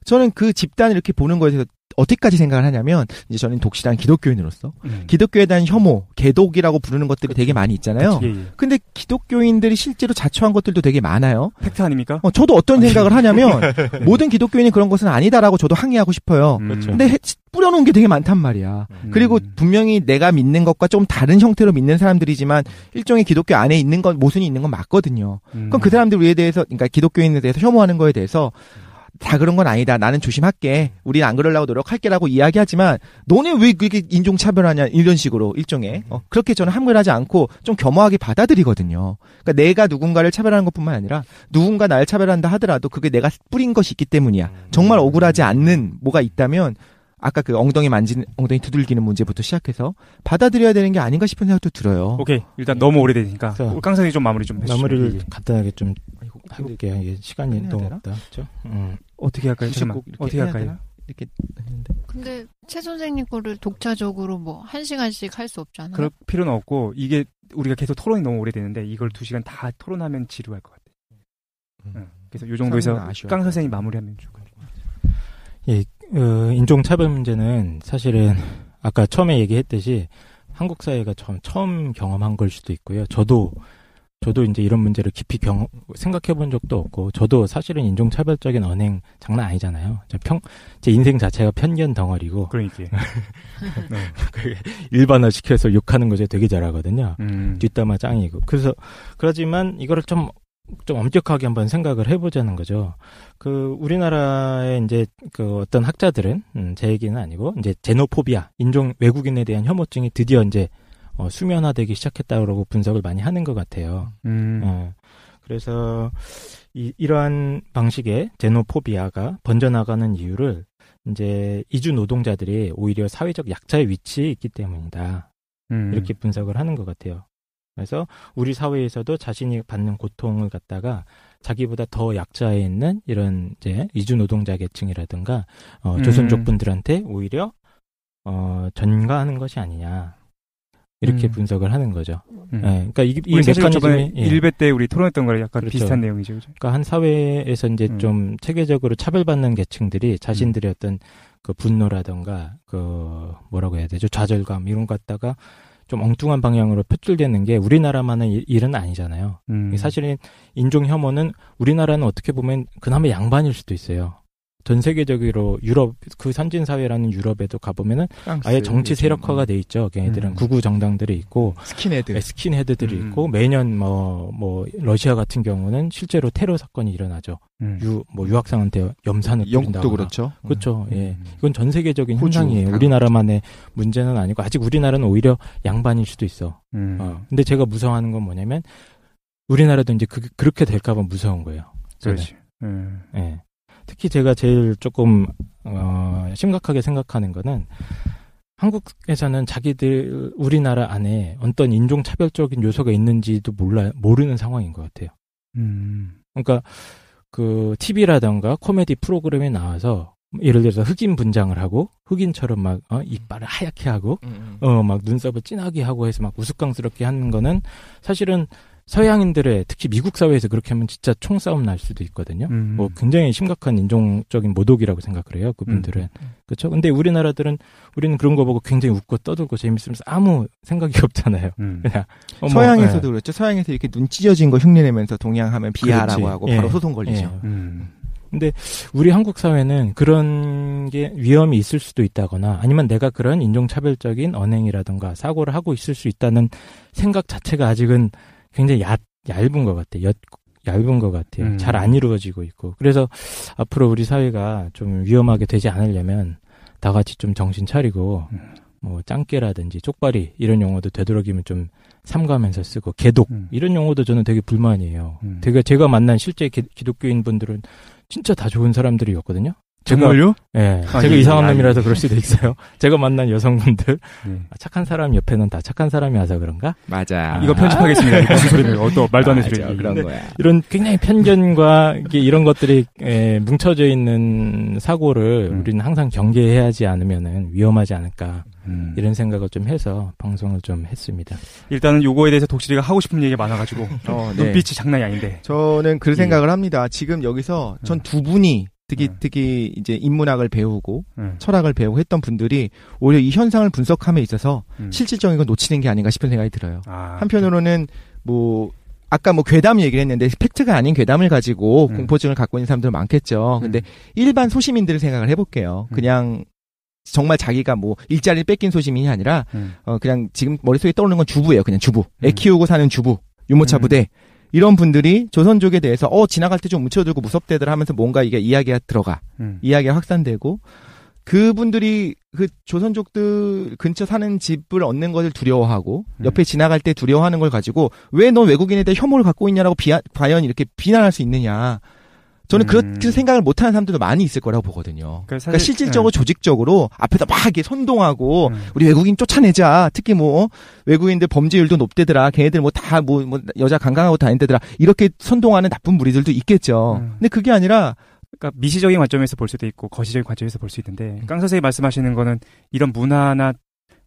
[SPEAKER 4] 저는 그 집단을 이렇게 보는 거에 대해서 어디까지 생각을 하냐면 이제 저는 독실한 기독교인으로서 기독교에 대한 혐오, 개독이라고 부르는 것들이 되게 많이 있잖아요. 근데 기독교인들이 실제로 자초한 것들도 되게 많아요.
[SPEAKER 2] 팩트 아닙니까?
[SPEAKER 4] 저도 어떤 생각을 하냐면 모든 기독교인이 그런 것은 아니다라고 저도 항의하고 싶어요. 근데 뿌려놓은 게 되게 많단 말이야. 그리고 분명히 내가 믿는 것과 좀 다른 형태로 믿는 사람들이지만 일종의 기독교 안에 있는 건 모순이 있는 건 맞거든요. 그럼 그 사람들 우리에 대해서 그러니까 기독교인에 대해서 혐오하는 거에 대해서 다 그런 건 아니다. 나는 조심할게. 우리는 안 그러려고 노력할게라고 이야기하지만 너네 왜 그렇게 인종차별하냐 이런 식으로 일종의 그렇게 저는 함구하지 않고 좀 겸허하게 받아들이거든요. 그러니까 내가 누군가를 차별하는 것뿐만 아니라 누군가 나를 차별한다 하더라도 그게 내가 뿌린 것이 있기 때문이야. 정말 억울하지 않는 뭐가 있다면 아까 그 엉덩이 두들기는 문제부터 시작해서 받아들여야 되는 게 아닌가 싶은 생각도 들어요.
[SPEAKER 2] 오케이. 일단 너무 오래되니까 깡선이 좀 마무리 좀 해주시죠.
[SPEAKER 3] 마무리를 간단하게 좀 해볼게요. 이게 시간이 너무 없다. 그렇죠?
[SPEAKER 2] 어떻게 할까요? 잠깐만. 어떻게 할까요?
[SPEAKER 4] 이렇게 했는데.
[SPEAKER 1] 근데 최 선생님 거를 독자적으로 1시간씩 할 수 없잖아요.
[SPEAKER 2] 그럴 필요는 없고 이게 우리가 계속 토론이 너무 오래되는데 이걸 2시간 다 토론하면 지루할 것 같아요. 그래서 이 정도에서 깡 선생님 마무리하면 좋을 것 같아요.
[SPEAKER 3] 예, 인종차별 문제는 사실은 아까 처음에 얘기했듯이 한국 사회가 처음 경험한 걸 수도 있고요. 저도 저도 이제 이런 문제를 깊이 생각해 본 적도 없고, 저도 사실은 인종차별적인 언행 장난 아니잖아요. 제 인생 자체가 편견 덩어리고.
[SPEAKER 2] 그러니까. 네.
[SPEAKER 3] 일반화 시켜서 욕하는 거 제가 되게 잘하거든요. 뒷담화 짱이고. 그러지만 이거를 좀 엄격하게 한번 생각을 해보자는 거죠. 우리나라의 이제 어떤 학자들은, 제 얘기는 아니고, 이제 제노포비아, 외국인에 대한 혐오증이 드디어 이제, 수면화되기 시작했다고 분석을 많이 하는 것 같아요. 그래서, 이러한 방식의 제노포비아가 번져나가는 이유를, 이제, 이주 노동자들이 오히려 사회적 약자의 위치에 있기 때문이다. 이렇게 분석을 하는 것 같아요. 그래서 우리 사회에서도 자신이 받는 고통을 갖다가 자기보다 더 약자에 있는 이런 이제 이주 노동자 계층이라든가 조선족 분들한테 오히려 전가하는 것이 아니냐 이렇게 분석을 하는 거죠. 네, 그러니까 이 메커니즘이
[SPEAKER 2] 일베 때 우리 토론했던 거랑 약간
[SPEAKER 3] 그렇죠.
[SPEAKER 2] 비슷한 내용이죠. 그렇죠?
[SPEAKER 3] 그러니까 한 사회에서 이제 좀 체계적으로 차별받는 계층들이 자신들의 어떤 그 분노라든가 뭐라고 해야 되죠? 좌절감 이런 것 갖다가 좀 엉뚱한 방향으로 표출되는 게 우리나라만의 일은 아니잖아요. 사실은 인종 혐오는 우리나라는 어떻게 보면 그나마 양반일 수도 있어요. 전 세계적으로 그 선진 사회라는 유럽에도 가보면은 프랑스, 아예 정치 세력화가 돼 있죠. 걔네들은 구구 정당들이 있고 스킨헤드들이 있고 매년 뭐 러시아 같은 경우는 실제로 테러 사건이 일어나죠. 유학생한테 염산을 뿌린다거나.
[SPEAKER 4] 영국도 그렇죠.
[SPEAKER 3] 그렇죠. 예. 이건 전 세계적인 현상이에요. 우리나라만의 문제는 아니고 아직 우리나라는 오히려 양반일 수도 있어. 근데 제가 무서워하는 건 뭐냐면 우리나라도 이제 그렇게 될까 봐 무서운 거예요.
[SPEAKER 2] 그렇지.
[SPEAKER 3] 예. 특히 제가 제일 조금 심각하게 생각하는 거는 한국에서는 자기들 우리나라 안에 어떤 인종차별적인 요소가 있는지도 모르는 상황인 것 같아요. 그러니까 TV라던가 코미디 프로그램에 나와서 예를 들어서 흑인 분장을 하고 흑인처럼 막 이빨을 하얗게 하고 막 눈썹을 진하게 하고 해서 막 우스꽝스럽게 하는 거는 사실은 서양인들의 특히 미국 사회에서 그렇게 하면 진짜 총싸움 날 수도 있거든요. 굉장히 심각한 인종적인 모독이라고 생각을 해요. 그분들은. 그렇죠? 근데 우리는 그런 거 보고 굉장히 웃고 떠들고 재밌으면서 아무 생각이 없잖아요. 그냥
[SPEAKER 4] 서양에서도 그렇죠. 서양에서 이렇게 눈 찢어진 거 흉내내면서 동양하면 비하라고
[SPEAKER 3] 그렇지.
[SPEAKER 4] 하고 바로 소송 걸리죠.
[SPEAKER 3] 근데 우리 한국 사회는 그런 게 위험이 있을 수도 있다거나 아니면 내가 그런 인종차별적인 언행이라든가 사고를 하고 있을 수 있다는 생각 자체가 아직은 굉장히 얇은 것 같아요. 얇은 것 같아요. 잘 안 이루어지고 있고. 그래서 앞으로 우리 사회가 좀 위험하게 되지 않으려면 다 같이 좀 정신 차리고 뭐 짱깨라든지 쪽발이 이런 용어도 되도록이면 좀 삼가면서 쓰고 개독 이런 용어도 저는 되게 불만이에요. 되게 제가 만난 실제 기독교인 분들은 진짜 다 좋은 사람들이었거든요.
[SPEAKER 2] 정말요?
[SPEAKER 3] 예. 제가 이상한 놈이라서 그럴 수도 있어요. 제가 만난 여성분들 착한 사람 옆에는 다 착한 사람이 와서 그런가?
[SPEAKER 4] 맞아.
[SPEAKER 2] 이거 편집하겠습니다. 무슨 소리예요? 말도 안 되는 소리.
[SPEAKER 4] 그런 거야.
[SPEAKER 3] 이런 굉장히 편견과 이런 것들이 뭉쳐져 있는 사고를 우리는 항상 경계해야지 않으면은 위험하지 않을까. 이런 생각을 좀 해서 방송을 좀 했습니다.
[SPEAKER 2] 일단은 요거에 대해서 독실이가 하고 싶은 얘기가 많아가지고 눈빛이 장난이 아닌데.
[SPEAKER 4] 저는 그 생각을 합니다. 지금 여기서 전 두 분이 특히 이제 인문학을 배우고 철학을 배우고 했던 분들이 오히려 이 현상을 분석함에 있어서 실질적인 건 놓치는 게 아닌가 싶은 생각이 들어요. 한편으로는 아까 괴담 얘기를 했는데 팩트가 아닌 괴담을 가지고 공포증을 갖고 있는 사람들 많겠죠. 근데 일반 소시민들을 생각을 해볼게요. 그냥 정말 자기가 일자리를 뺏긴 소시민이 아니라 그냥 지금 머릿속에 떠오르는 건 주부예요. 그냥 주부. 애 키우고 사는 주부. 유모차 부대. 이런 분들이 조선족에 대해서 지나갈 때 좀 묻혀들고 무섭대들 하면서 뭔가 이게 이야기가 들어가. 이야기가 확산되고 그분들이 그 조선족들 근처 사는 집을 얻는 것을 두려워하고 옆에 지나갈 때 두려워하는 걸 가지고 왜 넌 외국인에 대해 혐오를 갖고 있냐라고 과연 이렇게 비난할 수 있느냐. 저는 그렇게 생각을 못하는 사람들도 많이 있을 거라고 보거든요. 그러니까 실질적으로 조직적으로 앞에서 막 이렇게 선동하고 우리 외국인 쫓아내자. 특히 외국인들 범죄율도 높대더라. 걔네들 다 여자 강강하고 다닌대더라. 이렇게 선동하는 나쁜 무리들도 있겠죠. 근데 그게 아니라
[SPEAKER 2] 그러니까 미시적인 관점에서 볼 수도 있고 거시적인 관점에서 볼 수 있는데 깡 선생님이 말씀하시는 거는 이런 문화나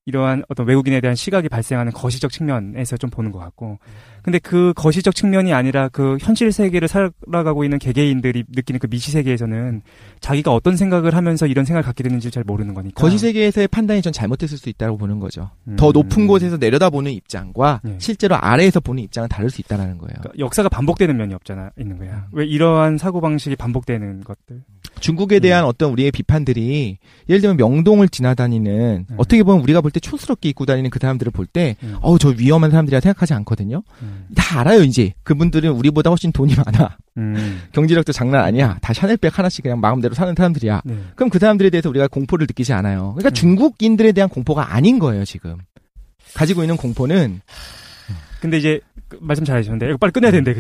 [SPEAKER 2] 이러한 어떤 외국인에 대한 시각이 발생하는 거시적 측면에서 좀 보는 것 같고, 근데 그 거시적 측면이 아니라 그 현실 세계를 살아가고 있는 개개인들이 느끼는 그 미시 세계에서는 자기가 어떤 생각을 하면서 이런 생각을 갖게 되는지 잘 모르는 거니까.
[SPEAKER 4] 거시 세계에서의 판단이 전 잘못됐을 수 있다고 보는 거죠. 더 높은 곳에서 내려다보는 입장과 실제로 아래에서 보는 입장은 다를 수 있다는 거예요.
[SPEAKER 2] 그러니까 역사가 반복되는 면이 있는 거야. 왜 이러한 사고방식이 반복되는 것들.
[SPEAKER 4] 중국에 대한 어떤 우리의 비판들이 예를 들면 명동을 지나다니는 어떻게 보면 우리가 볼 때 촌스럽게 입고 다니는 그 사람들을 볼 때 저 위험한 사람들이라 생각하지 않거든요. 다 알아요 이제. 그분들은 우리보다 훨씬 돈이 많아. 경제력도 장난 아니야. 다 샤넬백 하나씩 그냥 마음대로 사는 사람들이야. 그럼 그 사람들에 대해서 우리가 공포를 느끼지 않아요. 그러니까 중국인들에 대한 공포가 아닌 거예요 지금. 가지고 있는 공포는.
[SPEAKER 2] 근데 이제 말씀 잘하셨는데 이거 빨리 끝내야 되는데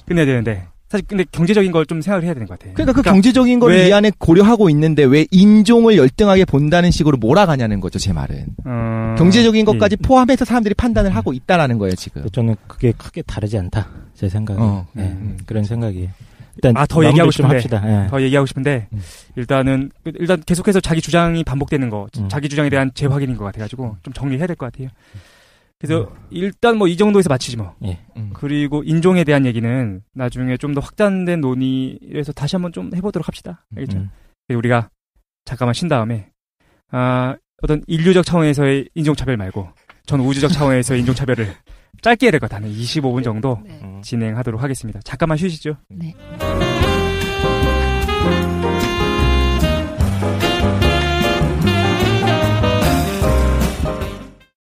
[SPEAKER 2] 끝내야 되는데. 사실 근데 경제적인 걸 좀 생각을 해야 되는 것 같아요.
[SPEAKER 4] 그러니까 경제적인 걸 이 안에 고려하고 있는데 왜 인종을 열등하게 본다는 식으로 몰아가냐는 거죠, 제 말은. 경제적인 것까지 포함해서 사람들이 판단을 하고 있다라는 거예요, 지금.
[SPEAKER 3] 저는 그게 크게 다르지 않다. 제 생각은. 그런 생각이에요. 일단
[SPEAKER 2] 더 얘기하고 싶은데
[SPEAKER 3] 합시다.
[SPEAKER 2] 더 얘기하고 싶은데 일단 계속해서 자기 주장이 반복되는 거, 자기 주장에 대한 재확인인 것 같아가지고 좀 정리해야 될 것 같아요. 그래서 일단 뭐 이 정도에서 마치지 뭐. 그리고 인종에 대한 얘기는 나중에 좀 더 확장된 논의에서 다시 한번 좀 해보도록 합시다. 알겠죠? 그리고 우리가 잠깐만 쉰 다음에 어떤 인류적 차원에서의 인종차별 말고 전 우주적 차원에서의 인종차별을 짧게 해야 될 것 같아요. 25분 정도 진행하도록 하겠습니다. 잠깐만 쉬시죠.
[SPEAKER 1] 네.